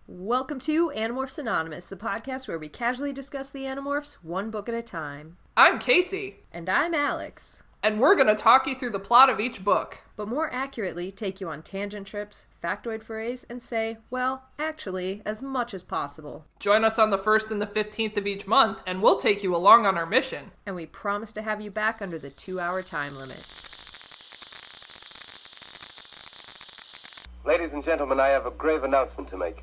Welcome to Animorphs Anonymous, the podcast where we casually discuss the Animorphs one book at a time. I'm Kaycie. And I'm Alex. And we're going to talk you through the plot of each book. But more accurately, take you on tangent trips, factoid forays, and say, well, actually, as much as possible. Join us on the 1st and the 15th of each month, and we'll take you along on our mission. And we promise to have you back under the 2-hour time limit. Ladies and gentlemen, I have a grave announcement to make.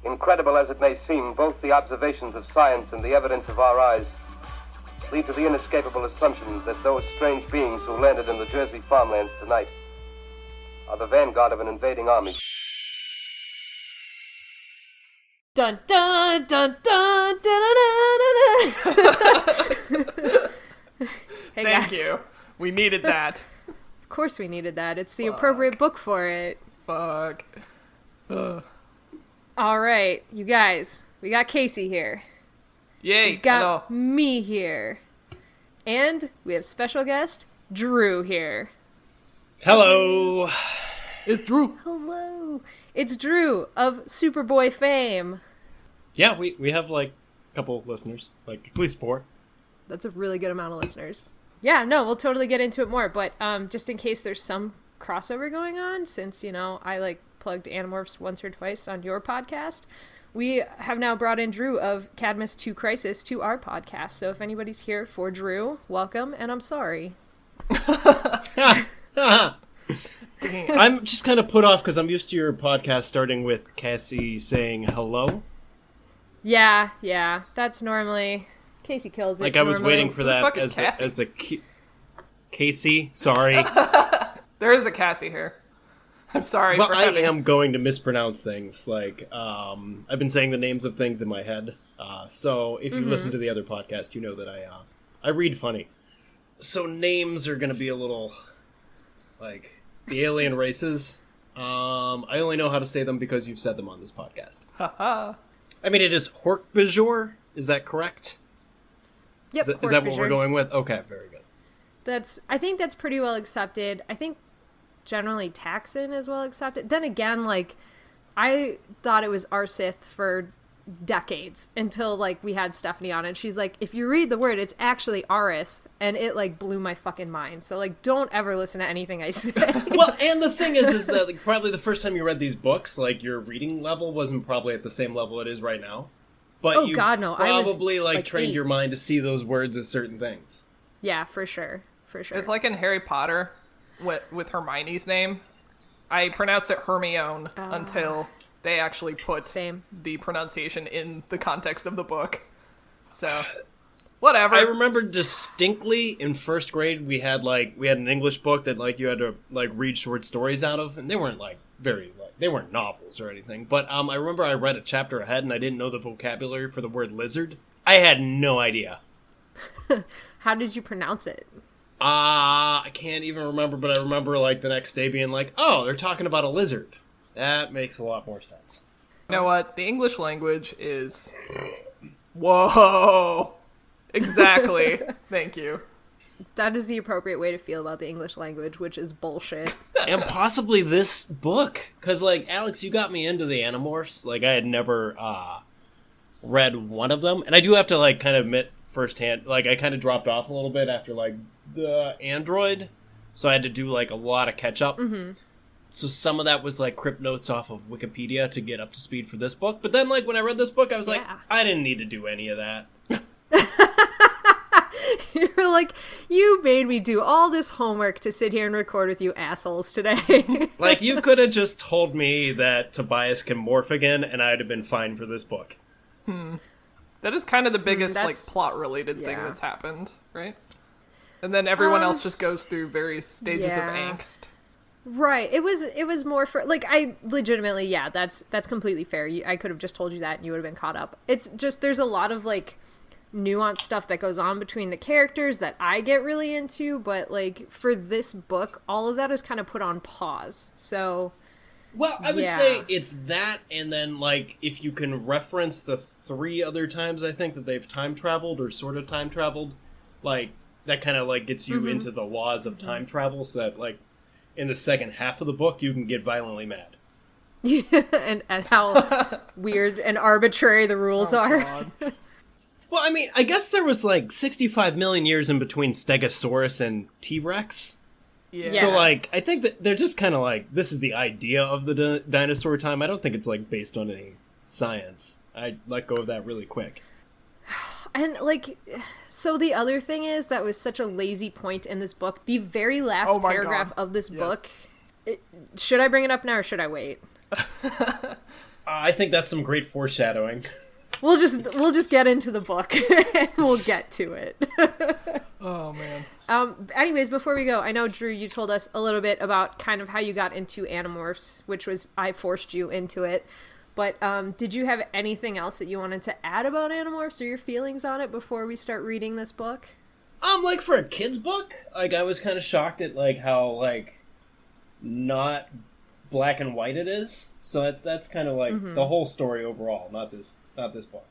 Incredible as it may seem, both the observations of science and the evidence of our eyes lead to the inescapable assumption that those strange beings who landed in the Jersey farmlands tonight are the vanguard of an invading army. Dun dun dun dun dun dun dun dun. Hey, Thank guys. you. We needed that. Of course we needed that. It's the appropriate book for it. Fuck. Ugh. All right, you guys, we got Kaycie here. Yay. We've got Hello. me here. And we have special guest, Drew, here. Hello. It's Drew. Hello. It's Drew of Superboy fame. Yeah, we have like a couple listeners, like at least 4. That's a really good amount of listeners. Yeah, no, we'll totally get into it more, but just in case there's some crossover going on, since, you know, I plugged Animorphs once or twice on your podcast, we have now brought in Drew of Cadmus to Crisis to our podcast. So if anybody's here for Drew, welcome, and I'm sorry. Damn. I'm just kind of put off because I'm used to your podcast starting with Cassie saying hello. Yeah, that's normally... Kaycie kills it. Like I was normally. waiting for Who the that fuck is as Cassie? Casey, sorry. There is a Cassie here. I'm sorry Well, for I having... am going to mispronounce things. Like, I've been saying the names of things in my head. So if you listen to the other podcast, you know that I read funny. So names are going to be a little, like, the alien races. I only know how to say them because you've said them on this podcast. Haha. I mean, it is Hork-Bajor. Is that correct? Yep, Is that what we're Hork-Bajor. going with? Okay, very good. I think that's pretty well accepted. I think generally Taxon is well accepted. Then again, I thought it was Arsith for decades until we had Stephanie on, and she's like, if you read the word, it's actually Arith, and it blew my fucking mind. So don't ever listen to anything I say. Well, and the thing is that probably the first time you read these books, your reading level wasn't probably at the same level it is right now. But Oh, you God, no. I was, probably trained 8. your mind to see those words as certain things. Yeah, for sure. It's like in Harry Potter with Hermione's name. I pronounced it Hermione until they actually put Same. the pronunciation in the context of the book. So, whatever. I remember distinctly in first grade we had an English book that you had to read short stories out of, and they weren't they weren't novels or anything. But I remember I read a chapter ahead and I didn't know the vocabulary for the word lizard. I had no idea. How did you pronounce it? I can't even remember, but I remember the next day being oh, they're talking about a lizard. That makes a lot more sense. You know what? The English language is... Whoa! Exactly. Thank you. That is the appropriate way to feel about the English language, which is bullshit. And possibly this book, because Alex, you got me into the Animorphs. I had never read one of them, and I do have to kind of admit firsthand, I kind of dropped off a little bit after the Android, so I had to do a lot of catch up. Mm-hmm. So some of that was crypt notes off of Wikipedia to get up to speed for this book. But then when I read this book, I was I didn't need to do any of that. You're you made me do all this homework to sit here and record with you assholes today. You could have just told me that Tobias can morph again, and I'd have been fine for this book. That is kind of the biggest plot-related thing that's happened, right? And then everyone else just goes through various stages of angst. Right. It was more for I legitimately, that's completely fair. I could have just told you that and you would have been caught up. It's just there's a lot of nuanced stuff that goes on between the characters that I get really into, but for this book, all of that is kind of put on pause. So well, I would say it's that, and then if you can reference the 3 other times I think that they've time traveled or sort of time traveled, that kind of gets you into the laws of time travel, so that in the second half of the book you can get violently mad. and how weird and arbitrary the rules are. God. Well, I mean, I guess there was like 65 million years in between Stegosaurus and T-Rex. Yeah. So, like, I think that they're just kind of like, this is the idea of the dinosaur time. I don't think it's, like, based on any science. I let go of that really quick. And, like, so the other thing is that was such a lazy point in this book. The very last paragraph of this book. Should I bring it up now or should I wait? I think that's some great foreshadowing. We'll just get into the book and we'll get to it. Oh, man. Anyways, before we go, I know, Drew, you told us a little bit about kind of how you got into Animorphs, which was, I forced you into it. But did you have anything else that you wanted to add about Animorphs or your feelings on it before we start reading this book? Like, for a kid's book, like, I was kind of shocked at, like, how, like, not black and white it is. So that's kind of, like, the whole story overall, not this book.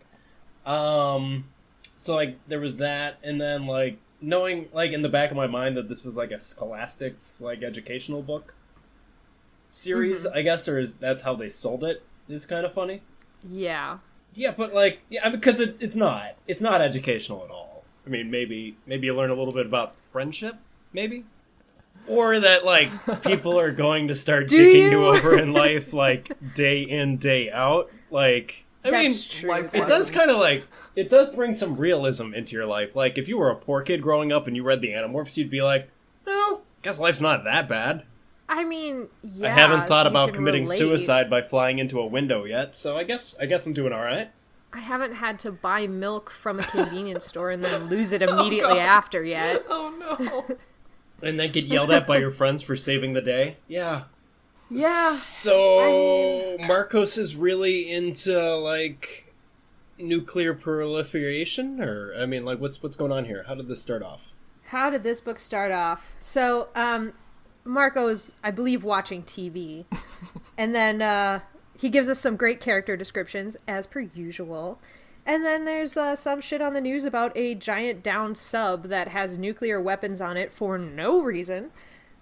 So, like, there was that, and then, like, knowing, like, in the back of my mind that this was, like, a scholastics, like, educational book series, I guess, or that's how they sold it, is kind of funny. Yeah. Yeah, but, like, yeah, because it's not educational at all. I mean, maybe you learn a little bit about friendship, maybe? Or that, like, people are going to start dicking you over in life, like, day in, day out, like... That's true. It does kind of, like, it does bring some realism into your life. Like, if you were a poor kid growing up and you read the Animorphs, you'd be like, well, I guess life's not that bad. I mean, yeah. I haven't thought about committing relate. suicide by flying into a window yet, so I guess I'm doing all right. I haven't had to buy milk from a convenience store and then lose it immediately after yet. Oh, no. And then get yelled at by your friends for saving the day. Yeah. Yeah. So, Marcos is really into, like, nuclear proliferation? Or, I mean, like, what's going on here? How did this start off? How did this book start off? So, Marco's, I believe, watching TV. And then he gives us some great character descriptions, as per usual. And then there's some shit on the news about a giant downed sub that has nuclear weapons on it for no reason.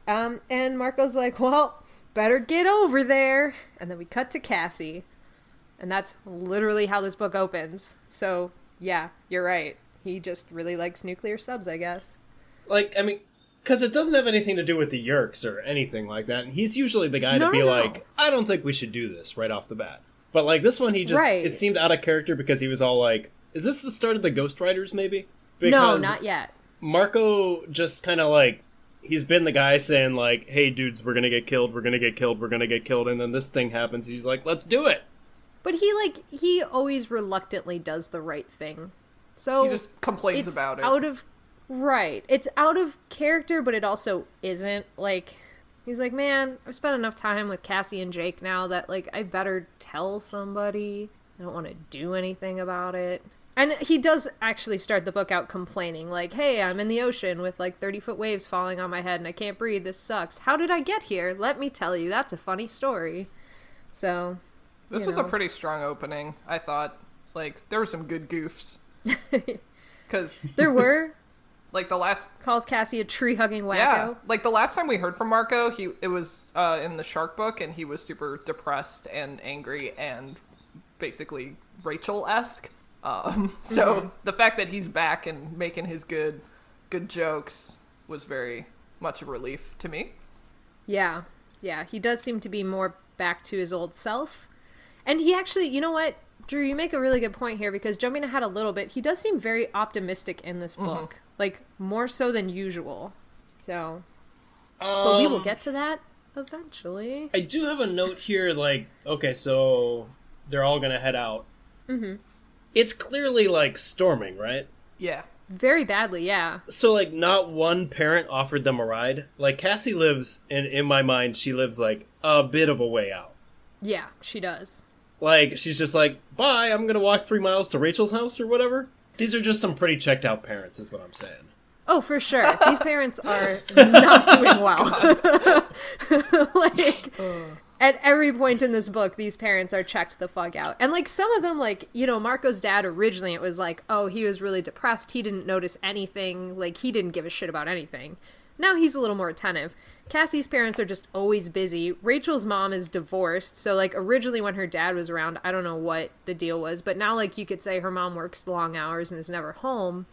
And Marco's like, well... better get over there. And then we cut to Cassie. And that's literally how this book opens. So, yeah, you're right. He just really likes nuclear subs, I guess. Like, I mean, because it doesn't have anything to do with the Yerks or anything like that. And he's usually the guy to be like, I don't think we should do this right off the bat. But, like, this one, he just, it seemed out of character because he was all like, is this the start of the Ghost Riders, maybe? Because no, not yet. Marco just kind of, like, he's been the guy saying, like, hey, dudes, we're gonna get killed, and then this thing happens, and he's like, let's do it. But he always reluctantly does the right thing. So he just complains about it. It's out of character, but it also isn't. Like, he's like, man, I've spent enough time with Cassie and Jake now that, like, I better tell somebody. I don't want to do anything about it. And he does actually start the book out complaining, like, hey, I'm in the ocean with, like, 30-foot waves falling on my head and I can't breathe. This sucks. How did I get here? Let me tell you. That's a funny story. So, This was a pretty strong opening, I thought. Like, there were some good goofs. Because... there were. Like, the last... calls Cassie a tree-hugging wacko. Yeah. Like, the last time we heard from Marco, it was in the Shark book, and he was super depressed and angry and basically Rachel-esque. So the fact that he's back and making his good jokes was very much a relief to me. Yeah. He does seem to be more back to his old self. And he actually, you know what, Drew, you make a really good point here because jumping ahead a little bit, he does seem very optimistic in this book. Like, more so than usual. So, but we will get to that eventually. I do have a note here, like, okay, so they're all gonna head out. Mm-hmm. It's clearly, like, storming, right? Yeah. Very badly, yeah. So, like, not one parent offered them a ride? Like, Cassie lives, in my mind, she lives, like, a bit of a way out. Yeah, she does. Like, she's just like, bye, I'm gonna walk 3 miles to Rachel's house or whatever. These are just some pretty checked out parents, is what I'm saying. Oh, for sure. These parents are not doing well. Like... at every point in this book, these parents are checked the fuck out. And, like, some of them, like, you know, Marco's dad, originally, it was like, oh, he was really depressed. He didn't notice anything. Like, he didn't give a shit about anything. Now he's a little more attentive. Cassie's parents are just always busy. Rachel's mom is divorced, so, like, originally when her dad was around, I don't know what the deal was, but now, like, you could say her mom works long hours and is never home.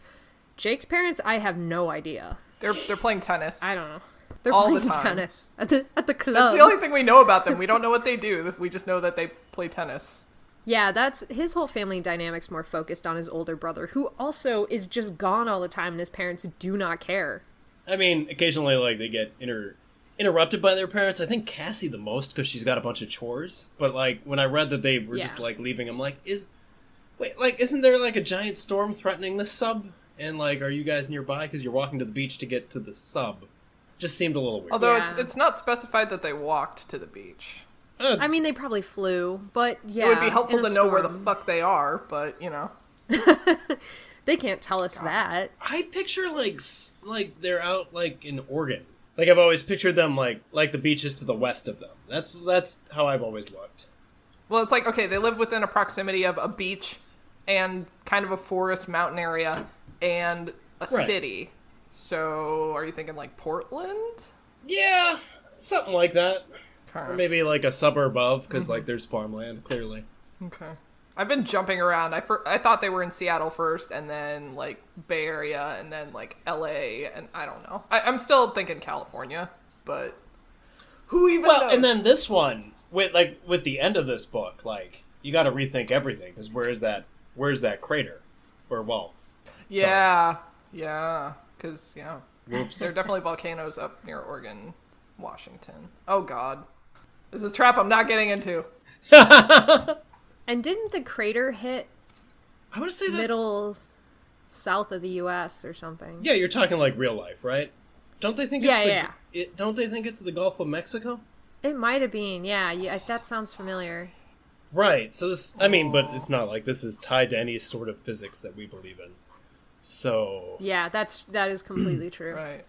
Jake's parents, I have no idea. They're playing tennis. I don't know. They're all playing the time. tennis at the club. That's the only thing we know about them. We don't know what they do. We just know that they play tennis. Yeah, that's his whole family dynamic's more focused on his older brother, who also is just gone all the time, and his parents do not care. I mean, occasionally, like, they get interrupted by their parents. I think Cassie the most, because she's got a bunch of chores. But, like, when I read that they were just, like, leaving, I'm like, isn't there, like, a giant storm threatening the sub? And, like, are you guys nearby? Because you're walking to the beach to get to the sub. Just seemed a little weird. Although it's not specified that they walked to the beach. I mean, they probably flew, but yeah. It would be helpful to know where the fuck they are, but, you know. They can't tell us that. I picture, like they're out, like, in Oregon. Like, I've always pictured them, like the beaches to the west of them. That's how I've always looked. Well, it's like, okay, they live within a proximity of a beach and kind of a forest mountain area and a city. So, are you thinking, like, Portland? Yeah, something like that. Okay. Or maybe, like, a suburb of, because, like, there's farmland, clearly. Okay. I've been jumping around. I thought they were in Seattle first, and then, like, Bay Area, and then, like, LA, and I don't know. I'm still thinking California, but who even knows? And then this one, with the end of this book, like, you gotta rethink everything, because where's that crater? Or, well... Yeah, because, Whoops. there are definitely volcanoes up near Oregon, Washington. Oh, God. This is a trap I'm not getting into. And didn't the crater hit I want to say middle south of the U.S. or something? Yeah, you're talking like real life, right? Don't they think don't they think it's the Gulf of Mexico? It might have been, yeah, that sounds familiar. Right, so this, I mean, but it's not like this is tied to any sort of physics that we believe in. So... Yeah, that is completely true. Right.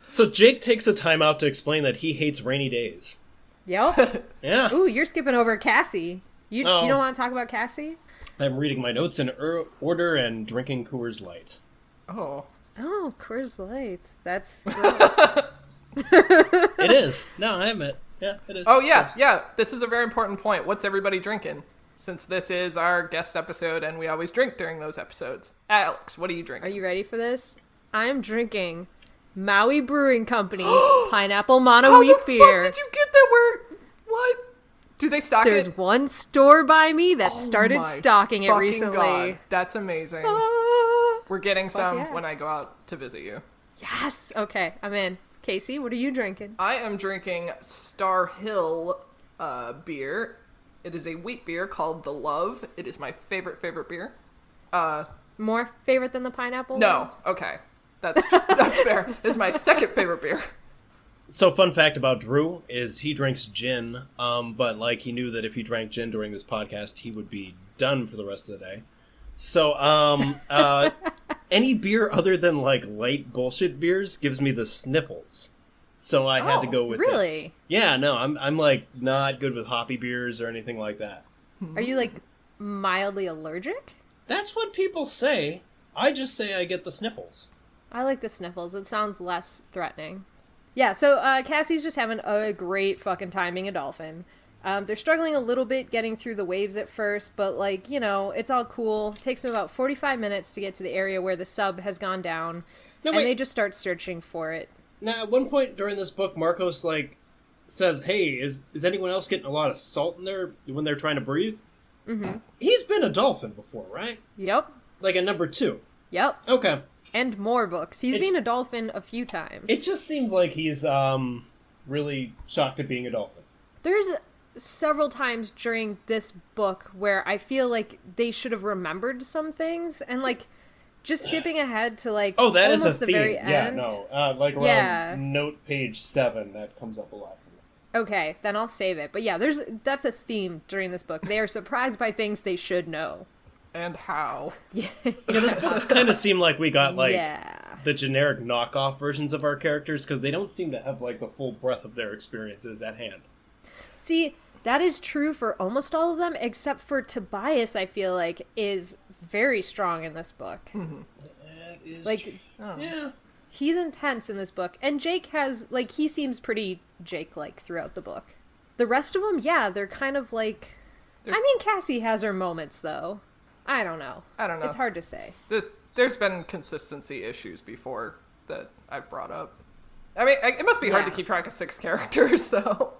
So Jake takes a time out to explain that he hates rainy days. Yep. Yeah. Ooh, you're skipping over Cassie. You don't want to talk about Cassie? I'm reading my notes in order and drinking Coors Light. Oh. Oh, Coors Light. That's gross. It is. No, I admit. Yeah, it is. Oh, yeah. This is a very important point. What's everybody drinking? Since this is our guest episode and we always drink during those episodes. Alex, what are you drinking? Are you ready for this? I'm drinking Maui Brewing Company Pineapple Mono Wheat Beer. How the fuck did you get that? What? Do they stock There's it? one store by me that started stocking it recently. God. That's amazing. We're getting some when I go out to visit you. Yes. Okay, I'm in. Kaycie, what are you drinking? I am drinking Star Hill beer. It is a wheat beer called The Love. It is my favorite beer. More favorite than the pineapple? No. Okay. That's fair. It's my second favorite beer. So, fun fact about Drew is he drinks gin, but, like, he knew that if he drank gin during this podcast, he would be done for the rest of the day. So, any beer other than, like, light bullshit beers gives me the sniffles. So I had to go with really? this. Yeah, no, I'm, like, not good with hoppy beers or anything like that. Are you, like, mildly allergic? That's what people say. I just say I get the sniffles. I like the sniffles. It sounds less threatening. Yeah, so Cassie's just having a great fucking time being a dolphin. They're struggling a little bit getting through the waves at first, but, like, you know, it's all cool. It takes them about 45 minutes to get to the area where the sub has gone down, and they just start searching for it. Now, at one point during this book, Marcos, like, says, hey, is anyone else getting a lot of salt in there when they're trying to breathe? Mm-hmm. He's been a dolphin before, right? Yep. Like in number 2? Yep. Okay. And more books. He's been a dolphin a few times. It just seems like he's really shocked at being a dolphin. There's several times during this book where I feel like they should have remembered some things, and, like, just skipping ahead to, like, that is a the theme. very end. Like around note page 7, that comes up a lot for me. Okay, then I'll save it. But yeah, that's a theme during this book. They are surprised by things they should know. And how? Yeah. This book kind of seemed like we got, like, the generic knockoff versions of our characters, because they don't seem to have, like, the full breadth of their experiences at hand. See, that is true for almost all of them, except for Tobias, I feel like, is very strong in this book. That is like, yeah. He's intense in this book. And Jake has, like, he seems pretty Jake-like throughout the book. The rest of them, yeah, they're kind of like... I mean, Cassie has her moments, though. I don't know. It's hard to say. There's been consistency issues before that I've brought up. I mean, it must be hard to keep track of 6 characters, though.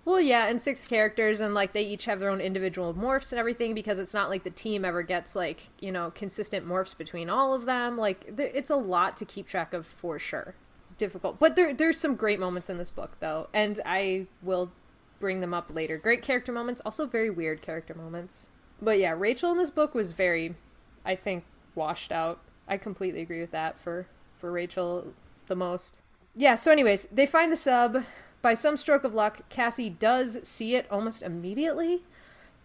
Well, yeah, and 6 characters, and, like, they each have their own individual morphs and everything, because it's not like the team ever gets, like, you know, consistent morphs between all of them. Like, it's a lot to keep track of, for sure. Difficult. But there's some great moments in this book, though, and I will bring them up later. Great character moments, also very weird character moments. But yeah, Rachel in this book was very, I think, washed out. I completely agree with that for Rachel the most. Yeah, so anyways, they find the sub. By some stroke of luck, Cassie does see it almost immediately.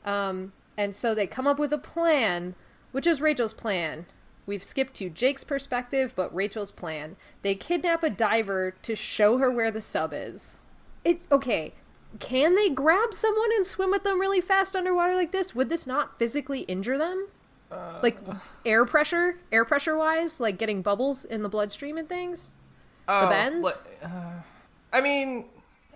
And so they come up with a plan, which is Rachel's plan. We've skipped to Jake's perspective, but Rachel's plan. They kidnap a diver to show her where the sub is. Okay, can they grab someone and swim with them really fast underwater like this? Would this not physically injure them? Like, air pressure wise? Like, getting bubbles in the bloodstream and things? The bends? I mean...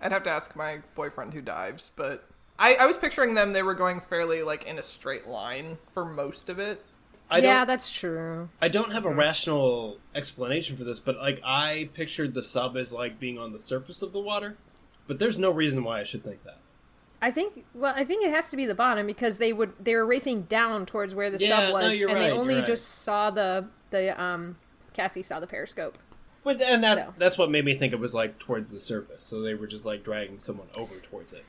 I'd have to ask my boyfriend who dives, but I was picturing them, they were going fairly, like, in a straight line for most of it. Yeah, that's true. I don't have a rational explanation for this, but, like, I pictured the sub as, like, being on the surface of the water, but there's no reason why I should think that. I think it has to be the bottom, because they were racing down towards where the sub was, they only just saw the Cassie saw the periscope. But that's what made me think it was, like, towards the surface. So they were just, like, dragging someone over towards it.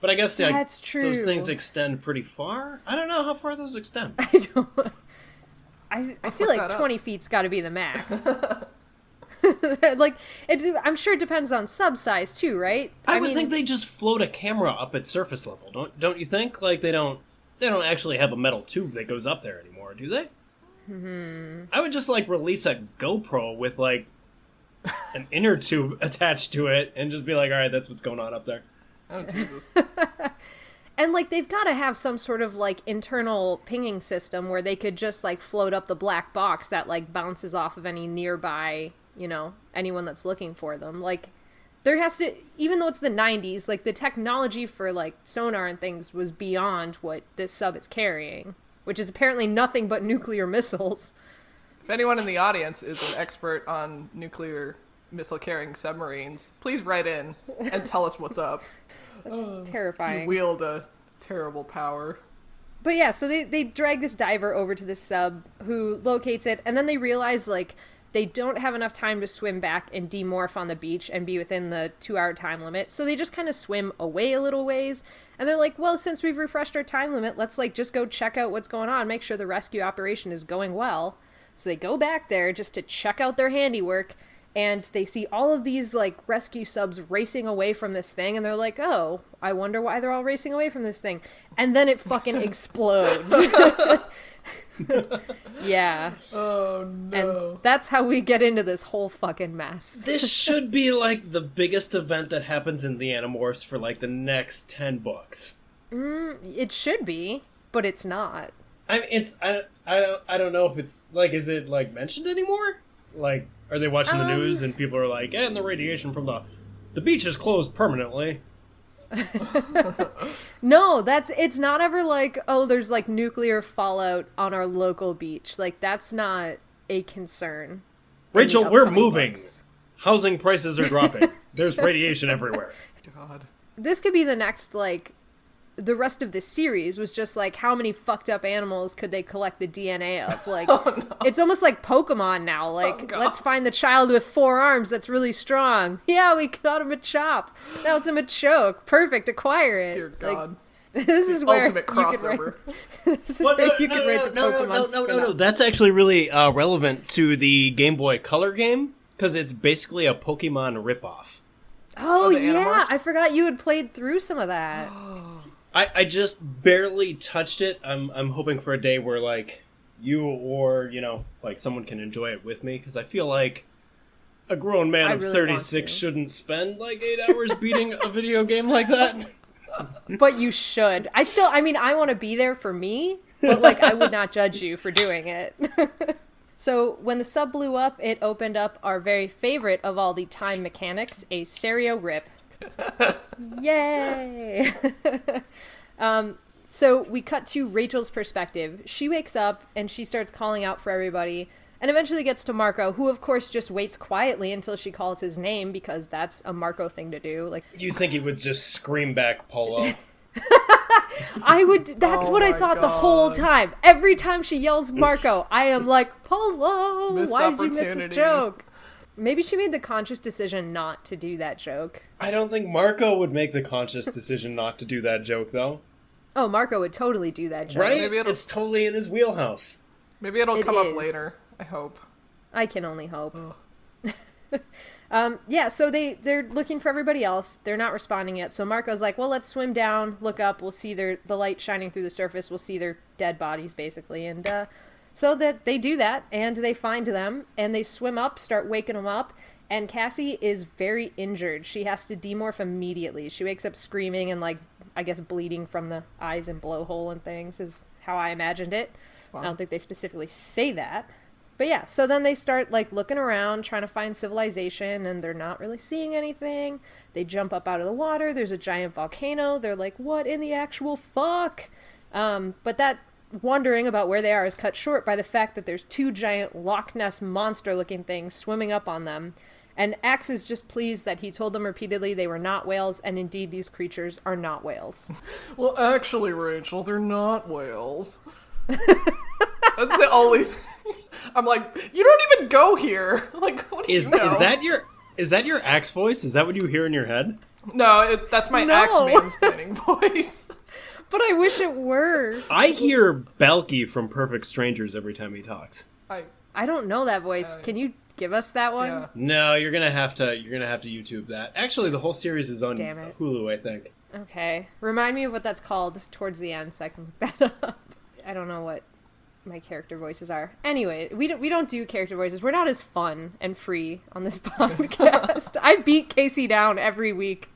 But I guess that's true. Those things extend pretty far. I don't know how far those extend. I feel like 20 feet's got to be the max. Like, I'm sure it depends on sub size too, right? I would think they just float a camera up at surface level. Don't you think? Like, they don't actually have a metal tube that goes up there anymore, do they? Mm-hmm. I would just, like, release a GoPro with, like, an inner tube attached to it and just be like, all right, that's what's going on up there. Oh, Jesus. And, like, they've got to have some sort of, like, internal pinging system where they could just, like, float up the black box that, like, bounces off of any nearby, you know, anyone that's looking for them. Like, there has to, even though it's the 90s, like, the technology for, like, sonar and things was beyond what this sub is carrying, which is apparently nothing but nuclear missiles. If anyone in the audience is an expert on nuclear missile-carrying submarines, please write in and tell us what's up. That's terrifying. You wield a terrible power. But yeah, so they drag this diver over to this sub who locates it, and then they realize, like, they don't have enough time to swim back and demorph on the beach and be within the 2-hour time limit. So they just kind of swim away a little ways. And they're like, well, since we've refreshed our time limit, let's, like, just go check out what's going on, make sure the rescue operation is going well. So they go back there just to check out their handiwork, and they see all of these, like, rescue subs racing away from this thing, and they're like, oh, I wonder why they're all racing away from this thing. And then it fucking explodes. Yeah. Oh, no. And that's how we get into this whole fucking mess. This should be, like, the biggest event that happens in the Animorphs for, like, the next 10 books. It should be, but it's not. I mean, I don't know if it's, like, is it, like, mentioned anymore? Like, are they watching the news and people are like, and the radiation from the beach is closed permanently? No, it's not ever like, oh, there's, like, nuclear fallout on our local beach. Like, that's not a concern. Rachel, we're moving. Housing prices are dropping. There's radiation everywhere. God. This could be the next, like, the rest of the series was just like, how many fucked up animals could they collect the DNA of? Like, It's almost like Pokemon now. Like, let's find the child with 4 arms that's really strong. Yeah, we got him a chop. Now it's a Machoke. Perfect, acquire it. Dear God. Like, this is where ultimate crossover. You could write the Pokemon. No. That's actually really relevant to the Game Boy Color game, because it's basically a Pokemon ripoff. Oh, yeah. Animorphs? I forgot you had played through some of that. I just barely touched it. I'm hoping for a day where, like, you or, you know, like, someone can enjoy it with me, because I feel like a grown man of 36 shouldn't spend, like, 8 hours beating a video game like that. But you should. I want to be there for me, but, like, I would not judge you for doing it. So when the sub blew up, it opened up our very favorite of all the time mechanics, a Serio rip. Yay! So we cut to Rachel's perspective. She wakes up and she starts calling out for everybody and eventually gets to Marco, who of course just waits quietly until she calls his name because that's a Marco thing to do. Like, You'd think he would just scream back Polo. That's what I thought the whole time. Every time she yells Marco, I am like, Polo, why did you miss this joke? Maybe she made the conscious decision not to do that joke. I don't think Marco would make the conscious decision not to do that joke, though. Oh, Marco would totally do that joke. Right? It's totally in his wheelhouse. Maybe it'll come up later, I hope. I can only hope. Yeah, so they're looking for everybody else. They're not responding yet. So Marco's like, well, let's swim down, look up. We'll see the light shining through the surface. We'll see their dead bodies, basically. And so that they do that, and they find them, and they swim up, start waking them up. And Cassie is very injured. She has to demorph immediately. She wakes up screaming and, like, I guess bleeding from the eyes and blowhole and things is how I imagined it. Fun. I don't think they specifically say that. But yeah, so then they start, like, looking around, trying to find civilization, and they're not really seeing anything. They jump up out of the water. There's a giant volcano. They're like, what in the actual fuck? But that wondering about where they are is cut short by the fact that there's 2 giant Loch Ness monster-looking things swimming up on them. And Axe is just pleased that he told them repeatedly they were not whales, and indeed these creatures are not whales. Well, actually, Rachel, they're not whales. That's the only thing. I'm like, you don't even go here. Like, what do you know? Is that your Axe voice? Is that what you hear in your head? No, that's my Axe mansplaining voice. But I wish it were. I hear Balky from Perfect Strangers every time he talks. I don't know that voice. Can you give us that one? Yeah. No, you're gonna have to YouTube that. Actually, the whole series is on Hulu, I think. Okay. Remind me of what that's called towards the end so I can look that up. I don't know what my character voices are. Anyway, we don't do character voices. We're not as fun and free on this podcast. I beat Kaycie down every week.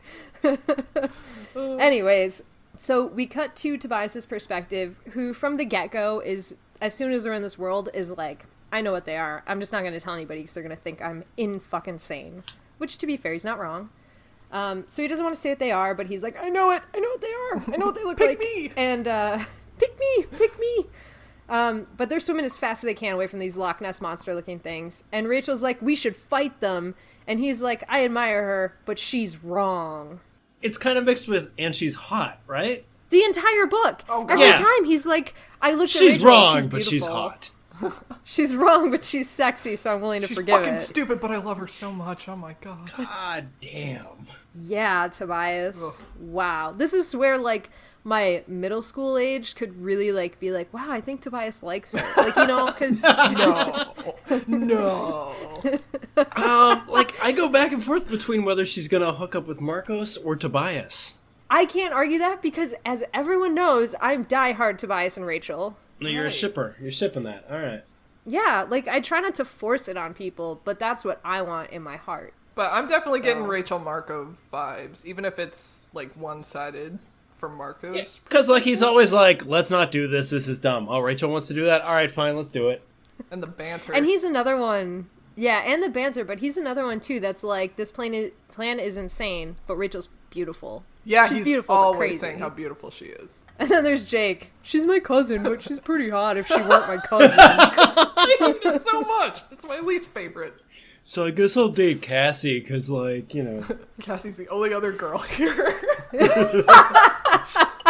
Anyways, so we cut to Tobias's perspective, who from the get-go is, as soon as they're in this world, is like, I know what they are. I'm just not going to tell anybody because they're going to think I'm fucking sane. Which, to be fair, he's not wrong. So he doesn't want to say what they are, but he's like, I know it. I know what they are. I know what they look like. Me. And, pick me. But they're swimming as fast as they can away from these Loch Ness monster-looking things. And Rachel's like, we should fight them. And he's like, I admire her, but she's wrong. It's kind of mixed with, and she's hot, right? The entire book. Oh, every time he's like, I looked at Rachel, she's wrong, she's but she's hot. She's wrong, but she's sexy, so I'm willing to forgive it. She's fucking stupid, but I love her so much. Oh my god. God damn. Yeah, Tobias. Ugh. Wow. This is where, like, my middle school age could really, like, be like, wow, I think Tobias likes her. Like, you know, because... No. Like, I go back and forth between whether she's gonna hook up with Marcos or Tobias. I can't argue that because, as everyone knows, I'm diehard Tobias and Rachel. No, you're a shipper. You're shipping that. All right. Yeah, like, I try not to force it on people, but that's what I want in my heart. But I'm definitely getting Rachel Marco vibes, even if it's, like, one-sided from Marco's. Because, like, he's always like, let's not do this. This is dumb. Oh, Rachel wants to do that? All right, fine, let's do it. And the banter. And he's another one. Yeah, and the banter, but he's another one, too, that's like, this plan is insane, but Rachel's beautiful. Yeah, she's he's beautiful, always but crazy. saying how beautiful she is. And then there's Jake. She's my cousin, but she's pretty hot if she weren't my cousin. I hate it so much. It's my least favorite. So I guess I'll date Cassie, because, like, you know... Cassie's the only other girl here.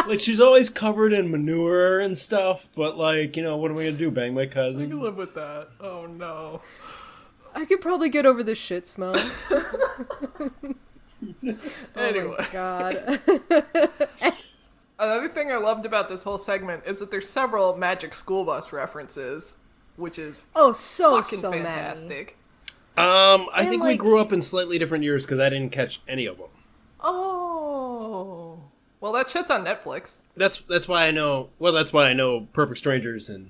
Like, she's always covered in manure and stuff, but, like, you know, what am I gonna do, bang my cousin? I can live with that. Oh, no. I could probably get over the shit smell. Anyway. Oh my god. Another thing I loved about this whole segment is that there's several Magic School Bus references, which is so fantastic. I think we grew up in slightly different years because I didn't catch any of them. Oh. Well, that shit's on Netflix. That's why I know. Well, that's why I know Perfect Strangers and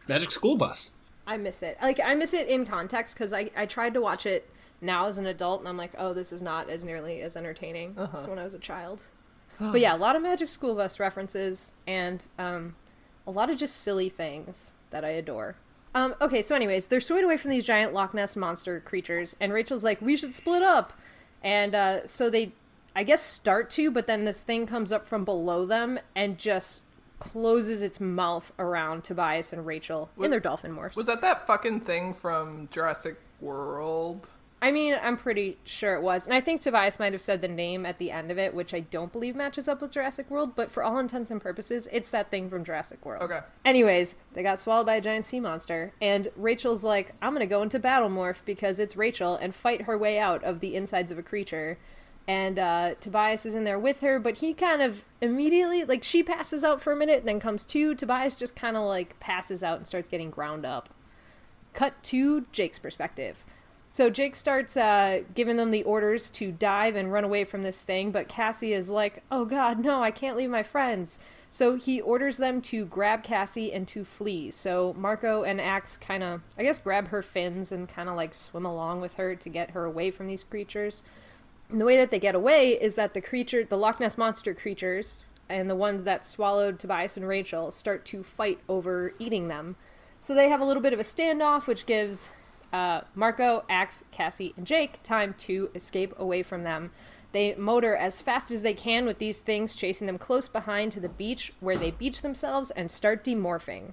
Magic School Bus. I miss it. Like, I miss it in context because I tried to watch it now as an adult and I'm like, oh, this is not as nearly as entertaining as when I was a child. But yeah, a lot of Magic School Bus references and a lot of just silly things that I adore. Okay, so anyways, they're swayed away from these giant Loch Ness monster creatures, and Rachel's like, we should split up. And so they, I guess, start to, but then this thing comes up from below them and just closes its mouth around Tobias and Rachel in their dolphin morphs. Was that fucking thing from Jurassic World? I mean, I'm pretty sure it was. And I think Tobias might have said the name at the end of it, which I don't believe matches up with Jurassic World, but for all intents and purposes, it's that thing from Jurassic World. Okay. Anyways, they got swallowed by a giant sea monster, and Rachel's like, I'm gonna go into battle morph because it's Rachel, and fight her way out of the insides of a creature. And Tobias is in there with her, but he kind of immediately, like, she passes out for a minute, and then comes to. Tobias just kind of, like, passes out and starts getting ground up. Cut to Jake's perspective. So Jake starts giving them the orders to dive and run away from this thing, but Cassie is like, oh god, no, I can't leave my friends. So he orders them to grab Cassie and to flee. So Marco and Axe kind of, I guess, grab her fins and kind of like swim along with her to get her away from these creatures. And the way that they get away is that the Loch Ness Monster creatures and the ones that swallowed Tobias and Rachel start to fight over eating them. So they have a little bit of a standoff, which gives Marco, Axe, Cassie, and Jake time to escape away from them. They motor as fast as they can with these things, chasing them close behind to the beach, where they beach themselves and start demorphing.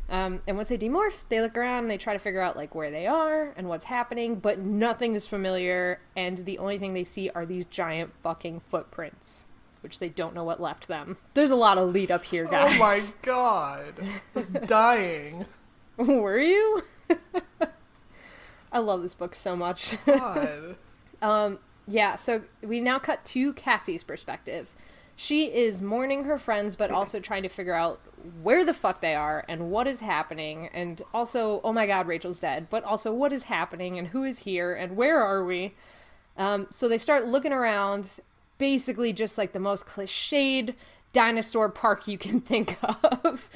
And once they demorph, they look around and they try to figure out like where they are and what's happening, but nothing is familiar, and the only thing they see are these giant fucking footprints, which they don't know what left them. There's a lot of lead up here, guys. Oh my god. I was dying. Were you? I love this book so much. God. Yeah, so we now cut to Cassie's perspective. She is mourning her friends, but also trying to figure out where the fuck they are and what is happening. And also, oh my god, Rachel's dead. But also, what is happening and who is here and where are we? So they start looking around, basically just like the most cliched dinosaur park you can think of.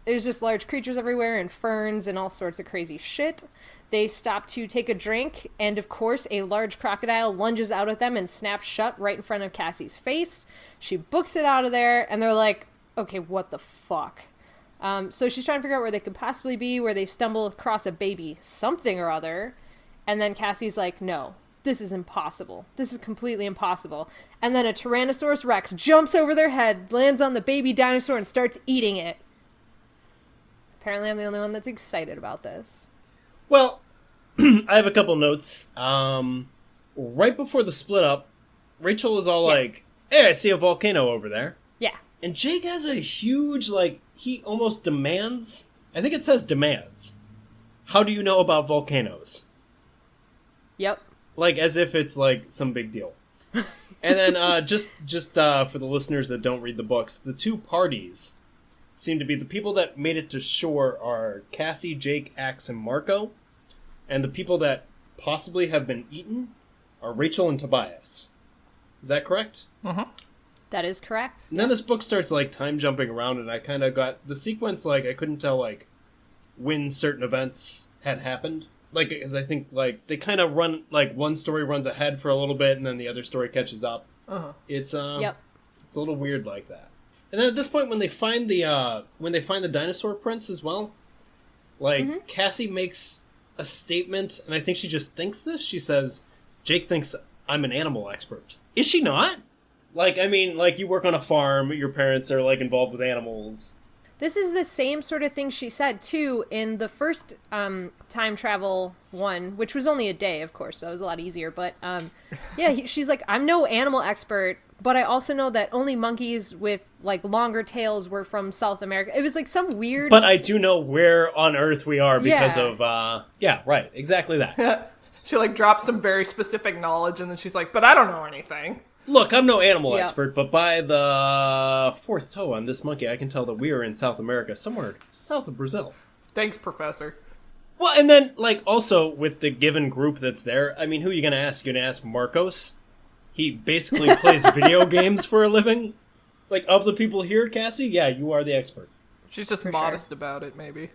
There's just large creatures everywhere and ferns and all sorts of crazy shit. They stop to take a drink, and of course, a large crocodile lunges out at them and snaps shut right in front of Cassie's face. She books it out of there, and they're like, okay, what the fuck? So she's trying to figure out where they could possibly be, where they stumble across a baby something or other, and then Cassie's like, no, this is impossible. This is completely impossible. And then a Tyrannosaurus Rex jumps over their head, lands on the baby dinosaur, and starts eating it. Apparently I'm the only one that's excited about this. Well, I have a couple notes. Right before the split up, Rachel is all like, hey, I see a volcano over there. Yeah. And Jake has a huge, like, he almost demands, I think it says demands. How do you know about volcanoes? Yep. Like, as if it's, like, some big deal. And then, just for the listeners that don't read the books, the two parties seem to be the people that made it to shore are Cassie, Jake, Axe, and Marco. And the people that possibly have been eaten are Rachel and Tobias. Is that correct? Mm-hmm. That is correct. And then this book starts, like, time jumping around, and I kind of got the sequence, like, I couldn't tell, like, when certain events had happened. Like, because I think, like, they kind of run, like, one story runs ahead for a little bit, and then the other story catches up. Uh-huh. It's, Yep. It's a little weird like that. And then at this point, when they find the dinosaur prints as well, like, Cassie makes a statement, and I think she just thinks this. She says, Jake thinks I'm an animal expert. Is she not? Like, I mean, like, you work on a farm, your parents are, like, involved with animals. This is the same sort of thing she said, too, in the first time travel one, which was only a day, of course, so it was a lot easier. But, yeah, she's like, I'm no animal expert, but I also know that only monkeys with, like, longer tails were from South America. It was, like, some weird... But I do know where on Earth we are because of, yeah, right, exactly that. She, like, drops some very specific knowledge, and then she's like, but I don't know anything. Look, I'm no animal expert, but by the fourth toe on this monkey, I can tell that we are in South America, somewhere south of Brazil. Thanks, Professor. Well, and then, like, also with the given group that's there, I mean, who are you going to ask? You're going to ask Marcos? He basically plays video games for a living? Like, of the people here, Cassie, yeah, you are the expert. She's just modest about it, maybe.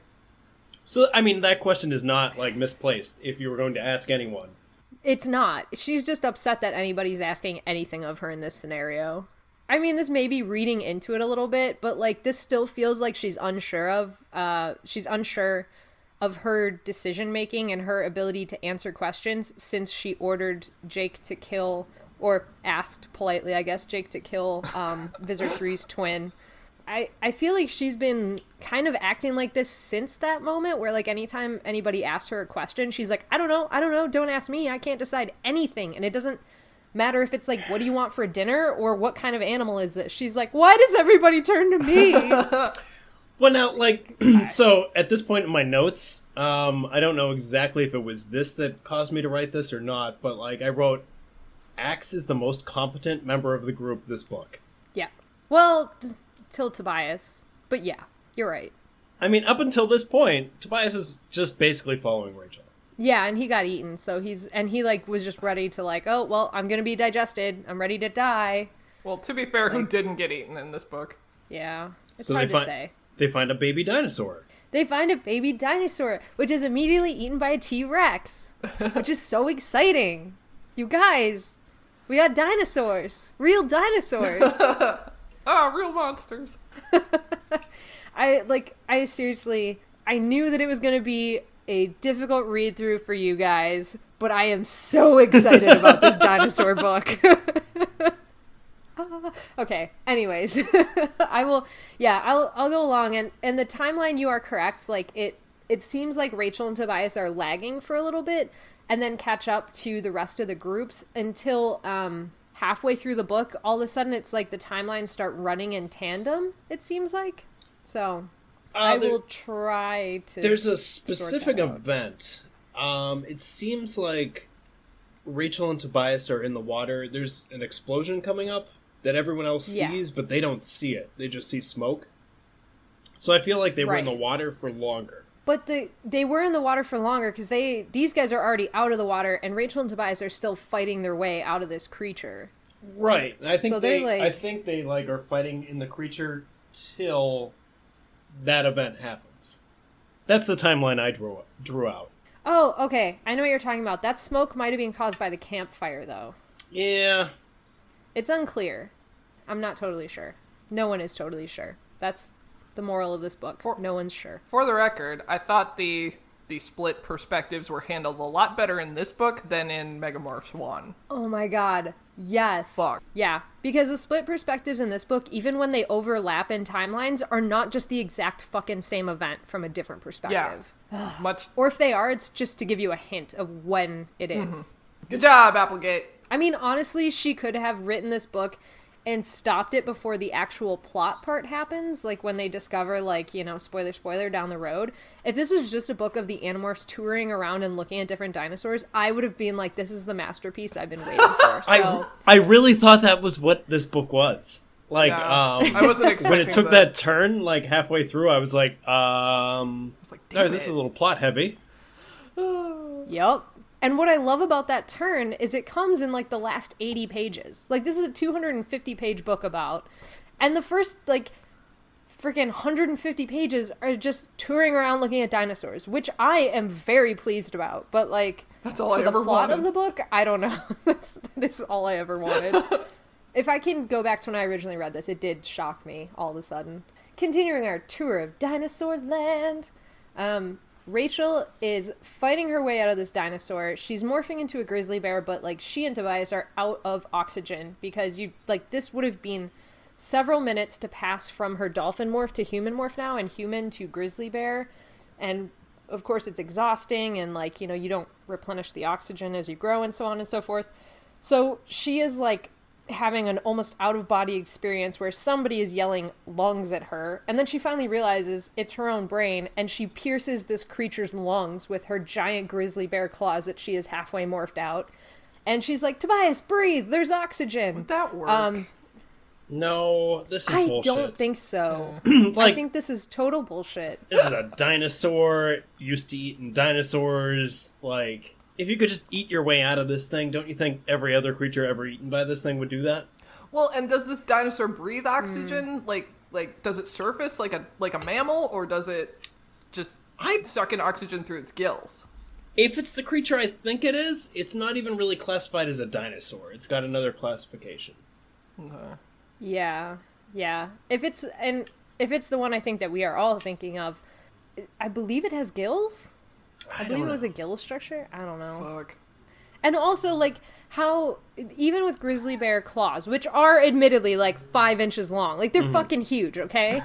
So, I mean, that question is not, like, misplaced if you were going to ask anyone. It's not. She's just upset that anybody's asking anything of her in this scenario. I mean, this may be reading into it a little bit, but, like, this still feels like she's unsure of her decision making and her ability to answer questions since she ordered Jake to kill, or asked politely, I guess, Jake to kill Visor 3's twin. I feel like she's been kind of acting like this since that moment, where like anytime anybody asks her a question, she's like, I don't know, don't ask me, I can't decide anything. And it doesn't matter if it's like, what do you want for dinner, or what kind of animal is this? She's like, why does everybody turn to me? Well, now, like, so at this point in my notes, I don't know exactly if it was this that caused me to write this or not, but like I wrote, Axe is the most competent member of the group this book. Yeah. Well, till Tobias. But yeah, you're right. I mean, up until this point, Tobias is just basically following Rachel. Yeah, and he got eaten, so he like was just ready to like, oh, well, I'm gonna be digested. I'm ready to die. Well, to be fair, he didn't get eaten in this book. Yeah. It's So hard to say. They find a baby dinosaur. They find a baby dinosaur, which is immediately eaten by a T-Rex, which is so exciting. You guys, we got dinosaurs. Real dinosaurs. Real monsters. I seriously, I knew that it was going to be a difficult read through for you guys, but I am so excited about this dinosaur book. Okay, anyways, I'll go along, and the timeline, you are correct. Like it seems like Rachel and Tobias are lagging for a little bit and then catch up to the rest of the groups until halfway through the book. All of a sudden it's like the timelines start running in tandem, it seems like. So I will try to. There's a specific event. It seems like Rachel and Tobias are in the water. There's an explosion coming up that everyone else sees, but they don't see it. They just see smoke. So I feel like they were in the water for longer. But they were in the water for longer because these guys are already out of the water, and Rachel and Tobias are still fighting their way out of this creature. Right. And I think so I think they are fighting in the creature till that event happens. That's the timeline I drew out. Oh, okay. I know what you're talking about. That smoke might have been caused by the campfire, though. Yeah. It's unclear. I'm not totally sure. No one is totally sure. That's the moral of this book. No one's sure. For the record, I thought the split perspectives were handled a lot better in this book than in Megamorphs 1. Oh my god. Yes. Fuck. Yeah. Because the split perspectives in this book, even when they overlap in timelines, are not just the exact fucking same event from a different perspective. Yeah. Much. Or if they are, it's just to give you a hint of when it is. Mm-hmm. Good job, Applegate. I mean, honestly, she could have written this book and stopped it before the actual plot part happens, like when they discover, like, you know, spoiler down the road. If this was just a book of the Animorphs touring around and looking at different dinosaurs, I would have been like, this is the masterpiece I've been waiting for. So I really thought that was what this book was. Like, I wasn't expecting when it took that turn, like halfway through, I was like, oh, this is a little plot heavy. Yep. And what I love about that turn is it comes in, like, the last 80 pages. Like, this is a 250-page book about. And the first, like, freaking 150 pages are just touring around looking at dinosaurs, which I am very pleased about. But, like, that's all for the plot of the book, I don't know. that is all I ever wanted. If I can go back to when I originally read this, it did shock me all of a sudden. Continuing our tour of Dinosaur Land. Rachel is fighting her way out of this dinosaur. She's morphing into a grizzly bear, but, like, she and Tobias are out of oxygen because this would have been several minutes to pass from her dolphin morph to human morph now, and human to grizzly bear. And, of course, it's exhausting, and, like, you know, you don't replenish the oxygen as you grow and so on and so forth. So she is, like, having an almost out-of-body experience where somebody is yelling lungs at her, and then she finally realizes it's her own brain, and she pierces this creature's lungs with her giant grizzly bear claws that she is halfway morphed out, and she's like, Tobias, breathe, there's oxygen. Would that work? No, this is bullshit. I don't think so. Like, I think this is total bullshit. This is a dinosaur, used to eating dinosaurs, like... If you could just eat your way out of this thing, don't you think every other creature ever eaten by this thing would do that? Well, and does this dinosaur breathe oxygen? Like does it surface like a mammal, or does it just suck in oxygen through its gills? If it's the creature I think it is, it's not even really classified as a dinosaur. It's got another classification. Okay. Yeah. If it's the one I think that we are all thinking of, I believe it has gills. I believe it was a gill structure. I don't know. Fuck. And also, like, how, even with grizzly bear claws, which are admittedly, like, 5 inches long, like, they're fucking huge, okay?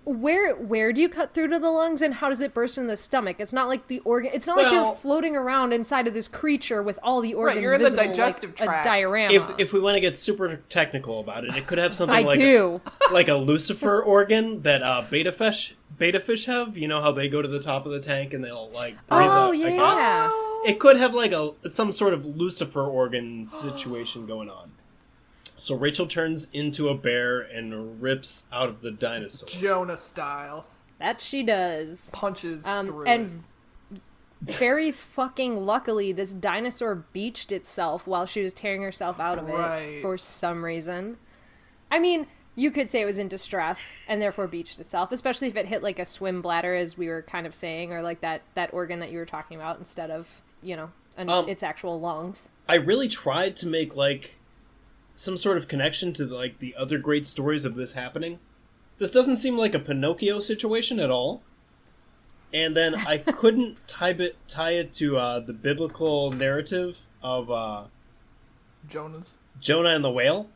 Where do you cut through to the lungs, and how does it burst in the stomach? It's not like the organ. It's not like they're floating around inside of this creature with all the organs you're in visible, the digestive like tract. a diorama. If we want to get super technical about it, it could have something like a Lucifer organ that beta fish have. You know how they go to the top of the tank and they'll like breathe out, I guess. It could have like some sort of Lucifer organ situation going on. So Rachel turns into a bear and rips out of the dinosaur. Jonah style. That she does. Punches through and very fucking luckily, this dinosaur beached itself while she was tearing herself out of it for some reason. I mean, you could say it was in distress and therefore beached itself, especially if it hit like a swim bladder, as we were kind of saying, or like that organ that you were talking about instead of, you know, its actual lungs. I really tried to make like some sort of connection to like the other great stories of this happening. This doesn't seem like a Pinocchio situation at all. And then I couldn't tie it to the biblical narrative of Jonah and the whale.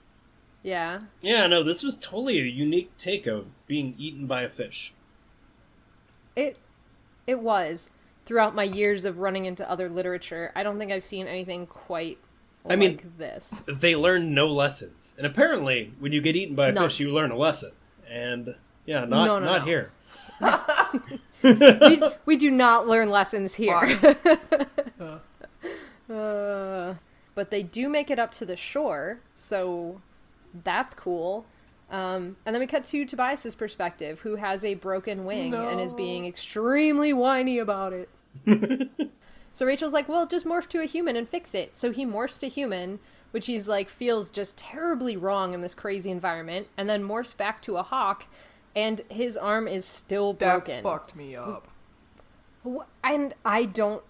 Yeah. Yeah, no, this was totally a unique take of being eaten by a fish. It was. Throughout my years of running into other literature, I don't think I've seen anything quite like this. They learn no lessons. And apparently, when you get eeten by a fish, you learn a lesson. And, yeah, not here. we do not learn lessons here. But they do make it up to the shore, so that's cool. And then we cut to Tobias's perspective, who has a broken wing and is being extremely whiny about it. So Rachel's like, well, just morph to a human and fix it. So he morphs to human, which he's like, feels just terribly wrong in this crazy environment, and then morphs back to a hawk, and his arm is still broken. That fucked me up. And I don't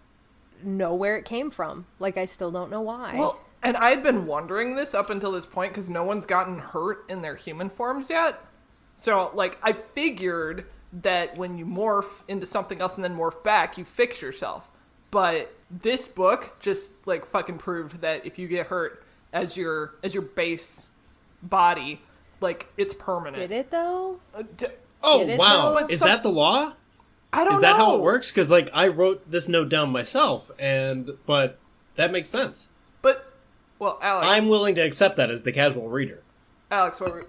know where it came from. Like, I still don't know why. Well, and I'd been wondering this up until this point, because no one's gotten hurt in their human forms yet. So, like, I figured that when you morph into something else and then morph back, you fix yourself. But this book just, like, fucking proved that if you get hurt as your base body, like, it's permanent. Did it, though? Wow. Though? Is that the law? I don't know. Is that how it works? Because, like, I wrote this note down myself, but that makes sense. But, well, Alex... I'm willing to accept that as the casual reader. Alex, what were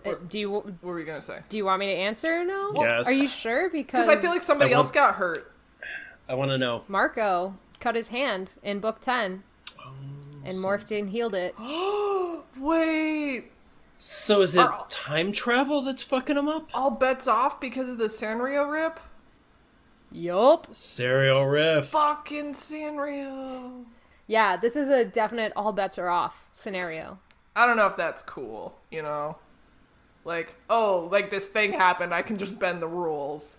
you going to say? Do you want me to answer or no? Yes. Are you sure? Because I feel like somebody else got hurt. I want to know. Marco cut his hand in book 10 and morphed and healed it. Wait. So is it time travel that's fucking him up? All bets off because of the Sanrio rip? Yup. Serial riff. Fucking Sanrio. Yeah, this is a definite all bets are off scenario. I don't know if that's cool, you know? Like, oh, like this thing happened, I can just bend the rules.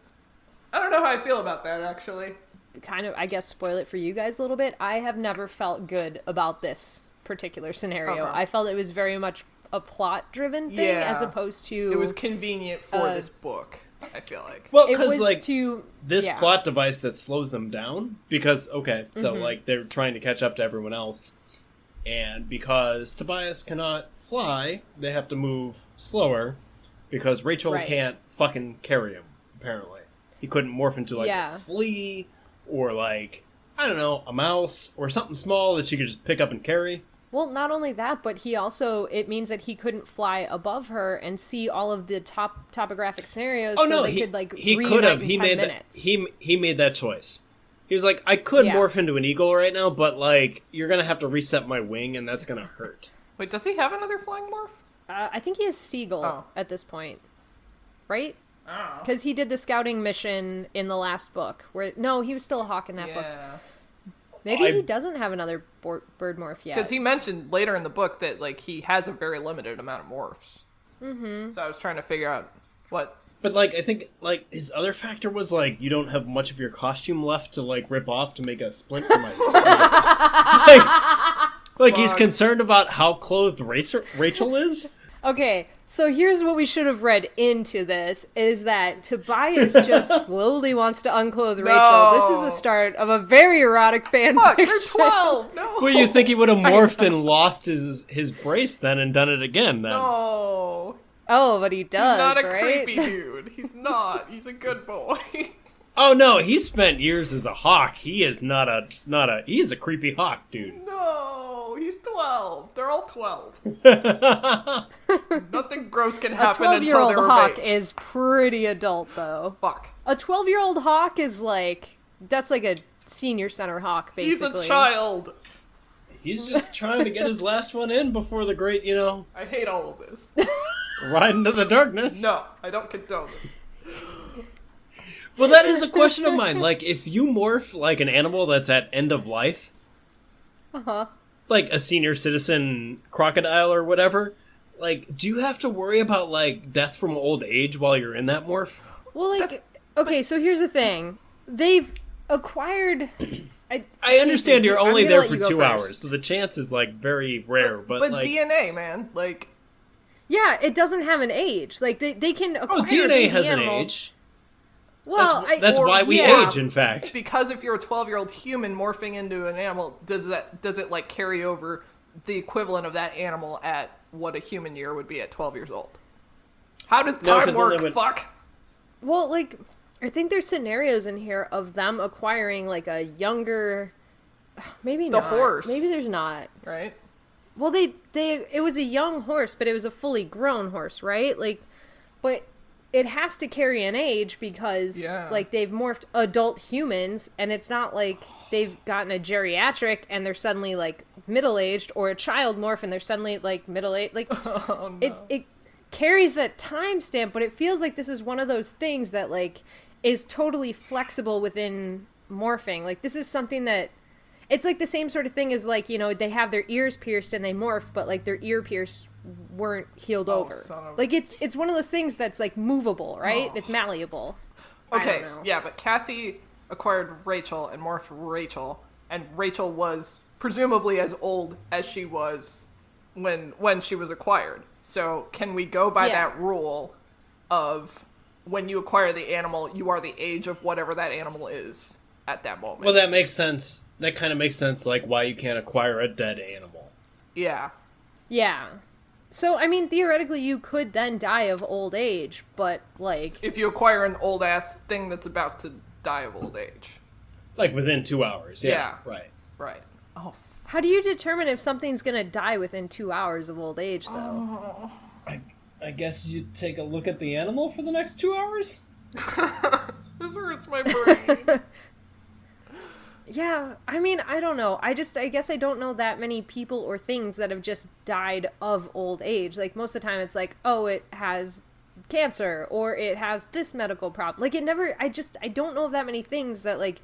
I don't know how I feel about that, actually. Kind of, I guess, spoil it for you guys a little bit. I have never felt good about this particular scenario. I felt it was very much a plot-driven thing as opposed to... It was convenient for this book, I feel like. Well, because, like, this yeah. plot device that slows them down, because, so, like, they're trying to catch up to everyone else, and because Tobias cannot fly, they have to move slower, because Rachel can't fucking carry him, apparently. He couldn't morph into, like, a flea, or, like, I don't know, a mouse, or something small that she could just pick up and carry. Well, not only that, but he also, it means that he couldn't fly above her and see all of the topographic scenarios they could, like, reunite in 10 minutes. He made that choice. He was like, I could morph into an eagle right now, but, like, you're gonna have to reset my wing, and that's gonna hurt. Wait, does he have another flying morph? I think he is Seagull at this point. Right? Because he did the scouting mission in the last book. No, he was still a hawk in that book. Maybe he doesn't have another bird morph yet. Because he mentioned later in the book that, like, he has a very limited amount of morphs. Mm-hmm. So I was trying to figure out what... But, like, I think, like, his other factor was, like, you don't have much of your costume left to, like, rip off to make a splint for my... like he's concerned about how clothed Rachel is? Okay, So here's what we should have read into this, is that Tobias just slowly wants to unclothe Rachel. This is the start of a very erotic fan fiction. You're 12! No! Well, you think he would have morphed and lost his brace then and done it again then. No. Oh, but he does, He's not a right? creepy dude. He's not. He's a good boy. Oh no, he spent years as a hawk. He is he is a creepy hawk, dude. No, he's 12. They're all 12. Nothing gross can happen A until 12-year-old they're of hawk age. is pretty adult, though. Fuck. A 12-year-old hawk is that's like a senior center hawk, basically. He's a child. He's just trying to get his last one in before the great, I hate all of this. ride into the darkness. No, I don't condone this. Well, that is a question of mine. Like, if you morph like an animal that's at end of life, like a senior citizen crocodile or whatever, like, do you have to worry about like death from old age while you're in that morph? Well, okay, so here's the thing. They've acquired... I understand you're only there for 2 hours, first. so the chance is like very rare. But like, DNA, man, like... Yeah, it doesn't have an age. Like, they can acquire DNA has animal. an age. Well, that's why we age, in fact. Because if you're a 12-year-old human morphing into an animal, does it like carry over the equivalent of that animal at what a human year would be at 12 years old? How does time work? Fuck. Well, like, I think there's scenarios in here of them acquiring like a younger, maybe the not. horse. Maybe there's not. Right. Well, it was a young horse, but it was a fully grown horse, right? Like, but it has to carry an age because like they've morphed adult humans, and it's not like they've gotten a geriatric and they're suddenly like middle-aged, or a child morph and they're suddenly like middle-aged. Like it carries that timestamp, but it feels like this is one of those things that like is totally flexible within morphing. Like, this is something that it's like the same sort of thing as like, they have their ears pierced and they morph, but like their ear pierce weren't healed over. Like, it's one of those things that's like movable, right? It's malleable. Okay, yeah, but Cassie acquired Rachel and morphed Rachel, and Rachel was presumably as old as she was when she was acquired. So can we go by that rule of when you acquire the animal, you are the age of whatever that animal is at that moment? Well, that makes sense. That kind of makes sense, like why you can't acquire a dead animal. Yeah. Yeah. So, I mean, theoretically, you could then die of old age, but, like... If you acquire an old-ass thing that's about to die of old age. Like, within 2 hours. Yeah. Right. Oh, how do you determine if something's gonna die within 2 hours of old age, though? I guess you take a look at the animal for the next 2 hours? This hurts my brain. Yeah, I mean, I don't know. I guess I don't know that many people or things that have just died of old age. Like, most of the time it's like, oh, it has cancer, or it has this medical problem. Like, I don't know of that many things that, like,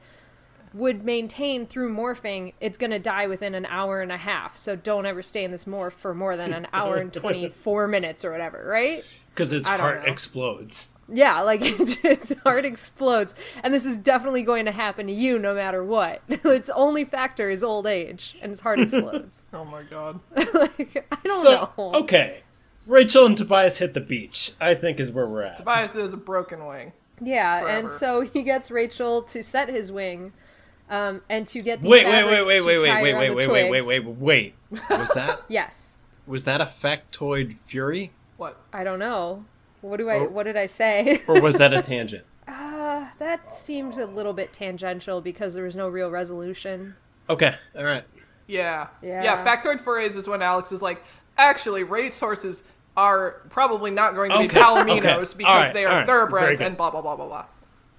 would maintain through morphing, it's gonna die within an hour and a half. So don't ever stay in this morph for more than an hour and 24 minutes or whatever, right? Because its heart explodes. Yeah, like, its heart explodes. And this is definitely going to happen to you no matter what. Its only factor is old age, and its heart explodes. Oh my god. Like, I don't know. Okay. Rachel and Tobias hit the beach, I think is where we're at. Tobias is a broken wing. Yeah, Forever. and so he gets Rachel to set his wing, and to get the Wait. Was that? Yes. Was that a factoid fury? What? I don't know. What did I say? Or was that a tangent? That seems a little bit tangential because there was no real resolution. Okay, alright. Yeah. Factoid forays is when Alex is like, actually, racehorses are probably not going to be palominos because they are thoroughbreds and blah, blah, blah, blah,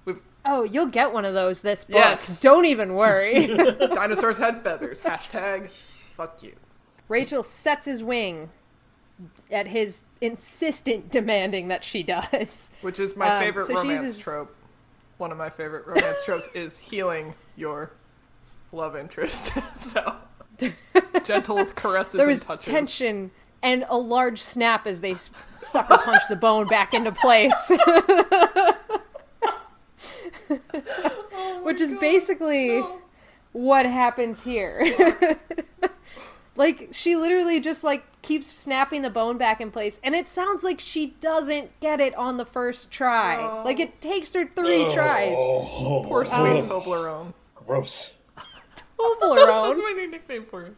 blah. Oh, you'll get one of those this book. Yes. Don't even worry. Dinosaurs had feathers. #, fuck you. Rachel sets his wing at his insistent demanding that she does. Which is my favorite romance trope. One of my favorite romance tropes is healing your love interest. So, gentle caresses there was and touches. tension and a large snap as they sucker punch the bone back into place. Which is basically what happens here. Like, she literally just, like, keeps snapping the bone back in place, and it sounds like she doesn't get it on the first try. Oh. Like, it takes her 3 tries. Poor sweet Toblerone. Gross. Toblerone. That's my new nickname for her.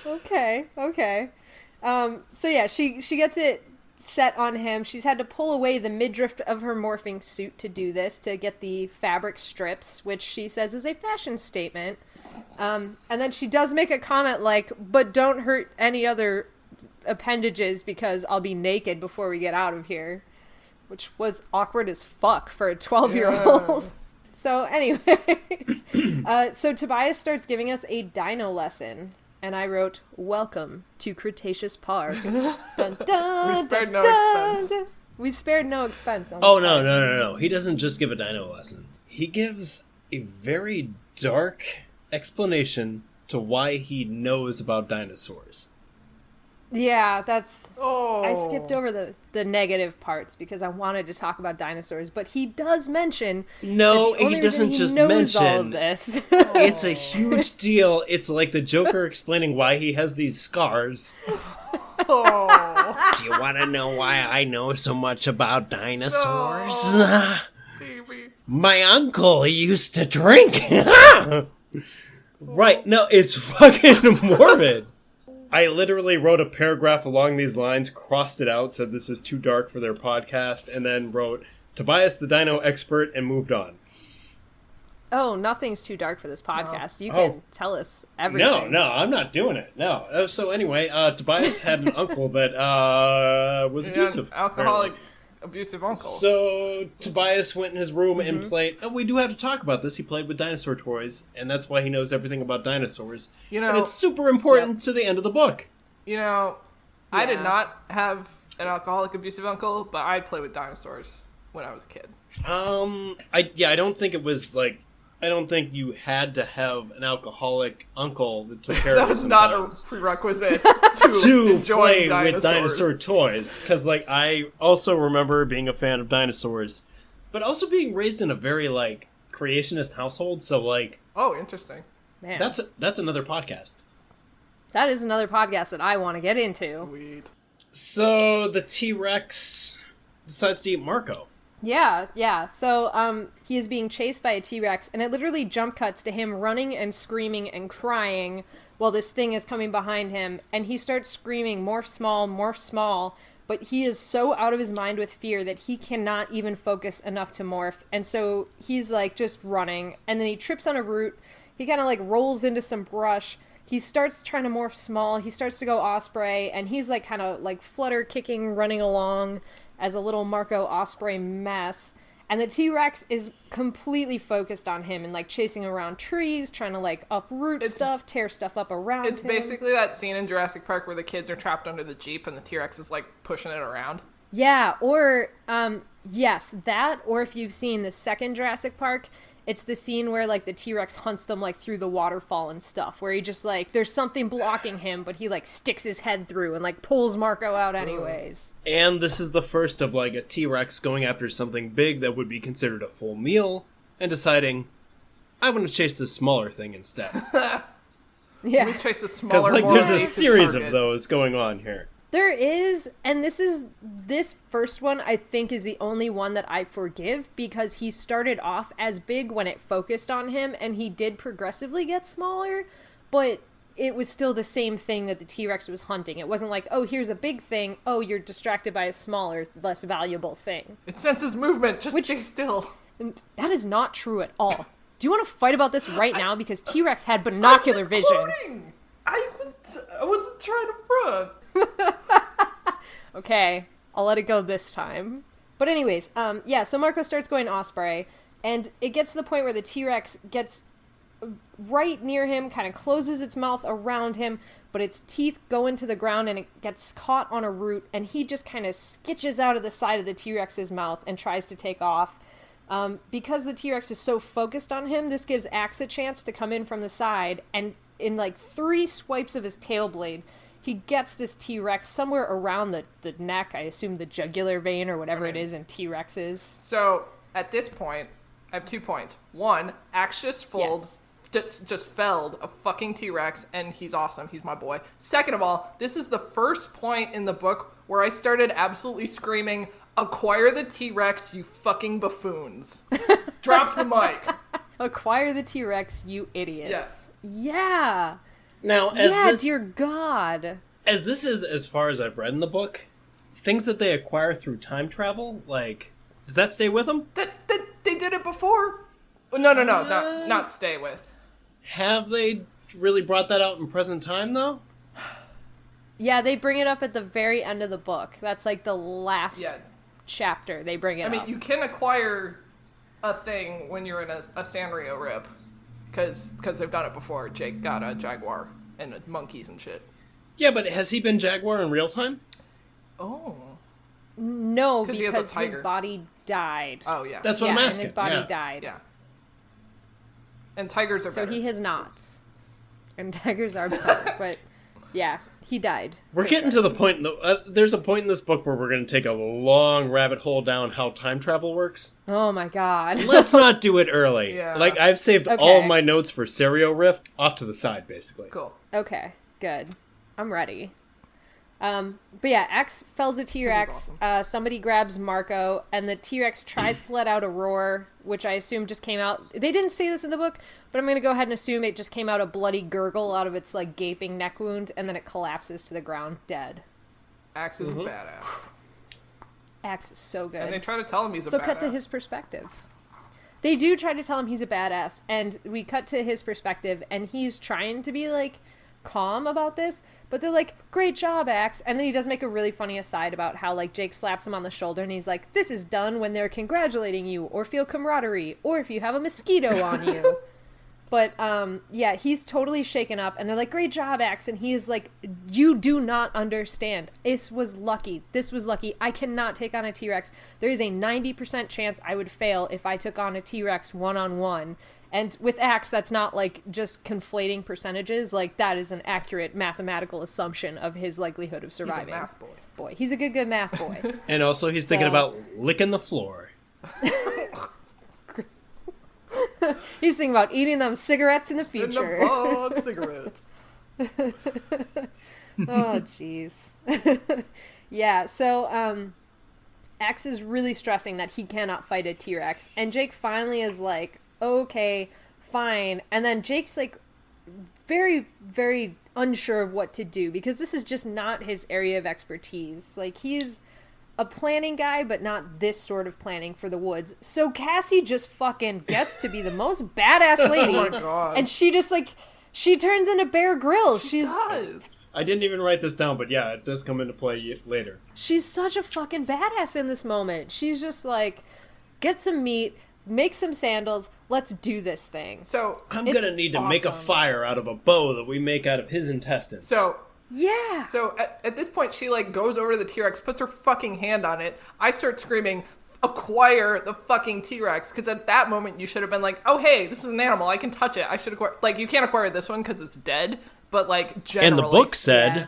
Okay. So yeah, she gets it set on him. She's had to pull away the midriff of her morphing suit to do this, to get the fabric strips, which she says is a fashion statement. And then she does make a comment like, but don't hurt any other appendages because I'll be naked before we get out of here. Which was awkward as fuck for a 12-year-old. Yeah. So anyways, so Tobias starts giving us a dino lesson. And I wrote, welcome to Cretaceous Park. Dun, dun, we spared no expense. We spared no expense. Oh, no. He doesn't just give a dino lesson. He gives a very dark explanation to why he knows about dinosaurs. Yeah, that's... Oh. I skipped over the negative parts because I wanted to talk about dinosaurs, but he does mention... No, he doesn't just mention... all of this. It's a huge deal. It's like the Joker explaining why he has these scars. Oh. Do you want to know why I know so much about dinosaurs? Baby. My uncle used to drink. Right, no, it's fucking morbid. I literally wrote a paragraph along these lines, crossed it out, said this is too dark for their podcast, and then wrote, Tobias the Dino Expert, and moved on. Oh, nothing's too dark for this podcast. No. You can tell us everything. No, I'm not doing it. No. So anyway, Tobias had an uncle that was abusive. Alcoholic, abusive uncle. So Tobias went in his room and played... Oh, we do have to talk about this. He played with dinosaur toys, and that's why he knows everything about dinosaurs. And it's super important to the end of the book. I did not have an alcoholic, abusive uncle, but I'd play with dinosaurs when I was a kid. I don't think it was like... I don't think you had to have an alcoholic uncle that took care of you. That was not a prerequisite to play dinosaurs. With dinosaur toys. Because, I also remember being a fan of dinosaurs, but also being raised in a very, creationist household. So, oh, interesting. Man. That's another podcast. That is another podcast that I want to get into. Sweet. So, the T-Rex decides to eat Marco. Yeah. So, he is being chased by a T-Rex, and it literally jump cuts to him running and screaming and crying while this thing is coming behind him, and he starts screaming, morph small, but he is so out of his mind with fear that he cannot even focus enough to morph, and so he's, just running, and then he trips on a root, he kind of, rolls into some brush, he starts trying to morph small, he starts to go osprey, and he's, flutter kicking, running along as a little Marco Osprey mess. And the T-Rex is completely focused on him and, chasing around trees, trying to, uproot stuff, tear stuff up around him. It's basically that scene in Jurassic Park where the kids are trapped under the Jeep and the T-Rex is, pushing it around. Yeah, or, yes, that, or if you've seen the second Jurassic Park, it's the scene where, the T-Rex hunts them, through the waterfall and stuff, where he just, there's something blocking him, but he, sticks his head through and, pulls Marco out anyways. And this is the first of, a T-Rex going after something big that would be considered a full meal, and deciding, I want to chase this smaller thing instead. Yeah. We chase the smaller, because, there's a series of those going on here. There is, and this first one I think is the only one that I forgive because he started off as big when it focused on him and he did progressively get smaller, but it was still the same thing that the T-Rex was hunting. It wasn't like, oh, here's a big thing, oh, you're distracted by a smaller, less valuable thing. It senses movement, just stay still. That is not true at all. Do you want to fight about this right now? Because T-Rex had binocular vision. Quoting. I wasn't trying to front. Okay, I'll let it go this time. But anyways, so Marco starts going osprey, and it gets to the point where the T-Rex gets right near him, kind of closes its mouth around him, but its teeth go into the ground and it gets caught on a root, and he just kind of skitches out of the side of the T-Rex's mouth and tries to take off. Because the T-Rex is so focused on him, this gives Axe a chance to come in from the side, and in 3 swipes of his tail blade, he gets this T-Rex somewhere around the neck, I assume the jugular vein or whatever it is in T-Rexes. So, at this point, I have 2 points. 1, Axe just just felled a fucking T-Rex, and he's awesome. He's my boy. Second of all, this is the first point in the book where I started absolutely screaming, "Acquire the T-Rex, you fucking buffoons." Drops the mic. Acquire the T-Rex, you idiots. Yes. Yeah. Now, as dear God. As this is, as far as I've read in the book, things that they acquire through time travel, like, does that stay with them? That they did it before. No, not stay with. Have they really brought that out in present time, though? Yeah, they bring it up at the very end of the book. That's like the last chapter. They bring it up. I mean, you can acquire a thing when you're in a Sanrio rip, because they've done it before. Jake got a jaguar and monkeys and shit. Yeah, but has he been Jaguar in real time? Oh. No, He has because a tiger. his body died. Oh, yeah. That's what I'm asking. And his body died. Yeah. And tigers are So better. he has not. And tigers are better, but yeah, he died. We're getting to the point, there's a point in this book where we're going to take a long rabbit hole down how time travel works. Oh my God. Let's not do it early. Yeah. Like, I've saved all my notes for Serio Rift off to the side, basically. Cool. Okay, good. I'm ready. But yeah, X fells a T-Rex, awesome. somebody grabs Marco, and the T-Rex tries to let out a roar, which I assume just came out. They didn't say this in the book, but I'm going to go ahead and assume it just came out a bloody gurgle out of its, like, gaping neck wound, and then it collapses to the ground, dead. Axe is a badass. Axe is so good. And they try to tell him he's a badass. So cut to his perspective. They do try to tell him he's a badass, and we cut to his perspective, and he's trying to be, like, calm about this, but they're like, "Great job, Axe." And then he does make a really funny aside about how, like, Jake slaps him on the shoulder, and he's like, "This is done when they're congratulating you, or feel camaraderie, or if you have a mosquito on you." But, yeah, he's totally shaken up, and they're like, "Great job, Axe," and he is like, "You do not understand. This was lucky. I cannot take on a T-Rex. There is a 90% chance I would fail if I took on a T-Rex one-on-one." And with Axe, that's not, like, just conflating percentages. Like, that is an accurate mathematical assumption of his likelihood of surviving. He's a math boy. He's a good math boy. And also, he's thinking about licking the floor. He's thinking about eating them cigarettes in the future. In the cigarettes. Oh, jeez. Yeah, so, Axe is really stressing that he cannot fight a T-Rex. And Jake finally is like, "Okay, fine." And then Jake's, like, very, very unsure of what to do, because this is just not his area of expertise. Like, he's a planning guy, but not this sort of planning for the woods. So Cassie just fucking gets to be the most badass lady. Oh my God. And she just, like, she turns into Bear Grylls. She does. I didn't even write this down, but yeah, it does come into play later. She's such a fucking badass in this moment. She's just like, get some meat, make some sandals, let's do this thing. So I'm gonna need to make a fire out of a bow that we make out of his intestines. So at this point, she, like, goes over to the T-Rex, puts her fucking hand on it. I start screaming, "Acquire the fucking T-Rex," because at that moment you should have been like, "Oh, hey, this is an animal, I can touch it, I should acquire." Like, you can't acquire this one because it's dead, but, like, generally. And the book said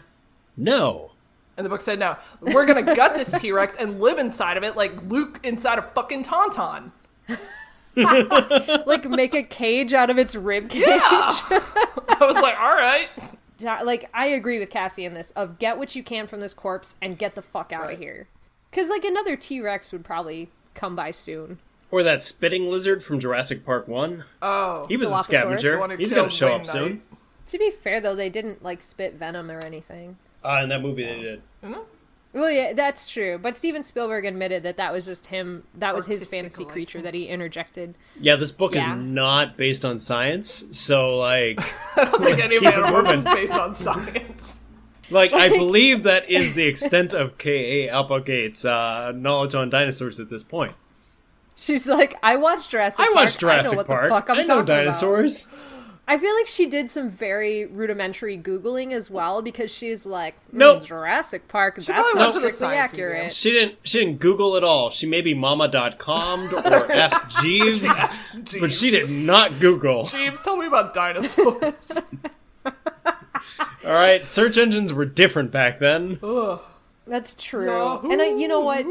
no. And the book said no. We're gonna gut this T-Rex and live inside of it like Luke inside a fucking tauntaun. Like, make a cage out of its rib cage. Yeah. I was like, all right. Like, I agree with Cassie in this, of get what you can from this corpse and get the fuck out of here. Because, like, another T-Rex would probably come by soon. Or that spitting lizard from Jurassic Park 1. Oh. He was a Dilophosaurus. scavenger. He's gonna show up soon. To be fair, though, they didn't, like, spit venom or anything. In that movie they did. Mm-hmm. Well, yeah, that's true. But Steven Spielberg admitted that was just him. That was his fantasy creature that he interjected. Yeah, this book is not based on science, so, like, I don't think any of Animorphs is based on science. Like, I believe that is the extent of K.A. Applegate's knowledge on dinosaurs at this point. She's like, I watched Jurassic Park. I watched Jurassic I know what Park. The fuck I'm I know talking dinosaurs. About. I feel like she did some very rudimentary Googling as well, because she's like, Nope. Jurassic Park, that's probably not went to the strictly science accurate. She didn't Google it all. She maybe mama.com'd or asked Jeeves, but she did not Google. Jeeves, tell me about dinosaurs. All right, search engines were different back then. Ugh. That's true. Yahoo. And you know what?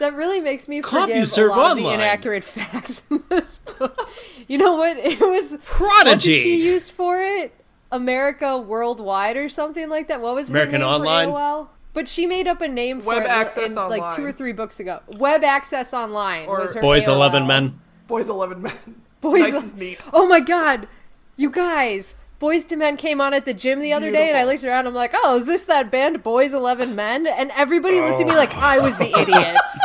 That really makes me CompuServe forgive a lot of the Online. inaccurate facts in this book. You know what? It was... Prodigy! What did she use for it? America Worldwide or something like that? What was her American name Online? for AOL? But she made up a name for Web it Access like Online. 2 or 3 books ago. Web Access Online Or was her Boys AOL. 11 Men. Boys 11 Men. Boys Nice as neat. Oh my god. You guys. Boys to Men came on at the gym the other day, and I looked around. I'm like, "Oh, is this that band, Boys 11 Men?" And everybody looked at me like I was the idiots.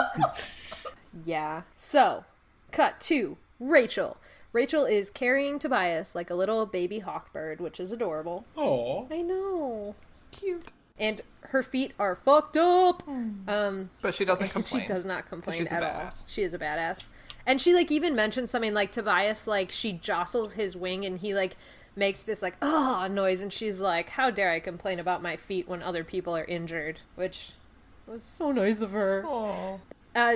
Yeah. So, cut to Rachel. Rachel is carrying Tobias like a little baby hawkbird, which is adorable. Oh. I know. Cute. And her feet are fucked up. But she doesn't complain. She does not complain She's a at all. badass. She is a badass. And she like even mentioned something like Tobias, like she jostles his wing and he like makes this like noise, and she's like, "How dare I complain about my feet when other people are injured?" Which was so nice of her. Aww.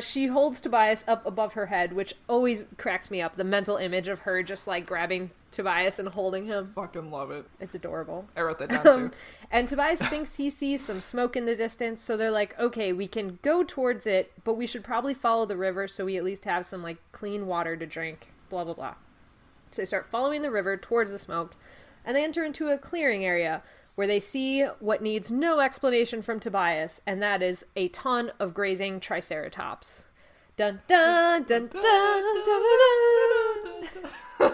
She holds Tobias up above her head, which always cracks me up. The mental image of her just like grabbing Tobias and holding him. Fucking love it. It's adorable. I wrote that down too. And Tobias thinks he sees some smoke in the distance, so they're like, okay, we can go towards it, but we should probably follow the river so we at least have some like clean water to drink, blah, blah, blah. So they start following the river towards the smoke, and they enter into a clearing area where they see what needs no explanation from Tobias, and that is a ton of grazing triceratops. Dun dun dun dun dun dun dun.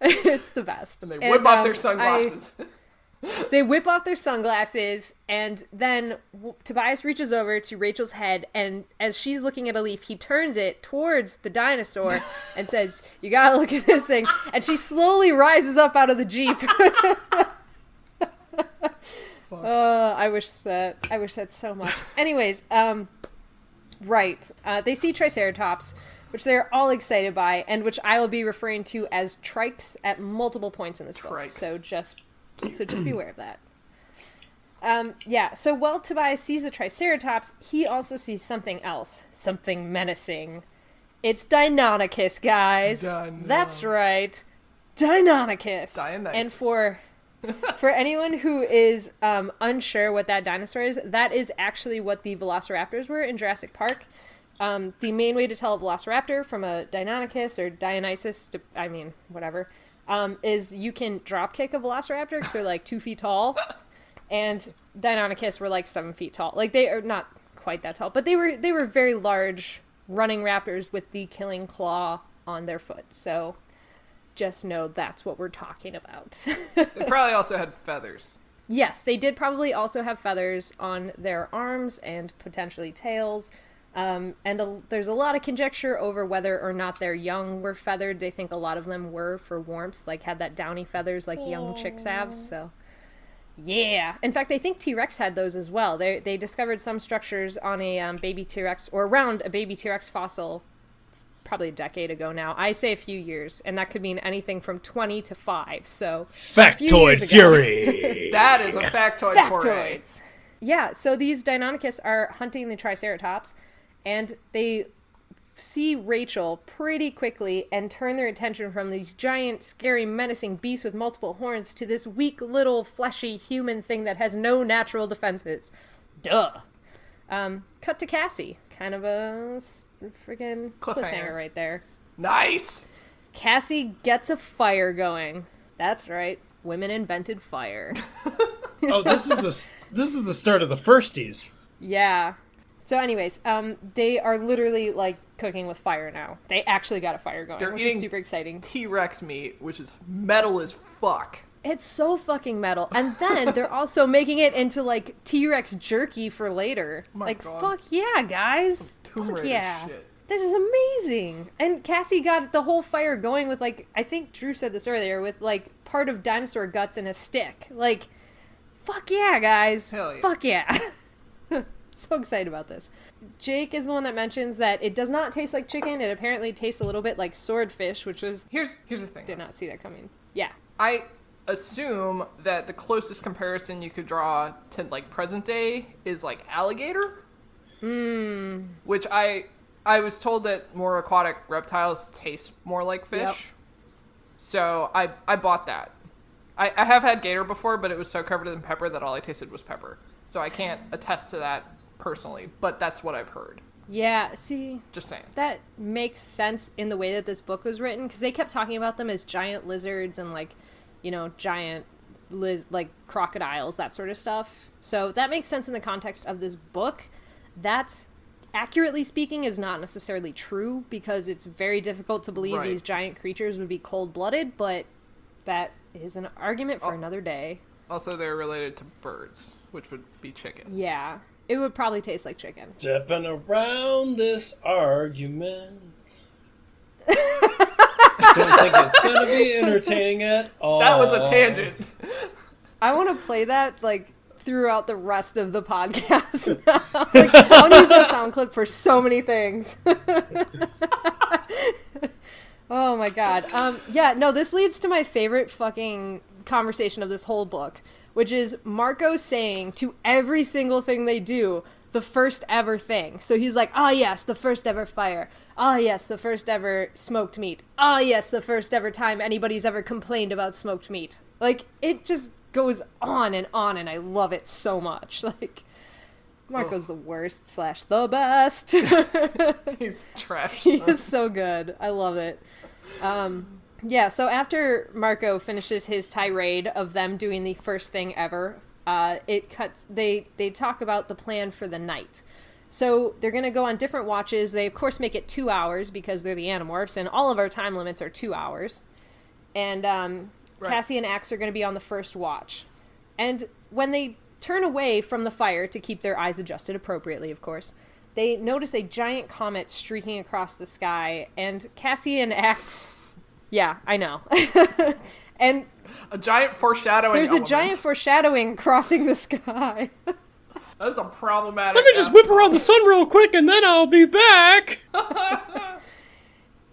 It's the best. And they whip off their sunglasses. They whip off their sunglasses, and then Tobias reaches over to Rachel's head, and as she's looking at a leaf, he turns it towards the dinosaur and says, "You gotta look at this thing." And she slowly rises up out of the Jeep. I wish that so much. Anyways, right. They see Triceratops, which they're all excited by, and which I will be referring to as trikes at multiple points in this book. Trikes. So just beware of that. Yeah, so while Tobias sees the Triceratops, he also sees something else. Something menacing. It's Deinonychus, guys. That's right. Deinonychus. Dionysus. And for anyone who is unsure what that dinosaur is, that is actually what the velociraptors were in Jurassic Park. The main way to tell a velociraptor from a Deinonychus or Dionysus, whatever, is you can drop kick a velociraptor because they're like 2 feet tall, and Deinonychus were like 7 feet tall. Like they are not quite that tall, but they were very large running raptors with the killing claw on their foot. So just know that's what we're talking about. They probably also had feathers. Yes, they did probably also have feathers on their arms and potentially tails. There's a lot of conjecture over whether or not their young were feathered. They think a lot of them were for warmth, like had that downy feathers like young chicks have. So, yeah. In fact, I think T-Rex had those as well. They discovered some structures on a baby T-Rex, or around a baby T-Rex fossil, probably a decade ago now. I say a few years, and that could mean anything from 20 to 5. So, Factoid fury. That is a factoid foray. factoids. Yeah, so these Deinonychus are hunting the Triceratops, and they see Rachel pretty quickly and turn their attention from these giant, scary, menacing beasts with multiple horns to this weak, little, fleshy human thing that has no natural defenses. Duh. Cut to Cassie. Kind of a freaking cliffhanger right there. Nice! Cassie gets a fire going. That's right. Women invented fire. Oh, this is the start of the firsties. Yeah. So anyways, they are literally like cooking with fire now. They actually got a fire going, which is super exciting. T-Rex meat, which is metal as fuck. It's so fucking metal. And then they're also making it into like T-Rex jerky for later. My like, God. fuck yeah, guys. Tomb Fuck Raider yeah. shit. This is amazing. And Cassie got the whole fire going with like, I think Drew said this earlier, with like part of dinosaur guts in a stick. Like, fuck yeah, guys. Hell yeah. Fuck yeah. So excited about this. Jake is the one that mentions that it does not taste like chicken. It apparently tastes a little bit like swordfish, which was... Here's the thing. Did not see that coming. Yeah. I assume that the closest comparison you could draw to like present day is like alligator. Which I was told that more aquatic reptiles taste more like fish. Yep. So I bought that. I have had gator before, but it was so covered in pepper that all I tasted was pepper. So I can't attest to that personally, but that's what I've heard. Yeah, see, Just saying. that makes sense in the way that this book was written, because they kept talking about them as giant lizards and, like, you know, giant like crocodiles, that sort of stuff. So that makes sense in the context of this book. That, accurately speaking, is not necessarily true, because it's very difficult to believe these giant creatures would be cold-blooded, but that is an argument for another day. Also, they're related to birds, which would be chickens. Yeah. It would probably taste like chicken. Stepping around this argument. Don't think it's gonna be entertaining at all. That was a tangent. I want to play that, like, throughout the rest of the podcast. Like, I want to use that sound clip for so many things. Oh my god. Yeah, no, this leads to my favorite fucking conversation of this whole book, which is Marco saying to every single thing they do, the first ever thing. So he's like, oh yes, the first ever fire. Oh yes, the first ever smoked meat. Oh yes, the first ever time anybody's ever complained about smoked meat. Like, it just goes on, and I love it so much. Like, Marco's the worst / the best. He's trash. He is so good. I love it. Yeah, so after Marco finishes his tirade of them doing the first thing ever, they talk about the plan for the night. So they're going to go on different watches. They, of course, make it 2 hours because they're the Animorphs, and all of our time limits are 2 hours. And Kaycie and Alex are going to be on the first watch. And when they turn away from the fire to keep their eyes adjusted appropriately, of course, they notice a giant comet streaking across the sky, and Kaycie and Alex... Yeah, I know. And a giant foreshadowing. There's a giant foreshadowing crossing the sky. That's a problematic. Let me just whip around the sun real quick and then I'll be back.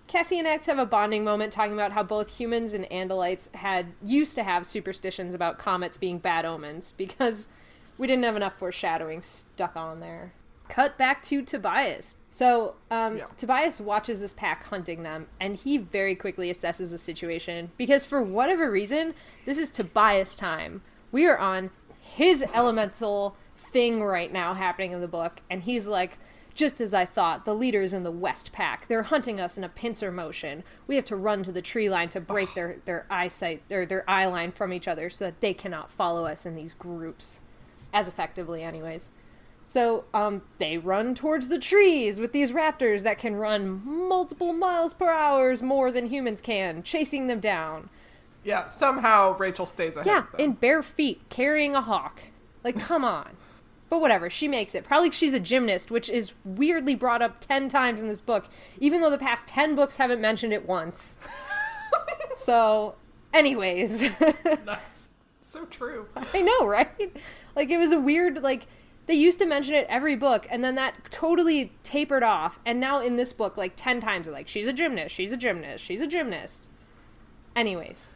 Kaycie and Alex have a bonding moment talking about how both humans and Andalites used to have superstitions about comets being bad omens because we didn't have enough foreshadowing stuck on there. Cut back to Tobias. So, Tobias watches this pack hunting them, and he very quickly assesses the situation, because for whatever reason, this is Tobias time. We are on his elemental thing right now happening in the book, and he's like, just as I thought, the leaders in the West Pack, they're hunting us in a pincer motion. We have to run to the tree line to break their eyesight, or their eye line from each other so that they cannot follow us in these groups. As effectively, anyways. So, they run towards the trees with these raptors that can run multiple miles per hour more than humans can, chasing them down. Yeah, somehow Rachel stays ahead of them. In bare feet, carrying a hawk. Like, come on. But whatever, she makes it. Probably she's a gymnast, which is weirdly brought up 10 times in this book, even though the past 10 books haven't mentioned it once. So, anyways. Nice. So true. I know, right? Like, it was a weird, like... They used to mention it every book, and then that totally tapered off. And now in this book, like 10 times, they're like, she's a gymnast, she's a gymnast, she's a gymnast. Anyways,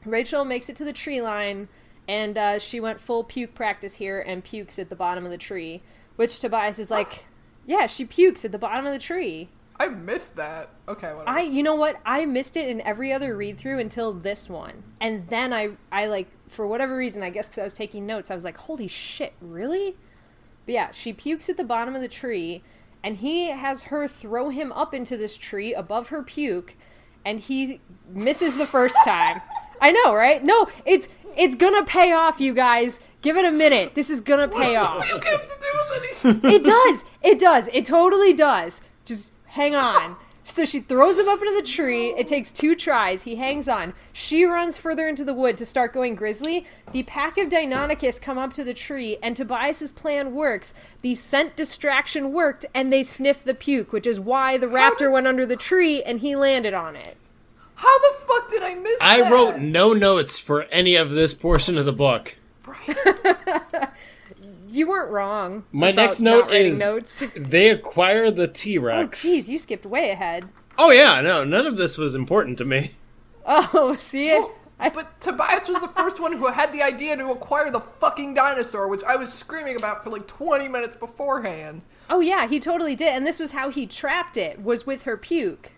Rachel makes it to the tree line, and she went full puke practice here and pukes at the bottom of the tree. Which Tobias is like, yeah, she pukes at the bottom of the tree. I missed that. Okay, whatever. You know what? I missed it in every other read-through until this one. And then I like, for whatever reason, I guess because I was taking notes, I was like, holy shit, really? But yeah, she pukes at the bottom of the tree, and he has her throw him up into this tree above her puke, and he misses the first time. I know, right? No, it's gonna pay off, you guys. Give it a minute. This is gonna pay off. What do you have to do with anything? It does. It does. It totally does. Just hang on. So she throws him up into the tree. It takes 2 tries. He hangs on. She runs further into the wood to start going grizzly. The pack of Deinonychus come up to the tree, and Tobias's plan works. The scent distraction worked, and they sniff the puke, which is why the raptor went under the tree, and he landed on it. How the fuck did I miss that? I wrote no notes for any of this portion of the book. You weren't wrong. My next note is they acquire the T-Rex. Oh, jeez, you skipped way ahead. Oh, yeah, no, none of this was important to me. Oh, see it? But Tobias was the first one who had the idea to acquire the fucking dinosaur, which I was screaming about for like 20 minutes beforehand. Oh, yeah, he totally did. And this was how he trapped it, was with her puke.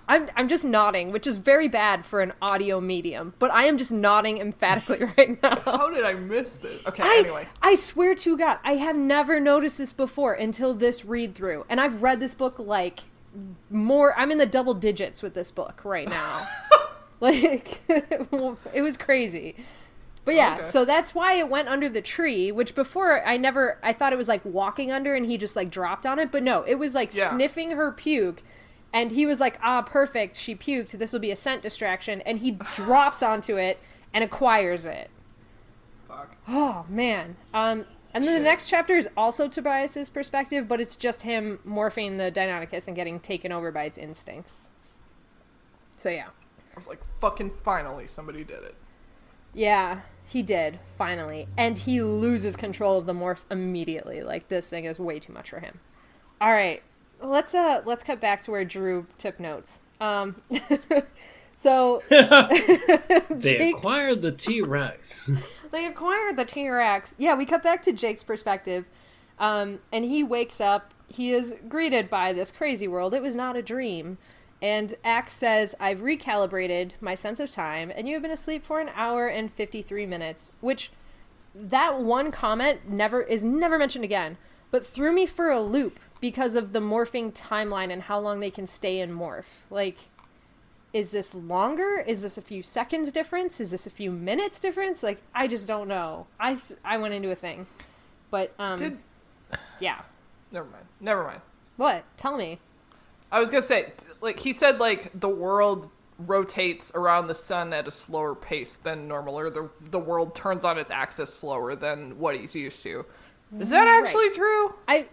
I I'm just nodding, which is very bad for an audio medium, but I am just nodding emphatically right now. How did I miss this? Okay, anyway. I swear to God, I have never noticed this before until this read through. And I've read this book like more, I'm in the double digits with this book right now. Like, it was crazy. But yeah, Okay. So that's why it went under the tree, which before I thought it was like walking under and he just like dropped on it. But no, it was like sniffing her puke. And he was like, perfect, she puked, this will be a scent distraction. And he drops onto it and acquires it. Fuck. Oh, man. And then the next chapter is also Tobias's perspective, but it's just him morphing the Deinonychus and getting taken over by its instincts. So yeah. I was like, fucking finally, somebody did it. Yeah, he did, finally. And he loses control of the morph immediately. Like, this thing is way too much for him. All right. Let's cut back to where Drew took notes. So they acquired the T-Rex. They acquired the T-Rex. Yeah, we cut back to Jake's perspective. And he wakes up. He is greeted by this crazy world. It was not a dream. And Axe says, I've recalibrated my sense of time, and you have been asleep for 1 hour and 53 minutes, which that one comment is never mentioned again, but threw me for a loop because of the morphing timeline and how long they can stay in morph. Like, is this longer? Is this a few seconds difference? Is this a few minutes difference? Like, I just don't know. I went into a thing. But, yeah. Never mind. What? Tell me. I was gonna say, like, he said, like, the world rotates around the sun at a slower pace than normal, or the world turns on its axis slower than what he's used to. Is that actually true? I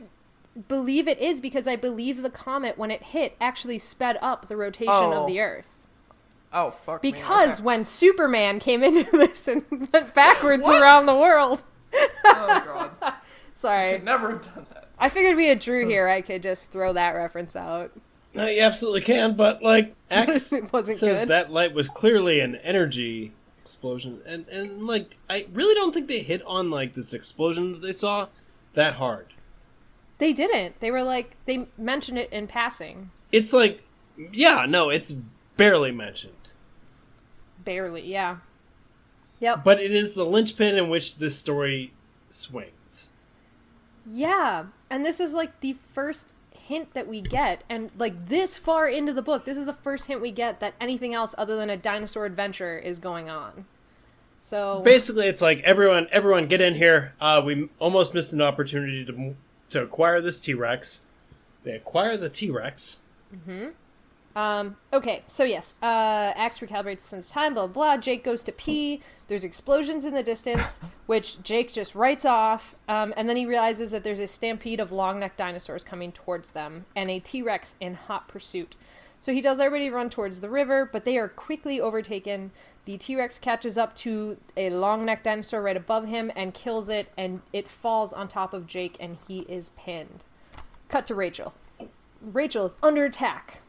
believe it is, because I believe the comet, when it hit, actually sped up the rotation of the Earth. Oh, fuck Because when Superman came into this and went backwards around the world. Oh, God. Sorry. I could never have done that. I figured we had Drew here. I could just throw that reference out. No, you absolutely can, but, like, Axe It wasn't says good. that light was clearly an energy explosion. And, like, I really don't think they hit on, like, this explosion that they saw that hard. They didn't. They were like, they mentioned it in passing. It's like, yeah, no, it's barely mentioned. Barely, yeah. Yep. But it is the linchpin in which this story swings. Yeah. And this is like the first hint that we get. And like this far into the book, this is the first hint we get that anything else other than a dinosaur adventure is going on. So basically, it's like, everyone get in here. We almost missed an opportunity to acquire this T-Rex. They acquire the T-Rex. Okay, so yes, Axe recalibrates the sense of time, blah, blah, blah. Jake goes to pee. There's explosions in the distance, which Jake just writes off. And then he realizes that there's a stampede of long-necked dinosaurs coming towards them and a T-Rex in hot pursuit. So he tells everybody to run towards the river, but they are quickly overtaken. The T-Rex catches up to a long-necked dinosaur right above him and kills it, and it falls on top of Jake, and he is pinned. Cut to Rachel. Rachel is under attack.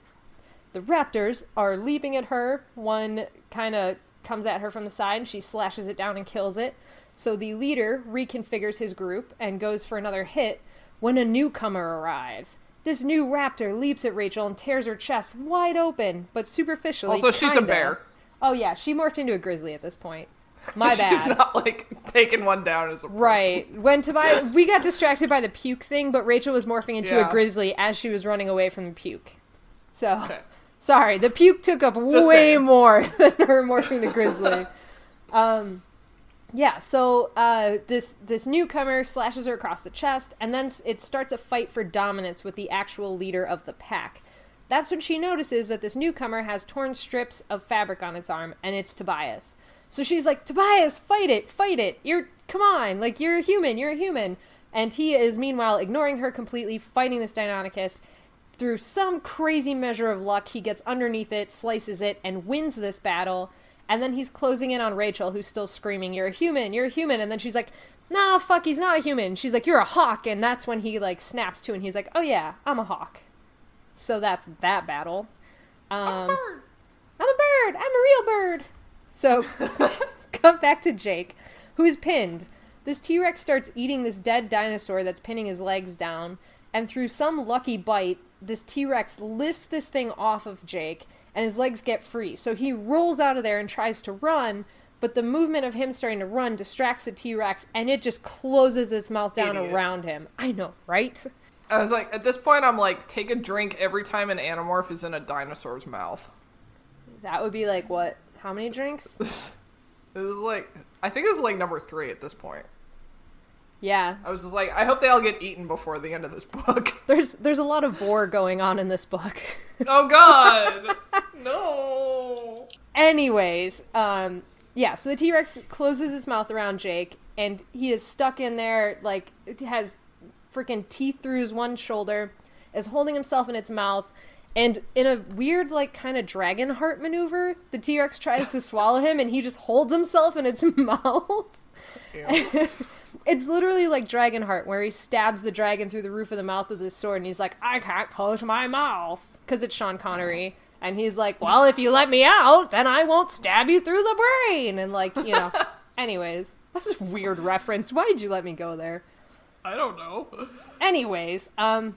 The raptors are leaping at her. One kind of comes at her from the side, and she slashes it down and kills it. So the leader reconfigures his group and goes for another hit when a newcomer arrives. This new raptor leaps at Rachel and tears her chest wide open, but superficially. Also, she's a bear. Oh, yeah, she morphed into a grizzly at this point. My bad. She's not, like, taking one down as a person. Right. When Tobias, we got distracted by the puke thing, but Rachel was morphing into a grizzly as she was running away from the puke. So, sorry, the puke took up way more than her morphing to grizzly. Yeah, so this newcomer slashes her across the chest, and then it starts a fight for dominance with the actual leader of the pack. That's when she notices that this newcomer has torn strips of fabric on its arm, and it's Tobias. So she's like, Tobias, fight it, come on, like, you're a human. And he is, meanwhile, ignoring her completely, fighting this Deinonychus. Through some crazy measure of luck, he gets underneath it, slices it, and wins this battle. And then he's closing in on Rachel, who's still screaming, you're a human. And then she's like, nah, fuck, he's not a human. She's like, you're a hawk. And that's when he, like, snaps to, and he's like, oh yeah, I'm a hawk. So that's that battle. I'm a bird. I'm a real bird. So, come back to Jake, who's pinned. This T-Rex starts eating this dead dinosaur that's pinning his legs down. and through some lucky bite, this T-Rex lifts this thing off of Jake, and his legs get free. So he rolls out of there and tries to run, but the movement of him starting to run distracts the T-Rex, and it just closes its mouth down around him. I know, right? I was like, at this point, I'm like, take a drink every time an Animorph is in a dinosaur's mouth. That would be like, what? How many drinks? It was like, I think it was like number 3 at this point. Yeah. I was just like, I hope they all get eaten before the end of this book. There's a lot of vor going on in this book. Oh god! No! Anyways, yeah, so the T-Rex closes its mouth around Jake, and he is stuck in there, like, it has freaking teeth through his one shoulder, is holding himself in its mouth, and in a weird, like, kind of dragon heart maneuver, the T-Rex tries to swallow him, and he just holds himself in its mouth. It's literally like Dragonheart, where he stabs the dragon through the roof of the mouth with his sword, and he's like, I can't close my mouth, because it's Sean Connery. And he's like, well, if you let me out, then I won't stab you through the brain. And, like, you know, anyways, that was a weird reference. Why did you let me go there? I don't know. Anyways, so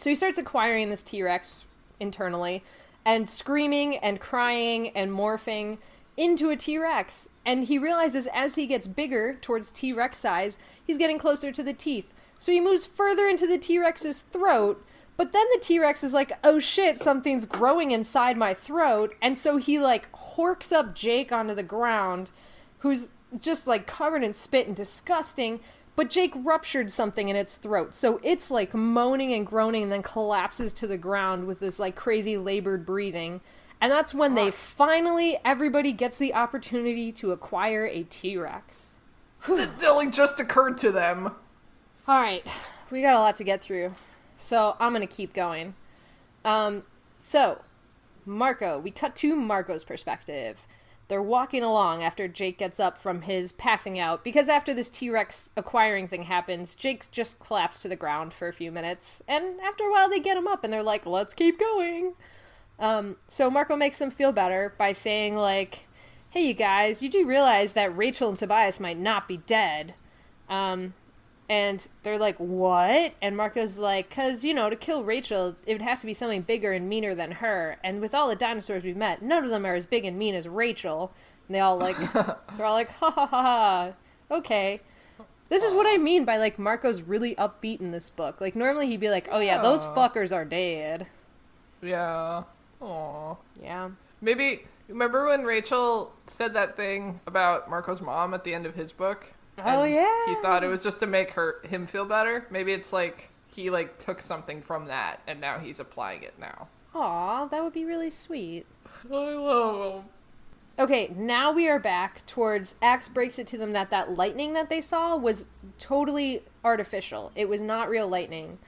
he starts acquiring this T-Rex internally, and screaming and crying and morphing into a T-Rex. And he realizes as he gets bigger towards T-Rex size, he's getting closer to the teeth. So he moves further into the T-Rex's throat, but then the T-Rex is like, oh shit, something's growing inside my throat. And so he, like, horks up Jake onto the ground, who's just, like, covered in spit and disgusting. But Jake ruptured something in its throat. So it's, like, moaning and groaning and then collapses to the ground with this, like, crazy labored breathing. And that's when they finally, everybody gets the opportunity to acquire a T-Rex. It only just occurred to them. All right, we got a lot to get through. So I'm going to keep going. So, Marco, we cut to Marco's perspective. They're walking along after Jake gets up from his passing out, because after this T-Rex acquiring thing happens, Jake's just collapsed to the ground for a few minutes, and after a while they get him up and they're like, let's keep going. So Marco makes them feel better by saying, like, hey, you guys, you do realize that Rachel and Tobias might not be dead. And they're like, what? And Marco's like, because, you know, to kill Rachel, it would have to be something bigger and meaner than her. And with all the dinosaurs we've met, none of them are as big and mean as Rachel. And they all, like, they're all like, ha ha ha ha. Okay. This is what I mean by, like, Marco's really upbeat in this book. Like, normally he'd be like, oh yeah, those fuckers are dead. Yeah. Aww. Yeah. Maybe, remember when Rachel said that thing about Marco's mom at the end of his book? Oh, yeah. He thought it was just to make him feel better. Maybe it's like he, like, took something from that, and now he's applying it now. Aw, that would be really sweet. I love him. Okay, now we are back towards Axe breaks it to them that lightning that they saw was totally artificial. It was not real lightning.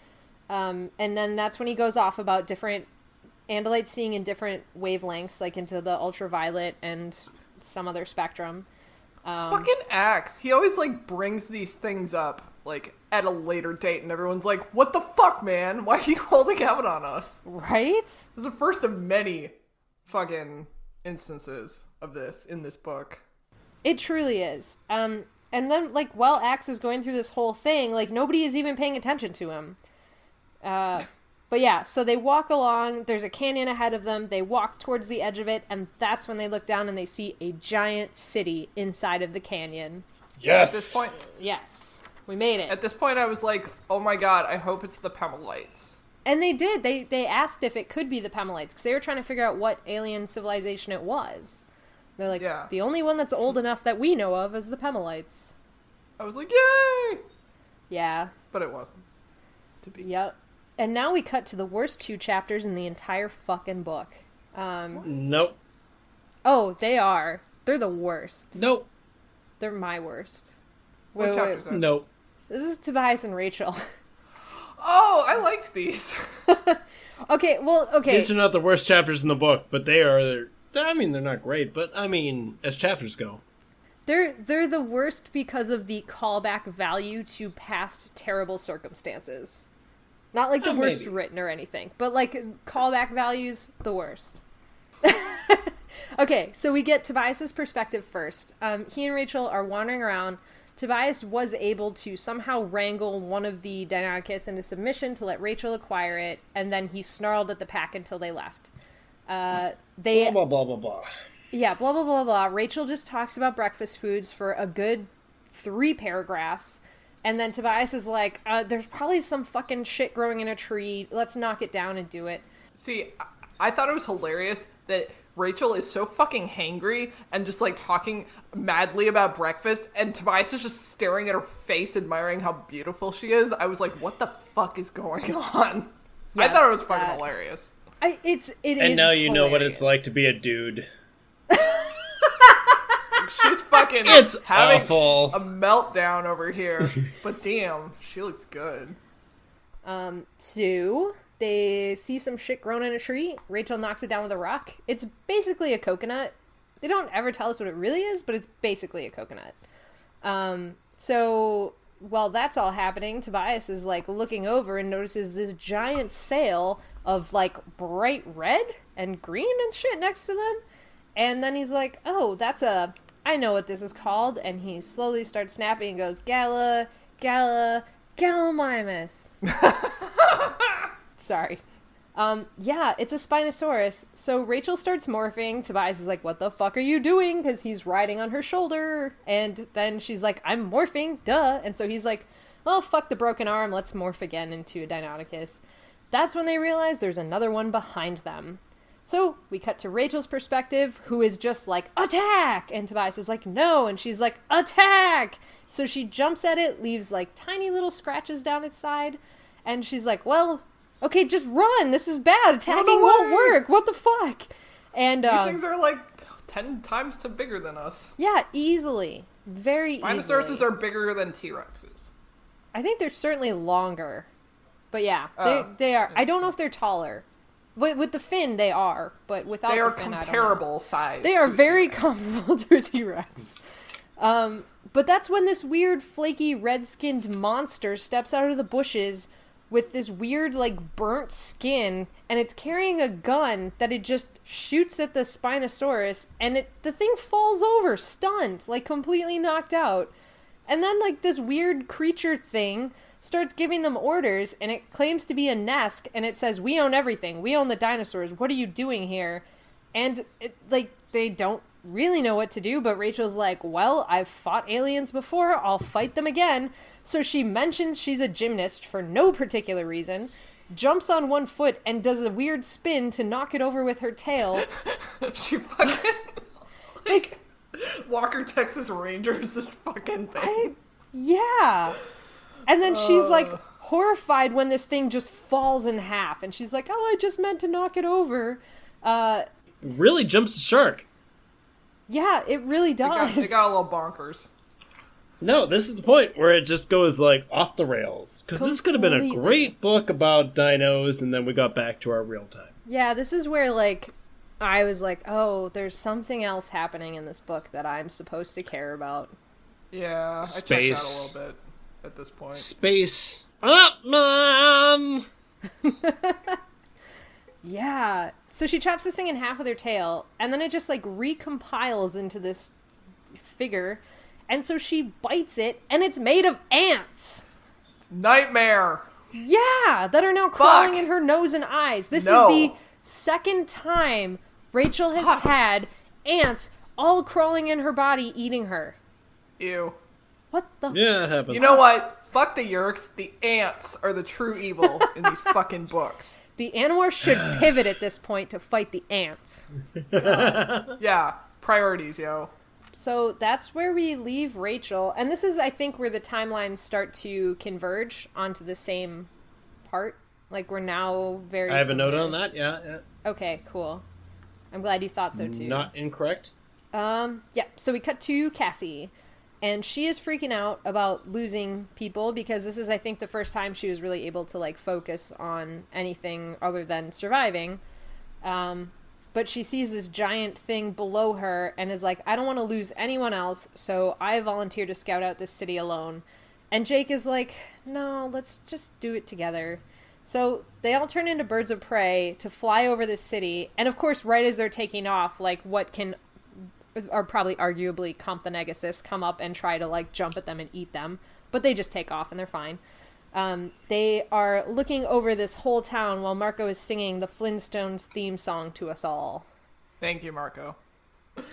And then that's when he goes off about different Andalites seeing in different wavelengths, like into the ultraviolet and some other spectrum. Fucking Axe. He always, like, brings these things up, like, at a later date, and everyone's like, what the fuck, man? Why are you holding out on us? Right? This is the first of many fucking instances of this in this book. It truly is. And then, like, while Axe is going through this whole thing, like, nobody is even paying attention to him. But yeah, so they walk along, there's a canyon ahead of them, they walk towards the edge of it, and that's when they look down and they see a giant city inside of the canyon. Yes! At this point, Yes, we made it. At this point I was like, oh my god, I hope it's the Pemalites. And they did, they asked if it could be the Pemalites, because they were trying to figure out what alien civilization it was. They're like, Yeah. The only one that's old enough that we know of is the Pemalites. I was like, yay! Yeah. But it wasn't. To be. Yep. And now we cut to the worst 2 chapters in the entire fucking book. Nope. Oh, they are. They're the worst. Nope. They're my worst. What chapters are? Nope. This is Tobias and Rachel. Oh, I liked these. Okay. These are not the worst chapters in the book, but they are... I mean, they're not great, but I mean, as chapters go. They're the worst because of the callback value to past terrible circumstances. Not like the worst maybe. written or anything, but like callback values, the worst. Okay, so we get Tobias's perspective first. He and Rachel are wandering around. Tobias was able to somehow wrangle one of the Deinonychus into submission to let Rachel acquire it, and then he snarled at the pack until they left. Blah, blah, blah, blah, blah. Yeah, blah, blah, blah, blah. Rachel just talks about breakfast foods for a good 3 paragraphs, and then Tobias is like, there's probably some fucking shit growing in a tree. Let's knock it down and do it. See, I thought it was hilarious that Rachel is so fucking hangry and just, like, talking madly about breakfast, and Tobias is just staring at her face, admiring how beautiful she is. I was like, what the fuck is going on? Yeah, I thought it was fucking hilarious. It is. And now you know what it's like to be a dude. She's fucking having awful. A meltdown over here. But damn, she looks good. 2, they see some shit grown in a tree. Rachel knocks it down with a rock. It's basically a coconut. They don't ever tell us what it really is, but it's basically a coconut. So while that's all happening, Tobias is like looking over and notices this giant sail of like bright red and green and shit next to them. And then he's like, oh, I know what this is called. And he slowly starts snapping and goes, Gallimimus. Sorry. Yeah, it's a Spinosaurus. So Rachel starts morphing. Tobias is like, what the fuck are you doing? Because he's riding on her shoulder. And then she's like, I'm morphing, duh. And so he's like, oh, fuck the broken arm. Let's morph again into a Deinonychus. That's when they realize there's another one behind them. So we cut to Rachel's perspective, who is just like, attack! And Tobias is like, no. And she's like, attack! So she jumps at it, leaves like tiny little scratches down its side. And she's like, well, okay, just run. This is bad. Attacking won't work. What the fuck? And these things are like 10 times bigger than us. Yeah, easily. Very easily. Spinosauruses are bigger than T-Rexes. I think they're certainly longer. But yeah, they are. I don't know if they're taller. With the fin, they are, but without the fin, I don't know. They are comparable size. They are very comparable to a T-Rex. But that's when this weird, flaky, red-skinned monster steps out of the bushes with this weird, like, burnt skin, and it's carrying a gun that it just shoots at the Spinosaurus, and the thing falls over, stunned, like, completely knocked out. And then, like, this weird creature thing starts giving them orders, and it claims to be a Nesk, and it says, we own everything. We own the dinosaurs. What are you doing here? And, they don't really know what to do, but Rachel's like, well, I've fought aliens before. I'll fight them again. So she mentions she's a gymnast for no particular reason, jumps on one foot, and does a weird spin to knock it over with her tail. She fucking, like, Walker, Texas Rangers this fucking thing. Yeah. And then she's, like, horrified when this thing just falls in half. And she's like, oh, I just meant to knock it over. Really jumps the shark. Yeah, it really does. It got a little bonkers. No, this is the point where it just goes, like, off the rails. Because this could have been a great book about dinos, and then we got back to our real time. Yeah, this is where, like, I was like, oh, there's something else happening in this book that I'm supposed to care about. Yeah, Space. I checked out a little bit at this point. Space. Up, man! Yeah. So she chops this thing in half with her tail, and then it just, like, recompiles into this figure. And so she bites it, and it's made of ants. Nightmare. Yeah, that are now crawling in her nose and eyes. This is the second time Rachel has had ants all crawling in her body, eating her. Ew. What the? Yeah, it happens. You know what? Fuck the Yeerks. The ants are the true evil in these fucking books. The Animorphs should pivot at this point to fight the ants. Yeah, priorities, yo. So that's where we leave Rachel. And this is, I think, where the timelines start to converge onto the same part. Like, we're now very... I have a note on that, yeah. Okay, cool. I'm glad you thought so, too. Not incorrect. Yeah, so we cut to Cassie. And she is freaking out about losing people because this is, I think, the first time she was really able to, like, focus on anything other than surviving. But she sees this giant thing below her and is like, I don't want to lose anyone else, so I volunteer to scout out this city alone. And Jake is like, no, let's just do it together. So they all turn into birds of prey to fly over this city. And, of course, right as they're taking off, like, what can are probably arguably Compsognathus, come up and try to, like, jump at them and eat them. But they just take off and they're fine. They are looking over this whole town while Marco is singing the Flintstones theme song to us all. Thank you, Marco.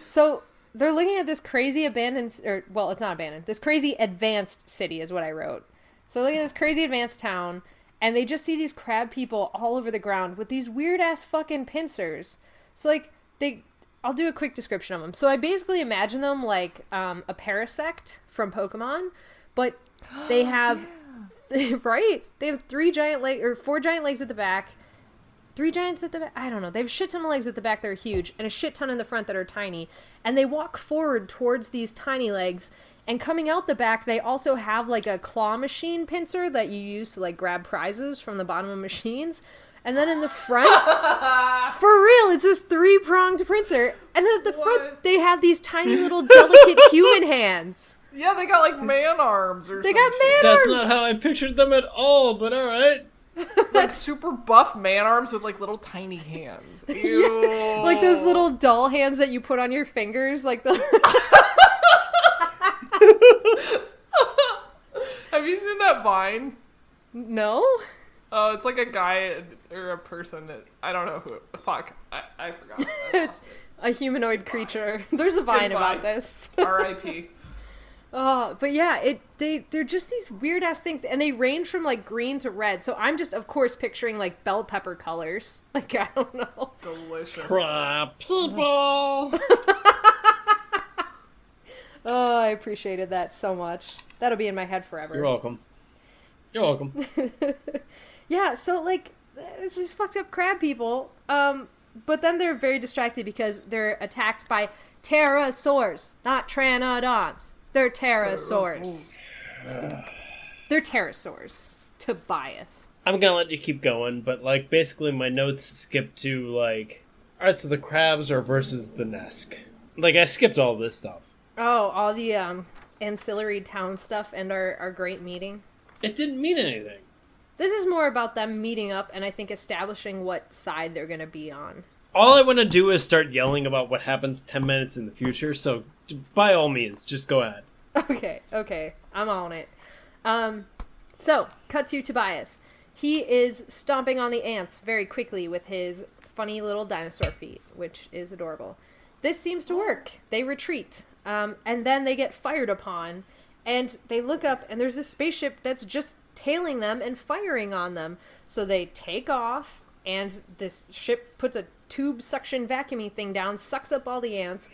So they're looking at this crazy abandoned, well, it's not abandoned. This crazy advanced city is what I wrote. So looking at this crazy advanced town, and they just see these crab people all over the ground with these weird ass fucking pincers. So like I'll do a quick description of them. So I basically imagine them like a Parasect from Pokemon, but they have right? They have 4 giant legs at the back. 3 giants at the back? I don't know. They have a shit ton of legs at the back that are huge, and a shit ton in the front that are tiny. And they walk forward towards these tiny legs, and coming out the back, they also have, like, a claw machine pincer that you use to, like, grab prizes from the bottom of machines. And then in the front, for real, it's this 3-pronged pincer. And then at the front, they have these tiny little delicate human hands. Yeah, they got, like, man arms or something. They got man That's arms! not how I pictured them at all, but alright. Like super buff man arms with like little tiny hands. Ew. Yeah, like those little doll hands that you put on your fingers, like the. Have you seen that Vine? No. Oh, it's like a guy or a person. I don't know who. Fuck, I forgot. It's a humanoid creature. There's a Vine about this. R.I.P. Oh, but yeah, they're just these weird ass things, and they range from like green to red. So I'm just, of course, picturing like bell pepper colors. Like I don't know. Delicious. People. Oh, I appreciated that so much. That'll be in my head forever. You're welcome. You're welcome. Yeah, so like this is fucked up crab people. But then they're very distracted because they're attacked by pterosaurs, not tranodons. They're pterosaurs. They're pterosaurs. Tobias. I'm gonna let you keep going, but like basically my notes skip to like, alright, so the crabs are versus the Nesk. Like I skipped all this stuff. Oh, all the ancillary town stuff and our great meeting. It didn't mean anything. This is more about them meeting up and I think establishing what side they're gonna be on. All I want to do is start yelling about what happens 10 minutes in the future, so by all means, just go ahead. Okay, I'm on it. So, cut to Tobias. He is stomping on the ants very quickly with his funny little dinosaur feet, which is adorable. This seems to work. They retreat, and then they get fired upon, and they look up, and there's a spaceship that's just tailing them and firing on them. So they take off, and this ship puts a tube suction vacuuming thing down, sucks up all the ants,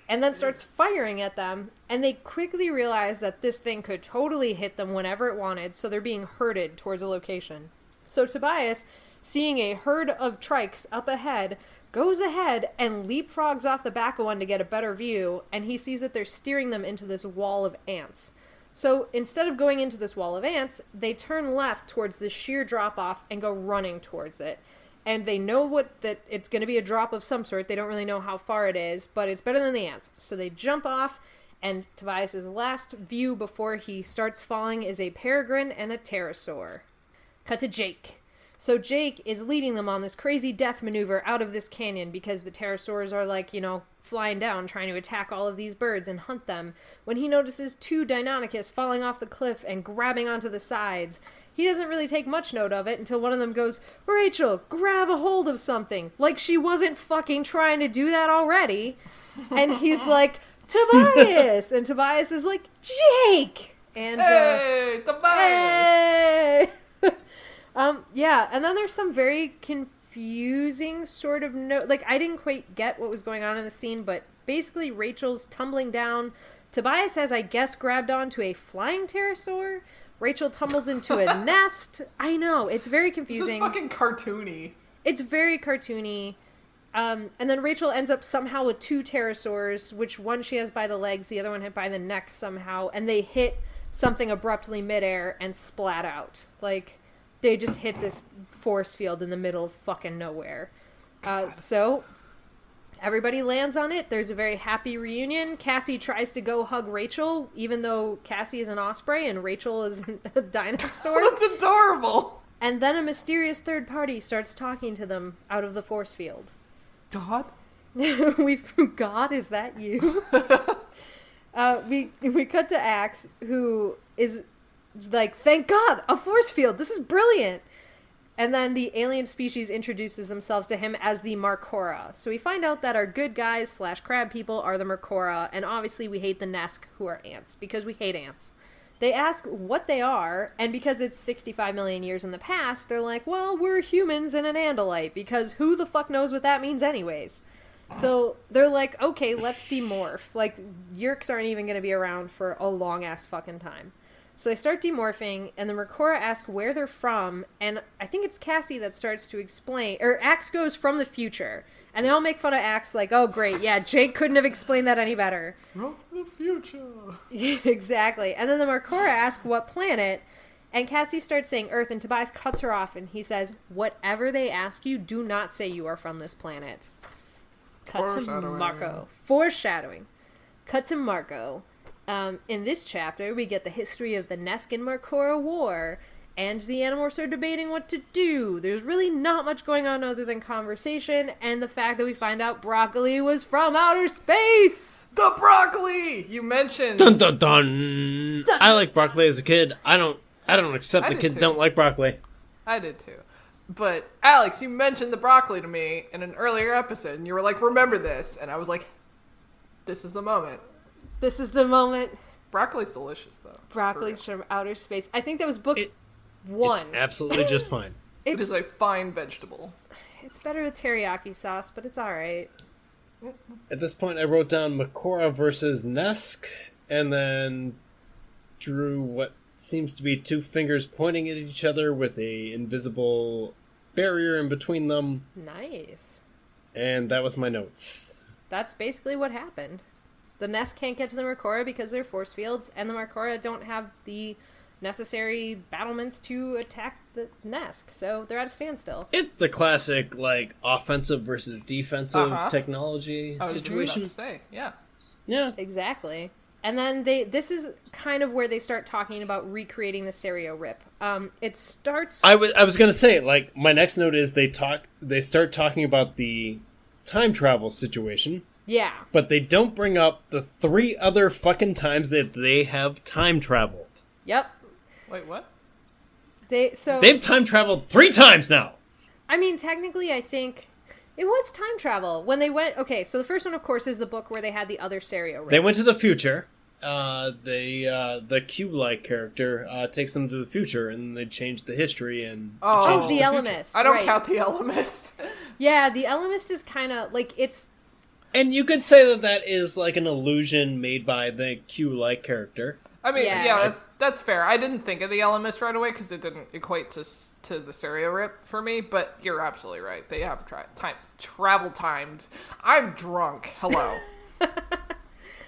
and then starts firing at them, and they quickly realize that this thing could totally hit them whenever it wanted, so they're being herded towards a location. So Tobias, seeing a herd of trikes up ahead, goes ahead and leapfrogs off the back of one to get a better view, and he sees that they're steering them into this wall of ants. So instead of going into this wall of ants, they turn left towards this sheer drop-off and go running towards it. And they know that it's going to be a drop of some sort. They don't really know how far it is, but it's better than the ants. So they jump off, and Tobias' last view before he starts falling is a peregrine and a pterosaur. Cut to Jake. So Jake is leading them on this crazy death maneuver out of this canyon because the pterosaurs are like, flying down trying to attack all of these birds and hunt them, when he notices 2 Deinonychus falling off the cliff and grabbing onto the sides. He doesn't really take much note of it until one of them goes, "Rachel, grab a hold of something." Like she wasn't fucking trying to do that already. And he's like, "Tobias!" And Tobias is like, "Jake!" And, hey, Tobias! Hey! Yeah, and then there's some very confusing sort of note. Like, I didn't quite get what was going on in the scene, but basically Rachel's tumbling down. Tobias has, I guess, grabbed onto a flying pterosaur. Rachel tumbles into a nest. I know, it's very confusing. This is fucking cartoony. It's very cartoony. And then Rachel ends up somehow with 2 pterosaurs, which one she has by the legs, the other one hit by the neck somehow, and they hit something abruptly midair and splat out. Like, they just hit this force field in the middle of fucking nowhere. So everybody lands on it. There's a very happy reunion. Cassie tries to go hug Rachel, even though Cassie is an osprey and Rachel is a dinosaur. That's adorable. And then a mysterious third party starts talking to them out of the force field. God? God, is that you? We cut to Axe, who is like, thank God, a force field. This is brilliant. And then the alien species introduces themselves to him as the Marcora. So we find out that our good guys / crab people are the Marcora, and obviously we hate the Nesk, who are ants, because we hate ants. They ask what they are, and because it's 65 million years in the past, they're like, well, we're humans and an Andalite, because who the fuck knows what that means anyways? So they're like, okay, let's demorph. Like, Yerks aren't even going to be around for a long-ass fucking time. So they start demorphing, and the Marcora ask where they're from, and I think it's Cassie that starts to explain, or Axe goes from the future, and they all make fun of Axe, like, oh great, yeah, Jake couldn't have explained that any better. From the future. Exactly. And then the Marcora ask what planet, and Cassie starts saying Earth, and Tobias cuts her off, and he says, whatever they ask you, do not say you are from this planet. Cut to Marco. Foreshadowing. Cut to Marco. In this chapter, we get the history of the Nesk and Marcora War, and the Animorphs are debating what to do. There's really not much going on other than conversation, and the fact that we find out broccoli was from outer space! The broccoli! You mentioned... Dun dun dun! I like broccoli as a kid. I don't accept the kids too. don't like broccoli. I did too. But, Alex, you mentioned the broccoli to me in an earlier episode, and you were like, remember this. And I was like, this is the moment. This is the moment. Broccoli's delicious, though. Broccoli's from outer space. I think that was book 1. It's absolutely just fine. It is a fine vegetable. It's better with teriyaki sauce, but it's alright. At this point, I wrote down Marcora versus Nesk, and then drew what seems to be two fingers pointing at each other with a invisible barrier in between them. Nice. And that was my notes. That's basically what happened. The Nesk can't get to the Marcora because they're force fields, and the Marcora don't have the necessary battlements to attack the Nesk, so they're at a standstill. It's the classic, like, offensive versus defensive technology situation. I was just about to say, yeah. Yeah. Exactly. And then this is kind of where they start talking about recreating the stereo rip. It starts... I was going to say, like, my next note is they start talking about the time travel situation. Yeah. But they don't bring up the 3 other fucking times that they have time traveled. Yep. Wait, what? They've time traveled 3 times now. I mean, technically, I think it was time travel when they went. Okay, so the first one, of course, is the book where they had the other stereo. They went to the future. The cube-like character takes them to the future, and they change the history and the Elemist. I don't count the Elemist. Yeah, the Elemist is kind of like it's. And you could say that is like an illusion made by the cube-like character. I mean, yeah, that's fair. I didn't think of the Elemist right away because it didn't equate to the stereo rip for me, but you're absolutely right. They have travel timed. I'm drunk. Hello.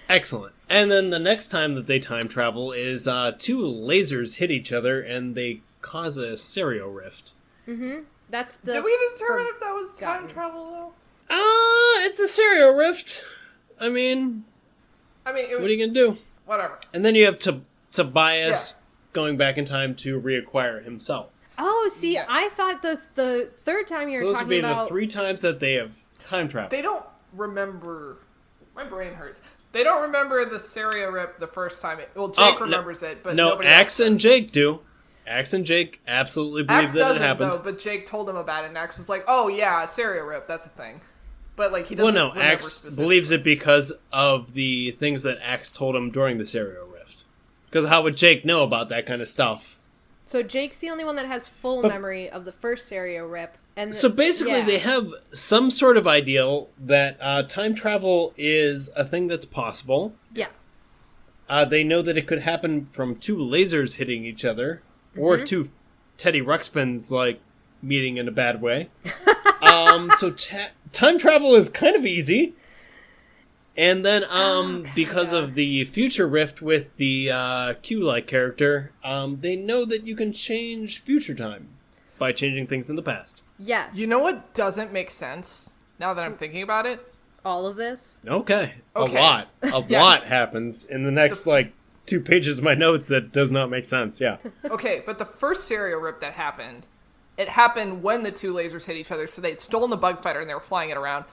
Excellent. And then the next time that they time travel is 2 lasers hit each other and they cause a stereo rift. Mm-hmm. That's the. Did we determine if that was time travel though? It's a stereo rift. I mean, what are you gonna do? Whatever. And then you have Tobias going back in time to reacquire himself. Oh, see, I thought the third time you were talking about... So those would be the 3 times that they have time traveled. They don't remember... My brain hurts. They don't remember the stereo rip the first time. Jake remembers it, but nobody else Axe and Jake do. Axe and Jake absolutely believe that it happened. Though, but Jake told him about it, and Axe was like, oh yeah, stereo rip, that's a thing. But like he doesn't remember Axe believes it because of the things that Axe told him during the stereo rift. Because how would Jake know about that kind of stuff? So Jake's the only one that has full memory of the first stereo rip. And so basically they have some sort of ideal that time travel is a thing that's possible. Yeah. They know that it could happen from 2 lasers hitting each other, or 2 Teddy Ruxpins, like, meeting in a bad way. So time travel is kind of easy. And then, because of the future rift with the Q-like character, they know that you can change future time by changing things in the past. Yes. You know what doesn't make sense, now that I'm thinking about it? All of this? Okay. A lot. A lot happens in the next, 2 pages of my notes that does not make sense, yeah. Okay, but the first stereo rip that happened, it happened when the 2 lasers hit each other, so they'd stolen the bug fighter and they were flying it around.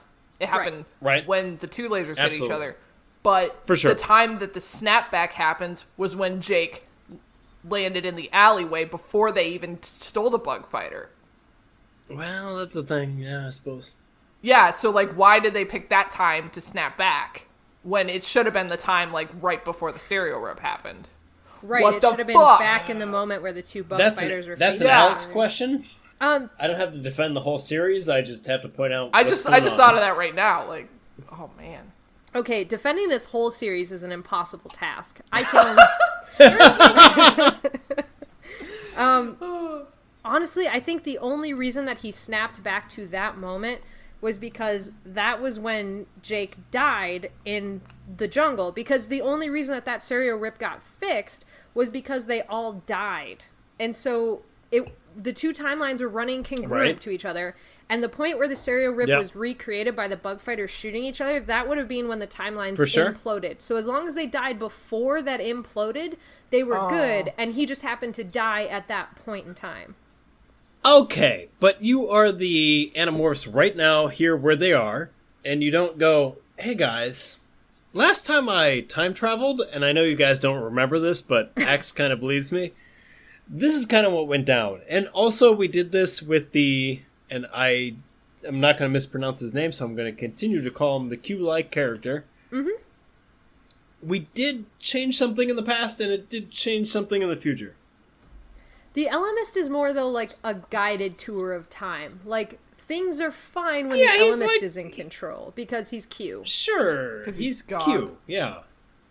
It happened Right. when the two lasers hit each Absolutely. other. But For sure. the time that the snapback happens was when Jake landed in the alleyway before they even stole the bug fighter. Well, that's the thing. Yeah, I suppose. Yeah, so, like, why did they pick that time to snap back when it should have been the time, like, right before the serial rip happened? Right, What it the should have been fuck? back in the moment where the two bug That's fighters were that's facing an Yeah. Alex question. I don't have to defend the whole series. I just have to point out. I what's just going thought on. of that right now. Like, oh, man. Okay, defending this whole series is an impossible task. I can honestly, I think the only reason that he snapped back to that moment was because that was when Jake died in the jungle. Because the only reason that serial rip got fixed was because they all died. And so the two timelines were running congruent to each other. And the point where the serial rip was recreated by the bug fighters shooting each other, that would have been when the timelines imploded. So as long as they died before that imploded, they were good. And he just happened to die at that point in time. Okay, but you are the Animorphs right now, here where they are, and you don't go, hey guys, last time I time traveled, and I know you guys don't remember this, but Axe kind of believes me, this is kind of what went down. And also we did this with and I'm not going to mispronounce his name, so I'm going to continue to call him the Q-like character. Mm-hmm. We did change something in the past, and it did change something in the future. The Elemist is more, though, like a guided tour of time. Like, things are fine when the he's Elemist like- is in control, because he's Q. Sure, 'Cause he's he's God. Q, yeah.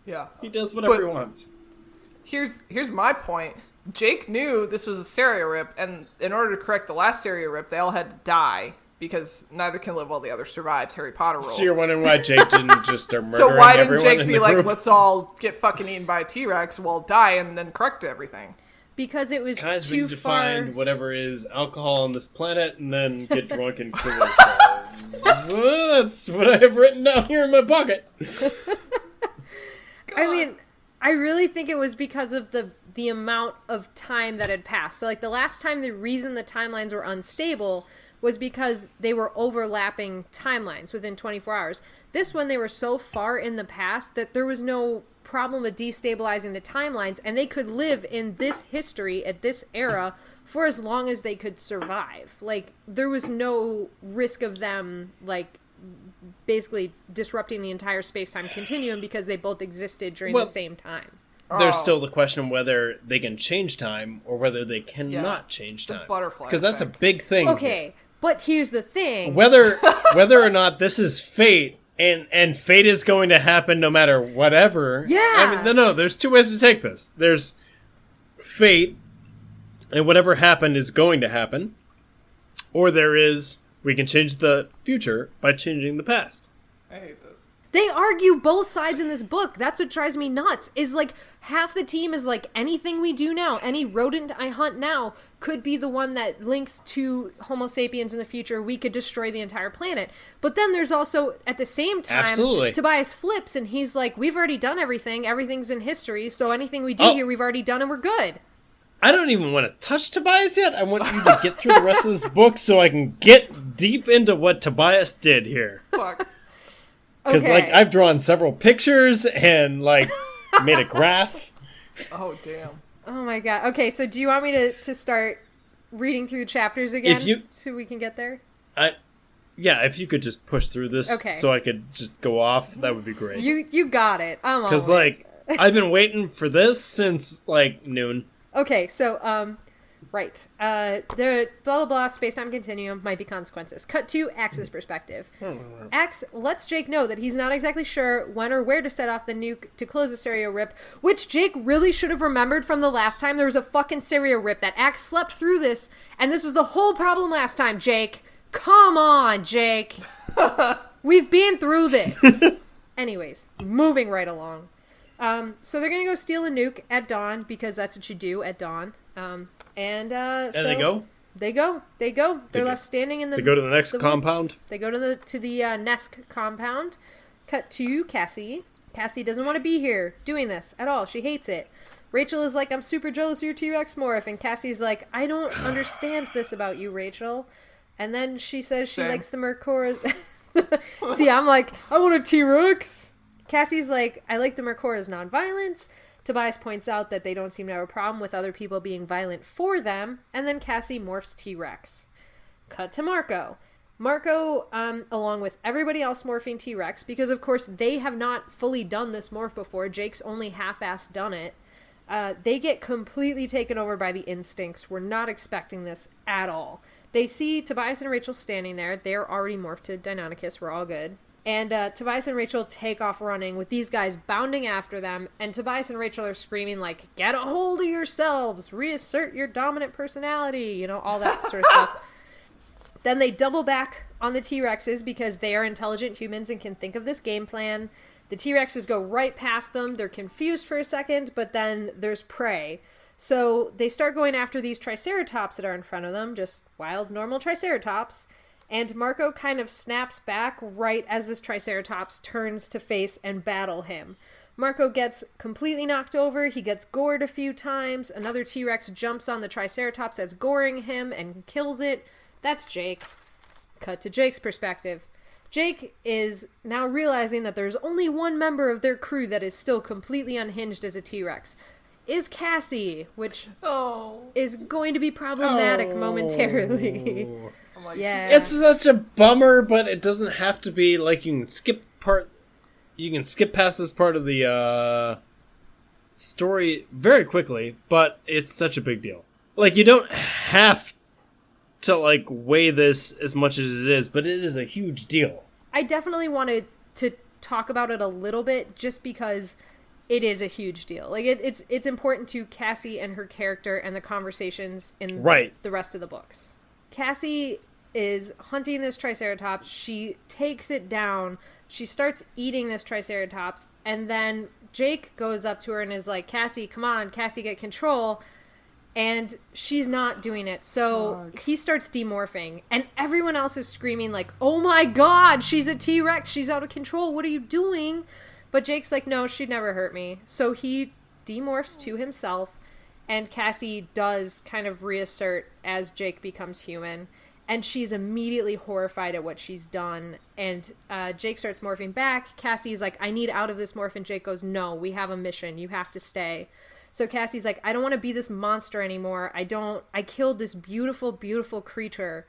Yeah. He does whatever But- he wants. Here's my point. Jake knew this was a serial rip, and in order to correct the last serial rip, they all had to die, because neither can live while the other survives. Harry Potter rules. So you're wondering why Jake didn't just start murdering So why didn't everyone Jake in be the like, group? let's all get fucking eaten by a T-Rex, we'll die, and then correct everything? Because it was Guys, we too need to far... find whatever is alcohol on this planet and then get drunk and kill ourselves. That's what I have written down here in my pocket. I mean, I really think it was because of the amount of time that had passed. So, like, the last time, the reason the timelines were unstable was because they were overlapping timelines within 24 hours. This one, they were so far in the past that there was no problem with destabilizing the timelines, and they could live in this history at this era for as long as they could survive. Like, there was no risk of them, like, basically disrupting the entire space-time continuum because they both existed during the same time. There's still the question whether they can change time or whether they cannot change The time. butterfly Because that's a effect. big thing. Okay, but here's the thing. Whether or not this is fate, and fate is going to happen no matter whatever. Yeah. I mean, no, there's two ways to take this. There's fate, and whatever happened is going to happen. Or there is, we can change the future by changing the past. I hate this. They argue both sides in this book. That's what drives me nuts. Is like half the team is like anything we do now, any rodent I hunt now could be the one that links to Homo sapiens in the future. We could destroy the entire planet. But then there's also at the same time Absolutely. Tobias flips and he's like, we've already done everything. Everything's in history. So anything we do here, we've already done and we're good. I don't even want to touch Tobias yet. I want you to get through the rest of this book so I can get deep into what Tobias did here. Fuck. Because, Okay. like, I've drawn several pictures and, like, made a graph. Oh, damn. Oh my god. Okay, so do you want me to start reading through chapters again so we can get there? Yeah, if you could just push through this Okay. so I could just go off, that would be great. You got it. I'm on Because, it. like, I've been waiting for this since, like, noon. Okay, so, right. The blah, blah, blah, space-time continuum might be consequences. Cut to Axe's perspective. Axe lets Jake know that he's not exactly sure when or where to set off the nuke to close the stereo rip, which Jake really should have remembered from the last time there was a fucking stereo rip. That Axe slept through this, and this was the whole problem last time, Jake. Come on, Jake. We've been through this. Anyways, moving right along. So they're gonna go steal a nuke at dawn because that's what you do at dawn. So they go? They go. They're go. left standing in the. They go to the next woods. compound? They go to the Nesk compound. Cut to Cassie. Cassie doesn't want to be here doing this at all. She hates it. Rachel is like, I'm super jealous of your T-Rex morph, and Cassie's like, I don't understand this about you, Rachel. And then she says she Same. likes the Mercors. See, I'm like, I want a T-Rex. Cassie's like, I like the Mercora's nonviolence. Tobias points out that they don't seem to have a problem with other people being violent for them, and then Cassie morphs T-Rex. Cut to Marco. Marco, along with everybody else morphing T-Rex, because of course they have not fully done this morph before, Jake's only half-assed done it, they get completely taken over by the instincts. We're not expecting this at all. They see Tobias and Rachel standing there. They're already morphed to Deinonychus. We're all good. And Tobias and Rachel take off running with these guys bounding after them. And Tobias and Rachel are screaming like, get a hold of yourselves, reassert your dominant personality, you know, all that sort of stuff. Then they double back on the T-Rexes because they are intelligent humans and can think of this game plan. The T-Rexes go right past them. They're confused for a second, but then there's prey. So they start going after these Triceratops that are in front of them, just wild, normal Triceratops. And Marco kind of snaps back right as this Triceratops turns to face and battle him. Marco gets completely knocked over. He gets gored a few times. Another T-Rex jumps on the Triceratops that's goring him and kills it. That's Jake. Cut to Jake's perspective. Jake is now realizing that there's only one member of their crew that is still completely unhinged as a T-Rex. Is Cassie, which is going to be problematic momentarily. Like, yeah. It's such a bummer, but it doesn't have to be. Like, you can skip past this part of the story very quickly, but it's such a big deal. Like, you don't have to, like, weigh this as much as it is, but it is a huge deal. I definitely wanted to talk about it a little bit just because it is a huge deal. Like, it's important to Cassie and her character and the conversations in the rest of the books. Cassie is hunting this Triceratops. She takes it down. She starts eating this Triceratops, and then Jake goes up to her and is like, Cassie, come on, Cassie, get control. And she's not doing it. So he starts demorphing, and everyone else is screaming like, oh my god, she's a T-Rex, she's out of control, what are you doing? But Jake's like, no, she'd never hurt me. So he demorphs to himself, and Cassie does kind of reassert as Jake becomes human. And she's immediately horrified at what she's done. And Jake starts morphing back. Cassie's like, I need out of this morph. And Jake goes, no, we have a mission. You have to stay. So Cassie's like, I don't want to be this monster anymore. I killed this beautiful, beautiful creature.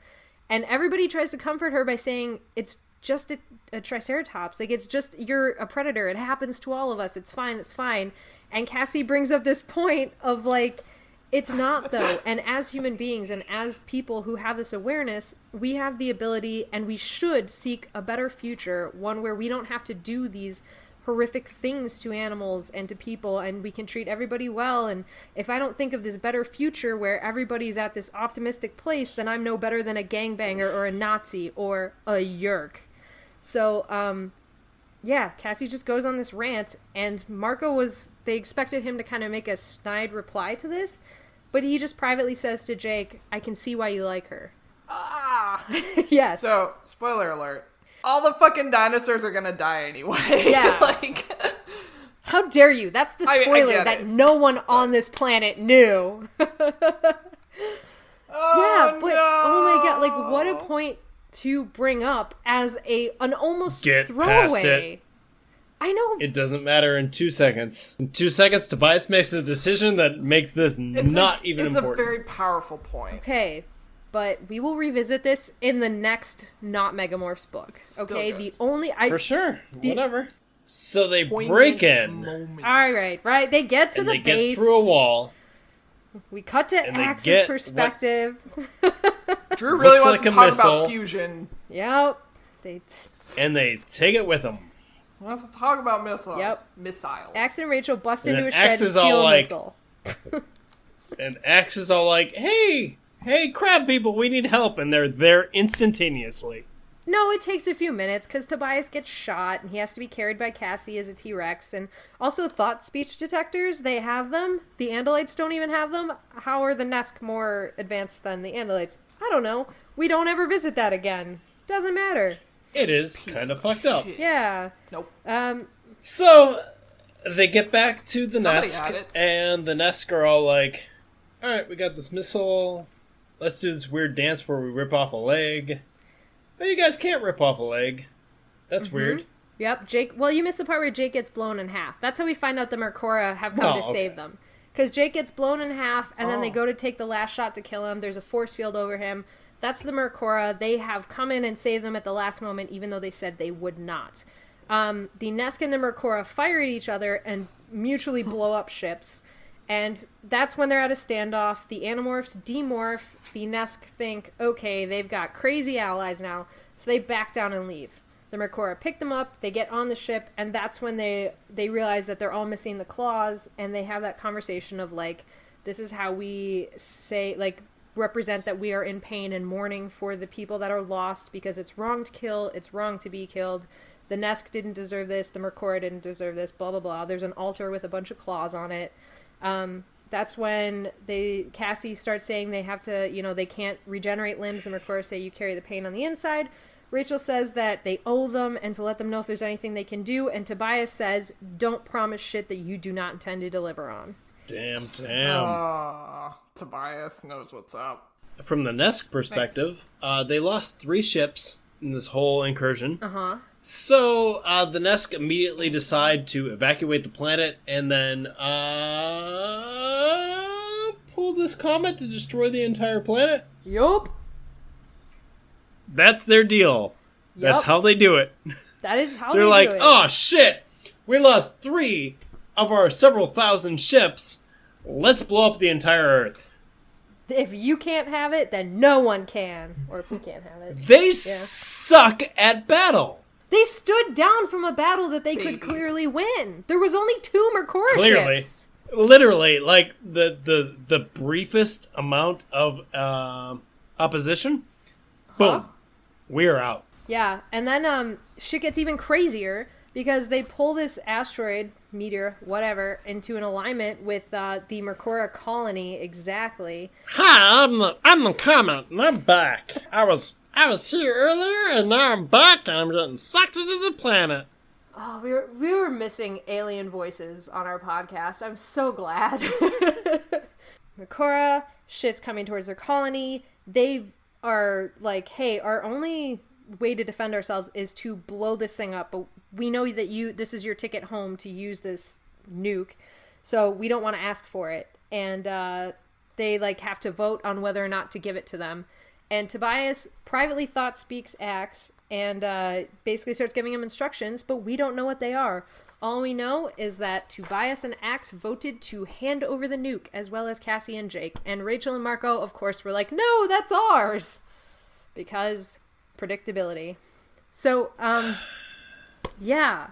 And everybody tries to comfort her by saying, it's just a Triceratops. Like, it's just, you're a predator. It happens to all of us. It's fine. It's fine. And Cassie brings up this point of like, it's not, though. And as human beings and as people who have this awareness, we have the ability and we should seek a better future, one where we don't have to do these horrific things to animals and to people, and we can treat everybody well. And if I don't think of this better future where everybody's at this optimistic place, then I'm no better than a gangbanger or a Nazi or a yerk. So, yeah, Cassie just goes on this rant, and they expected him to kind of make a snide reply to this, but he just privately says to Jake, I can see why you like her. Yes. So, spoiler alert. All the fucking dinosaurs are gonna die anyway. Yeah. Like, how dare you? That's the spoiler that no one on this planet knew. Oh my god, like, what a point to bring up as an almost Get throwaway. past it. I know. It doesn't matter in 2 seconds. In 2 seconds, Tobias makes a decision that makes this even important. It's a very powerful point. Okay, but we will revisit this in the next not Megamorphs book. Okay, for sure. Whatever. So they break in. All right. They get to the base. They get through a wall. We cut to Axe's perspective. Drew really wants to talk missile. about fusion. Yep. And they take it with them. Let's talk about missiles. Yep. Missiles. Axe and Rachel bust into a Axe shed and is steal all a like- missile. And Axe is all like, hey, crab people, we need help. And they're there instantaneously. No, it takes a few minutes because Tobias gets shot and he has to be carried by Cassie as a T-Rex. And also thought speech detectors, they have them. The Andalites don't even have them. How are the Nesk more advanced than the Andalites? I don't know. We don't ever visit that again. Doesn't matter. It is kind of fucked up. Yeah. Nope. So they get back to the Somebody Nesk, had it. and the Nesk are all like, all right, we got this missile. Let's do this weird dance where we rip off a leg. But you guys can't rip off a leg. That's weird. Yep, Jake. Well, you missed the part where Jake gets blown in half. That's how we find out the Mercora have come to save them. Because Jake gets blown in half, and then they go to take the last shot to kill him. There's a force field over him. That's the Mercora. They have come in and saved them at the last moment, even though they said they would not. The Nesk and the Mercora fire at each other and mutually blow up ships. And that's when they're at a standoff. The Animorphs demorph. The Nesk think, okay, they've got crazy allies now. So they back down and leave. The Mercora pick them up, they get on the ship, and that's when they realize that they're all missing the claws, and they have that conversation of, like, this is how we say, like, represent that we are in pain and mourning for the people that are lost, because it's wrong to kill, it's wrong to be killed. The Nesk didn't deserve this, the Mercora didn't deserve this, blah, blah, blah. There's an altar with a bunch of claws on it. That's when Kaycie starts saying they have to, they can't regenerate limbs. The Mercora say you carry the pain on the inside. Rachel says that they owe them and to let them know if there's anything they can do. And Tobias says, don't promise shit that you do not intend to deliver on. Damn. Tobias knows what's up. From the Nesk perspective, they lost 3 ships in this whole incursion. Uh-huh. So the Nesk immediately decide to evacuate the planet and then pull this comet to destroy the entire planet. Yup. That's their deal. That's how they do it. That is how They're they like, do it. oh shit, we lost 3 of our several thousand ships. Let's blow up the entire Earth. If you can't have it, then no one can. Or if we can't have it. They suck at battle. They stood down from a battle that they could clearly win. There was only 2 Mercora ships. Literally, like the briefest amount of opposition. Boom. We're out. Yeah, and then shit gets even crazier because they pull this asteroid, meteor, whatever, into an alignment with the Mercora colony exactly. Hi, I'm the comet, and I'm back. I was here earlier, and now I'm back, and I'm getting sucked into the planet. Oh, we were missing alien voices on our podcast. I'm so glad. Mercora, shit's coming towards their colony. They are like, hey, our only way to defend ourselves is to blow this thing up, but we know that this is your ticket home to use this nuke, so we don't want to ask for it. And they like have to vote on whether or not to give it to them. And Tobias privately thought speaks Axe and basically starts giving him instructions, but we don't know what they are. All we know is that Tobias and Axe voted to hand over the nuke, as well as Kaycie and Jake. And Rachel and Marco, of course, were like, no, that's ours! Because predictability. So, yeah.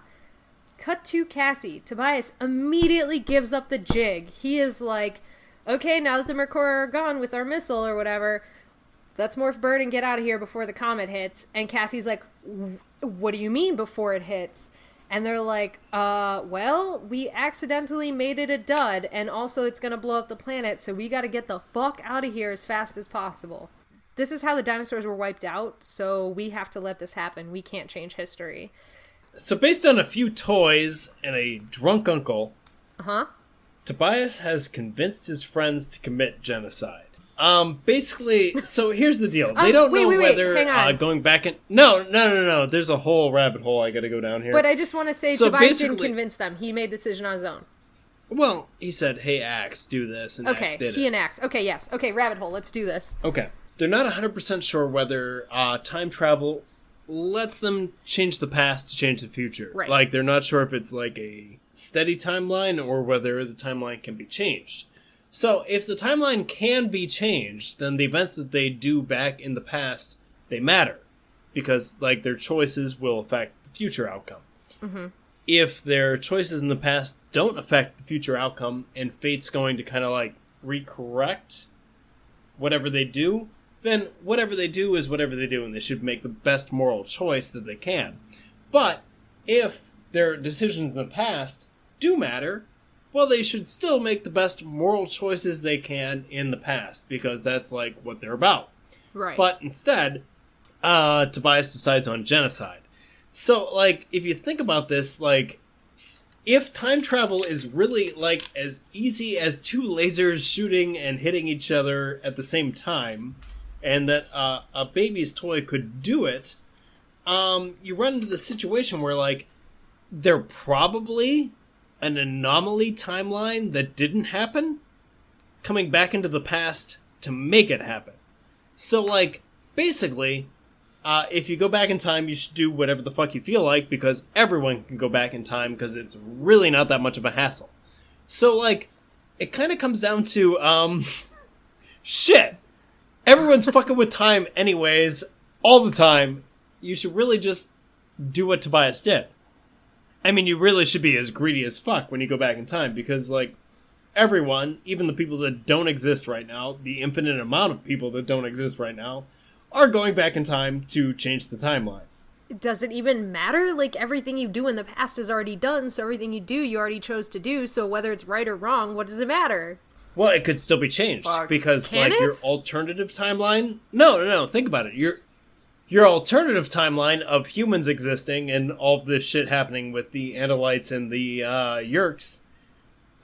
Cut to Kaycie. Tobias immediately gives up the jig. He is like, okay, now that the Mercora are gone with our missile or whatever, let's morph bird and get out of here before the comet hits. And Cassie's like, what do you mean before it hits? And they're like, well, we accidentally made it a dud, and also it's gonna blow up the planet, so we gotta get the fuck out of here as fast as possible. This is how the dinosaurs were wiped out, so we have to let this happen. We can't change history. So based on a few toys and a drunk uncle, Tobias has convinced his friends to commit genocide. Basically, so here's the deal. They don't know whether going back in... No. There's a whole rabbit hole I gotta go down here. But I just want to say, so Tobias didn't convince them. He made the decision on his own. Well, he said, hey, Axe, do this, and Axe did it. Okay, he and Axe. Okay, yes. Okay, rabbit hole, let's do this. Okay. They're not 100% sure whether time travel lets them change the past to change the future. Right. Like, they're not sure if it's like a steady timeline or whether the timeline can be changed. So, if the timeline can be changed, then the events that they do back in the past, they matter. Because, like, their choices will affect the future outcome. Mm-hmm. If their choices in the past don't affect the future outcome, and fate's going to kind of, like, recorrect whatever they do, then whatever they do is whatever they do, and they should make the best moral choice that they can. But, if their decisions in the past do matter, well, they should still make the best moral choices they can in the past, because that's, like, what they're about. Right. But instead, Tobias decides on genocide. So, like, if you think about this, like, if time travel is really, like, as easy as 2 lasers shooting and hitting each other at the same time, and that a baby's toy could do it, you run into the situation where, like, they're probably an anomaly timeline that didn't happen coming back into the past to make it happen. So, like, basically, if you go back in time, you should do whatever the fuck you feel like, because everyone can go back in time, because it's really not that much of a hassle. So, like, it kind of comes down to, shit. Everyone's fucking with time anyways, all the time. You should really just do what Tobias did. I mean, you really should be as greedy as fuck when you go back in time, because, like, everyone, even the people that don't exist right now, the infinite amount of people that don't exist right now, are going back in time to change the timeline. Does it even matter? Like, everything you do in the past is already done, so everything you do, you already chose to do, so whether it's right or wrong, what does it matter? Well, it could still be changed, because, Can like, it? your alternative timeline... No, think about it. Your alternative timeline of humans existing and all this shit happening with the Andalites and the Yerks,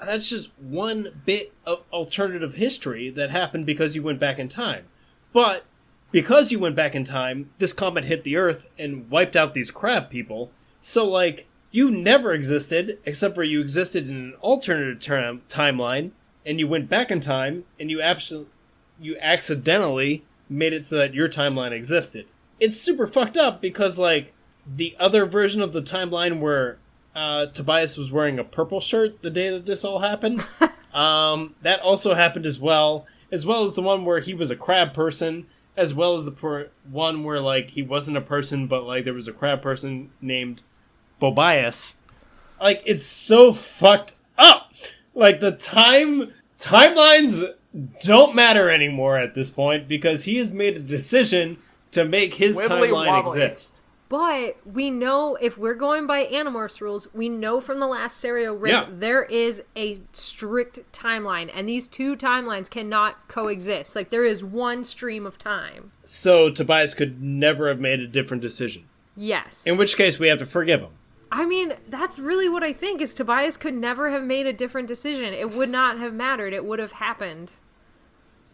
that's just one bit of alternative history that happened because you went back in time. But because you went back in time, this comet hit the Earth and wiped out these crab people. So, like, you never existed, except for you existed in an alternative timeline, and you went back in time, and you accidentally made it so that your timeline existed. It's super fucked up because, like, the other version of the timeline where Tobias was wearing a purple shirt the day that this all happened, that also happened as well as the one where he was a crab person, as well as the one where, like, he wasn't a person, but, like, there was a crab person named Bobias. Like, it's so fucked up! Like, the timelines don't matter anymore at this point, because he has made a decision to make his timeline exist. But we know, if we're going by Animorphs rules, we know from the last serial rip, there is a strict timeline, and these two timelines cannot coexist. Like, there is one stream of time. So Tobias could never have made a different decision. Yes. In which case, we have to forgive him. I mean, that's really what I think, is Tobias could never have made a different decision. It would not have mattered. It would have happened.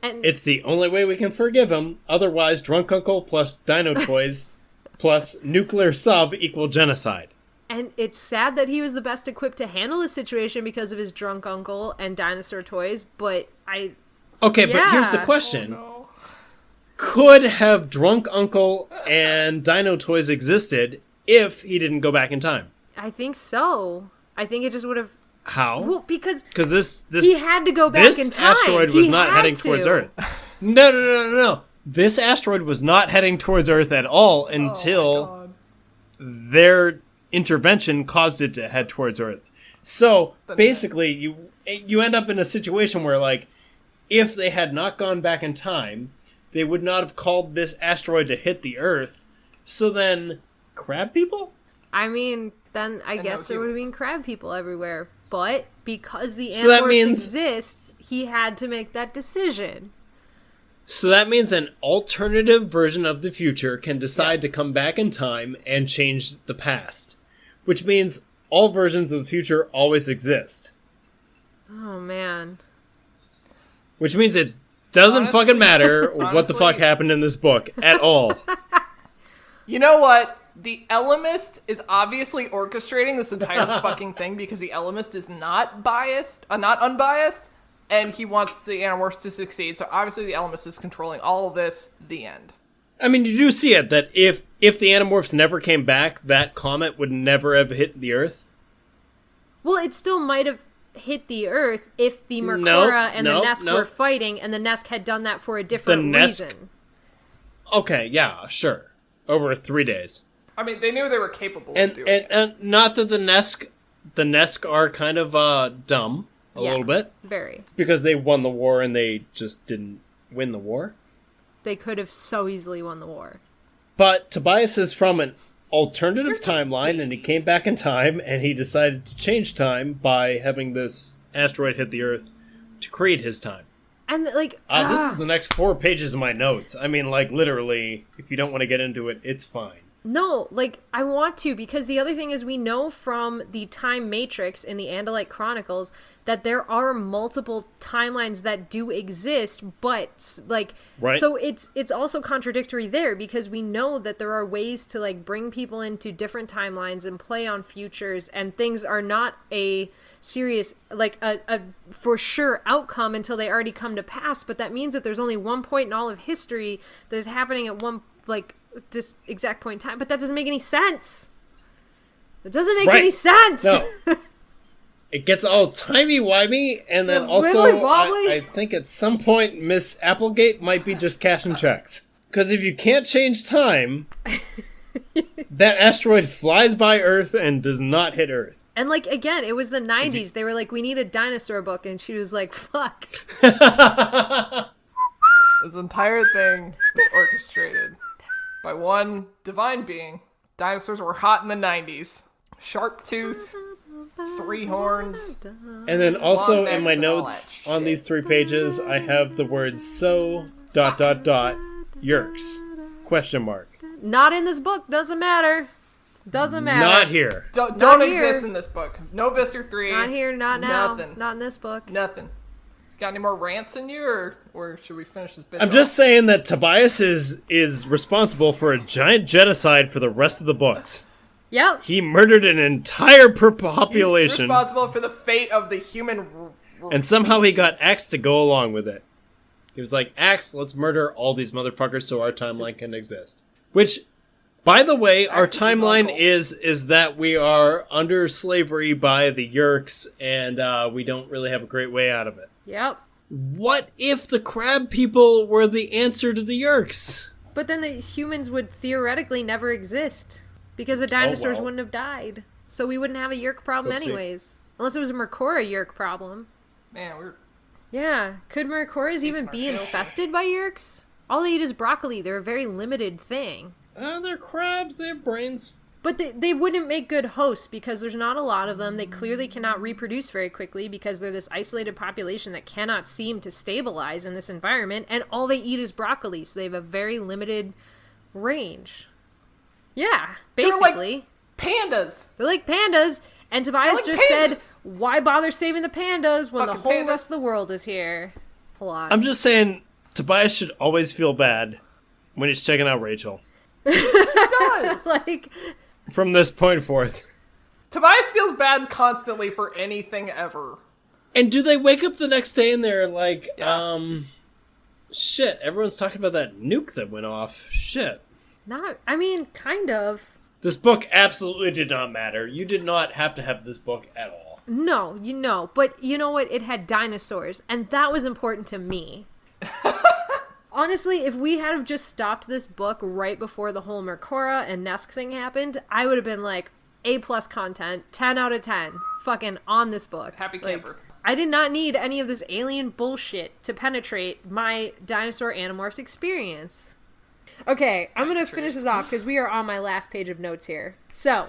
And it's the only way we can forgive him. Otherwise, Drunk Uncle plus Dino Toys plus Nuclear Sub equal genocide. And it's sad that he was the best equipped to handle the situation because of his Drunk Uncle and Dinosaur Toys, but Okay, but here's the question. Oh, no. Could have Drunk Uncle and Dino Toys existed if he didn't go back in time? I think so. I think it just would have... How? Well, because this he had to go back in time. This asteroid was not heading towards Earth. No. This asteroid was not heading towards Earth at all until their intervention caused it to head towards Earth. So, basically, you end up in a situation where, like, if they had not gone back in time, they would not have called this asteroid to hit the Earth. So then, crab people? I mean, then I guess there would have been crab people everywhere. But because the Animorphs exist, he had to make that decision. So that means an alternative version of the future can decide to come back in time and change the past. Which means all versions of the future always exist. Oh, man. Which means it doesn't fucking matter what the fuck happened in this book at all. You know what? The Elemist is obviously orchestrating this entire fucking thing because the Elemist is not unbiased, and he wants the Animorphs to succeed. So obviously the Elemist is controlling all of this. The end. I mean, you do see it, that if the Animorphs never came back, that comet would never have hit the Earth. Well, it still might have hit the Earth if the Mercora and the Nesk were fighting, and the Nesk had done that for a different reason. Okay, yeah, sure. Over 3 days. I mean, they knew they were capable of doing it. And not that the Nesk are kind of dumb a little bit. Very. Because they won the war and they just didn't win the war. They could have so easily won the war. But Tobias is from an alternative timeline, and he came back in time, and he decided to change time by having this asteroid hit the Earth to create his time. And, like... This is the next 4 pages of my notes. I mean, like, literally, if you don't want to get into it, it's fine. No, like, I want to, because the other thing is we know from the Time Matrix in the Andalite Chronicles that there are multiple timelines that do exist, but, like, right. So it's also contradictory there, because we know that there are ways to, like, bring people into different timelines and play on futures, and things are not a serious, like, a for sure outcome until they already come to pass, but that means that there's only one point in all of history that is happening at one, like, this exact point in time, but that doesn't make any sense. It doesn't make any sense. No. It gets all timey-wimey, and then also, I think at some point, Miss Applegate might be just cashing checks. Because if you can't change time, that asteroid flies by Earth and does not hit Earth. And, like, again, it was the 90s. They were like, we need a dinosaur book, and she was like, fuck. This entire thing was orchestrated by one divine being. Dinosaurs were hot in the 90s. Sharp tooth, 3 horns. And then also in my notes on these 3 pages, I have the words so ... Yerks ? Not in this book. Doesn't matter. Doesn't matter. Not here. Don't exist in this book. No Visser 3. Not here, not now. Nothing. Not in this book. Nothing. Got any more rants in you, or should we finish this bit? I'm just saying that Tobias is responsible for a giant genocide for the rest of the books. Yep. He murdered an entire population. He's responsible for the fate of the human... And somehow he got Axe to go along with it. He was like, Axe, let's murder all these motherfuckers so our timeline can exist. Which, by the way, our timeline is that we are under slavery by the Yerks, and we don't really have a great way out of it. Yep. What if the crab people were the answer to the Yerks? But then the humans would theoretically never exist, because the dinosaurs wouldn't have died. So we wouldn't have a Yerk problem anyways. Unless it was a Mercora Yerk problem. Man, we're... Yeah. Could Mercoras even be infested by Yerks? All they eat is broccoli. They're a very limited thing. They're crabs. They have brains. But they wouldn't make good hosts because there's not a lot of them. They clearly cannot reproduce very quickly because they're this isolated population that cannot seem to stabilize in this environment. And all they eat is broccoli. So they have a very limited range. Yeah, basically. They're like pandas. They're like pandas. And Tobias just said, why bother saving the pandas when the whole rest of the world is here? Plot. I'm just saying, Tobias should always feel bad when he's checking out Rachel. He does. Like... From this point forth. Tobias feels bad constantly for anything ever. And do they wake up the next day and they're like, shit, everyone's talking about that nuke that went off. Shit. I mean, kind of. This book absolutely did not matter. You did not have to have this book at all. No, but you know what? It had dinosaurs, and that was important to me. Honestly, if we had have just stopped this book right before the whole Mercora and Nesk thing happened, I would have been like, A+ content, 10 out of 10, fucking on this book. Happy camper. I did not need any of this alien bullshit to penetrate my dinosaur Animorphs experience. Okay, I'm going to finish this off because we are on my last page of notes here. So,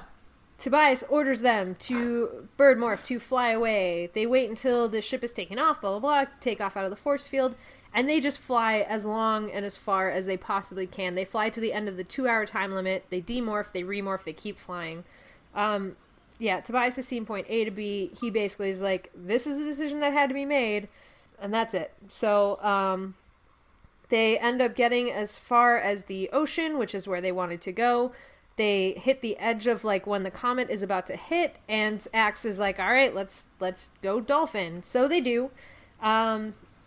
Tobias orders them to Birdmorph to fly away. They wait until the ship is taken off, blah, blah, blah, take off out of the force field. And they just fly as long and as far as they possibly can. They fly to the end of the 2-hour time limit. They demorph, they remorph, they keep flying. Tobias has seen point A to B. He basically is like, this is the decision that had to be made. And that's it. So, they end up getting as far as the ocean, which is where they wanted to go. They hit the edge of, like, when the comet is about to hit. And Axe is like, all right, let's go dolphin. So they do.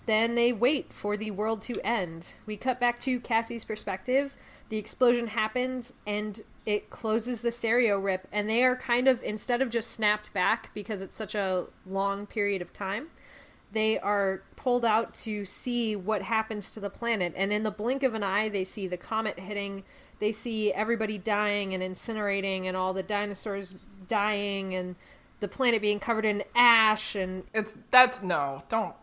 Then they wait for the world to end. We cut back to Cassie's perspective. The explosion happens, and it closes the stereo rip. And they are kind of, instead of just snapped back because it's such a long period of time, they are pulled out to see what happens to the planet. And in the blink of an eye, they see the comet hitting. They see everybody dying and incinerating and all the dinosaurs dying and the planet being covered in ash. And don't.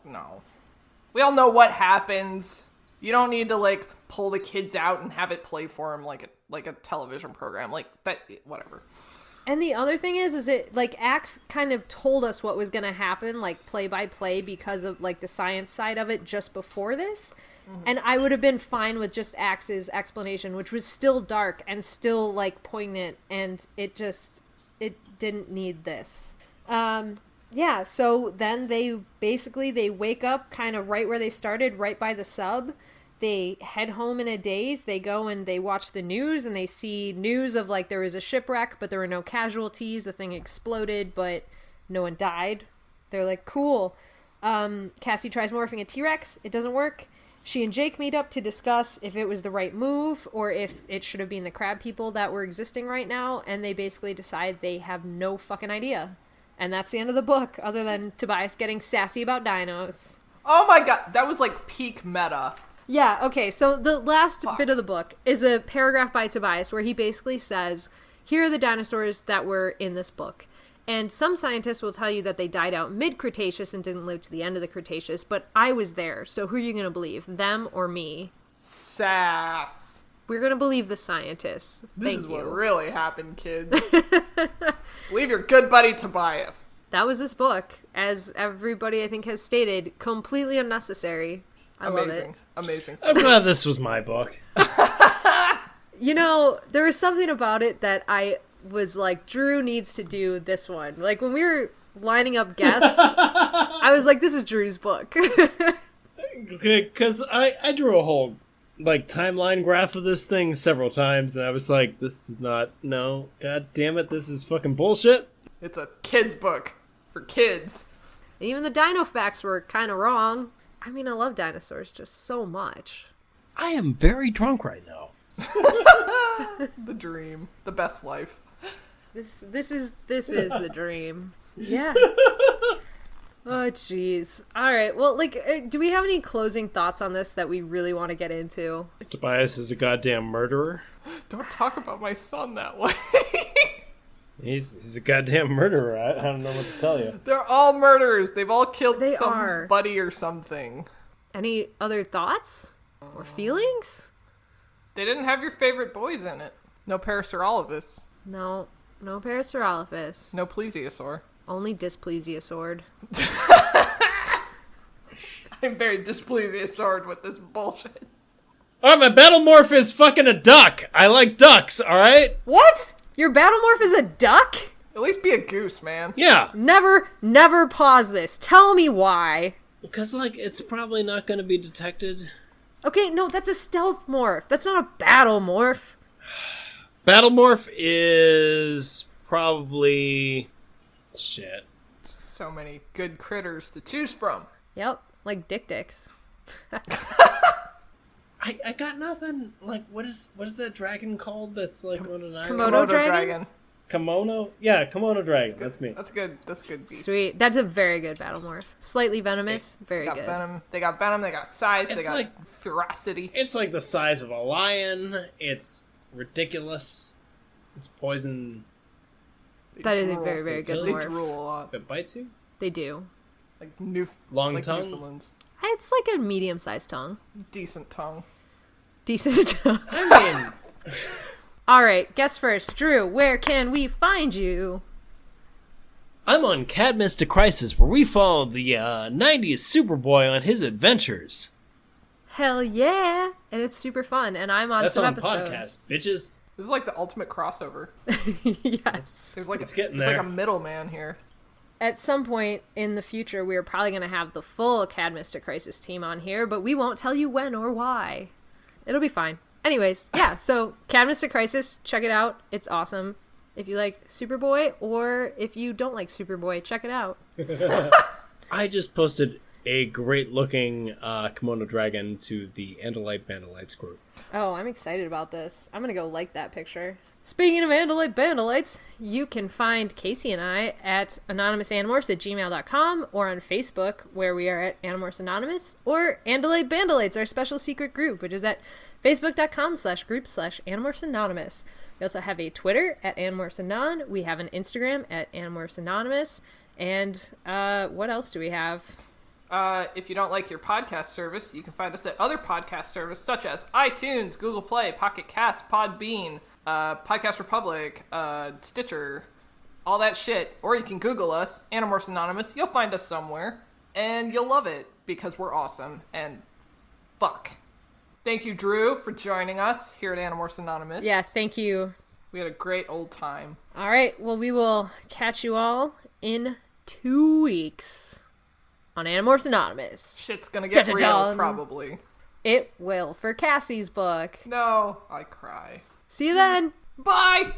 We all know what happens. You don't need to, like, pull the kids out and have it play for them like a television program. Like, that, whatever. And the other thing is it, like, Axe kind of told us what was going to happen, like, play by play because of, like, the science side of it just before this. And I would have been fine with just Axe's explanation, which was still dark and still, like, poignant, and it didn't need this. Yeah, so then they wake up kind of right where they started, right by the sub. They head home in a daze. They go and they watch the news, and they see news of, like, there was a shipwreck, but there were no casualties. The thing exploded, but no one died. They're like, cool. Cassie tries morphing a T-Rex. It doesn't work. She and Jake meet up to discuss if it was the right move or if it should have been the crab people that were existing right now, and they basically decide they have no fucking idea. And that's the end of the book, other than Tobias getting sassy about dinos. Oh my god, that was like peak meta. Yeah, okay, so the last bit of the book is a paragraph by Tobias where he basically says, here are the dinosaurs that were in this book. And some scientists will tell you that they died out mid-Cretaceous and didn't live to the end of the Cretaceous, but I was there, so who are you going to believe, them or me? Sass. We're going to believe the scientists. This is what really happened, kids. Believe your good buddy Tobias. That was this book, as everybody I think has stated, completely unnecessary. I love it. Amazing. I'm glad this was my book. You know, there was something about it that I was like, Drew needs to do this one. Like, when we were lining up guests, I was like, this is Drew's book. Because I drew a whole, like, timeline graph of this thing several times, and I was like, this is not, no, god damn it, this is fucking bullshit. It's a kid's book for kids. Even the dino facts were kind of wrong. I mean, I love dinosaurs just so much. I am very drunk right now. The dream. The best life. This is the dream. Yeah. Oh, jeez. All right. Well, like, do we have any closing thoughts on this that we really want to get into? Tobias is a goddamn murderer. Don't talk about my son that way. He's a goddamn murderer. I don't know what to tell you. They're all murderers. They've all killed They somebody or something. Any other thoughts or feelings? They didn't have your favorite boys in it. No Parasaurolophus. No Parasaurolophus. No Plesiosaur. Only Dysplesiosaur. I'm very displesiosaur with this bullshit. Alright, my Battlemorph is fucking a duck. I like ducks, alright? What? Your Battlemorph is a duck? At least be a goose, man. Yeah. Never pause this. Tell me why. Because, like, it's probably not going to be detected. Okay, no, that's a stealth morph. That's not a battle morph. Battlemorph is probably... shit. So many good critters to choose from. Yep, like dicks. I got nothing. Like, what is that dragon called that's like on an island? Komodo dragon? Kimono? Yeah, Kimono dragon. That's me. That's good. That's good. Beast. Sweet. That's a very good battle morph. Slightly venomous. Very good. Venom. They got venom. They got size. It's they got like- ferocity. It's like the size of a lion. It's ridiculous. It's poison. That is a very, very good They morph. drool a lot. If it bites you? They do. Like Long like tongue? Newfoundlands. It's like a medium-sized tongue. Decent tongue. Decent tongue. I mean... All right, guess first. Drew, where can we find you? I'm on Cadmus to Crisis, where we follow the 90s Superboy on his adventures. Hell yeah! And it's super fun, and I'm on That's some on episodes. podcast, bitches. This is like the ultimate crossover. Yes. There's like It's getting there's like there. a middleman here. At some point in the future, we're probably going to have the full Cadmus to Crisis team on here, but we won't tell you when or why. It'll be fine. Anyways, yeah, so Cadmus to Crisis, check it out. It's awesome. If you like Superboy, or if you don't like Superboy, check it out. I just posted a great-looking kimono dragon to the Andalite Bandolites group. Oh, I'm excited about this. I'm going to go like that picture. Speaking of Andalite Bandolites, you can find Kaycie and I at anonymousanimorphs@gmail.com or on Facebook, where we are at Animorphs Anonymous, or Andalite Bandolites, our special secret group, which is at facebook.com/group/Animorphs Anonymous. We also have a Twitter at Animorphs Anon. We have an Instagram at Animorphs Anonymous. And what else do we have? If you don't like your podcast service, you can find us at other podcast services such as iTunes, Google Play, Pocketcasts, Podbean, Podcast Republic, Stitcher, all that shit. Or you can Google us, Animorphs Anonymous. You'll find us somewhere, and you'll love it because we're awesome. And fuck. Thank you, Drew, for joining us here at Animorphs Anonymous. Yeah, thank you. We had a great old time. All right, well, we will catch you all in 2 weeks on Animorphs Anonymous. Shit's gonna get Dun-dun-dun. real, probably. It will, for Cassie's book. No, I cry. See you then. Bye!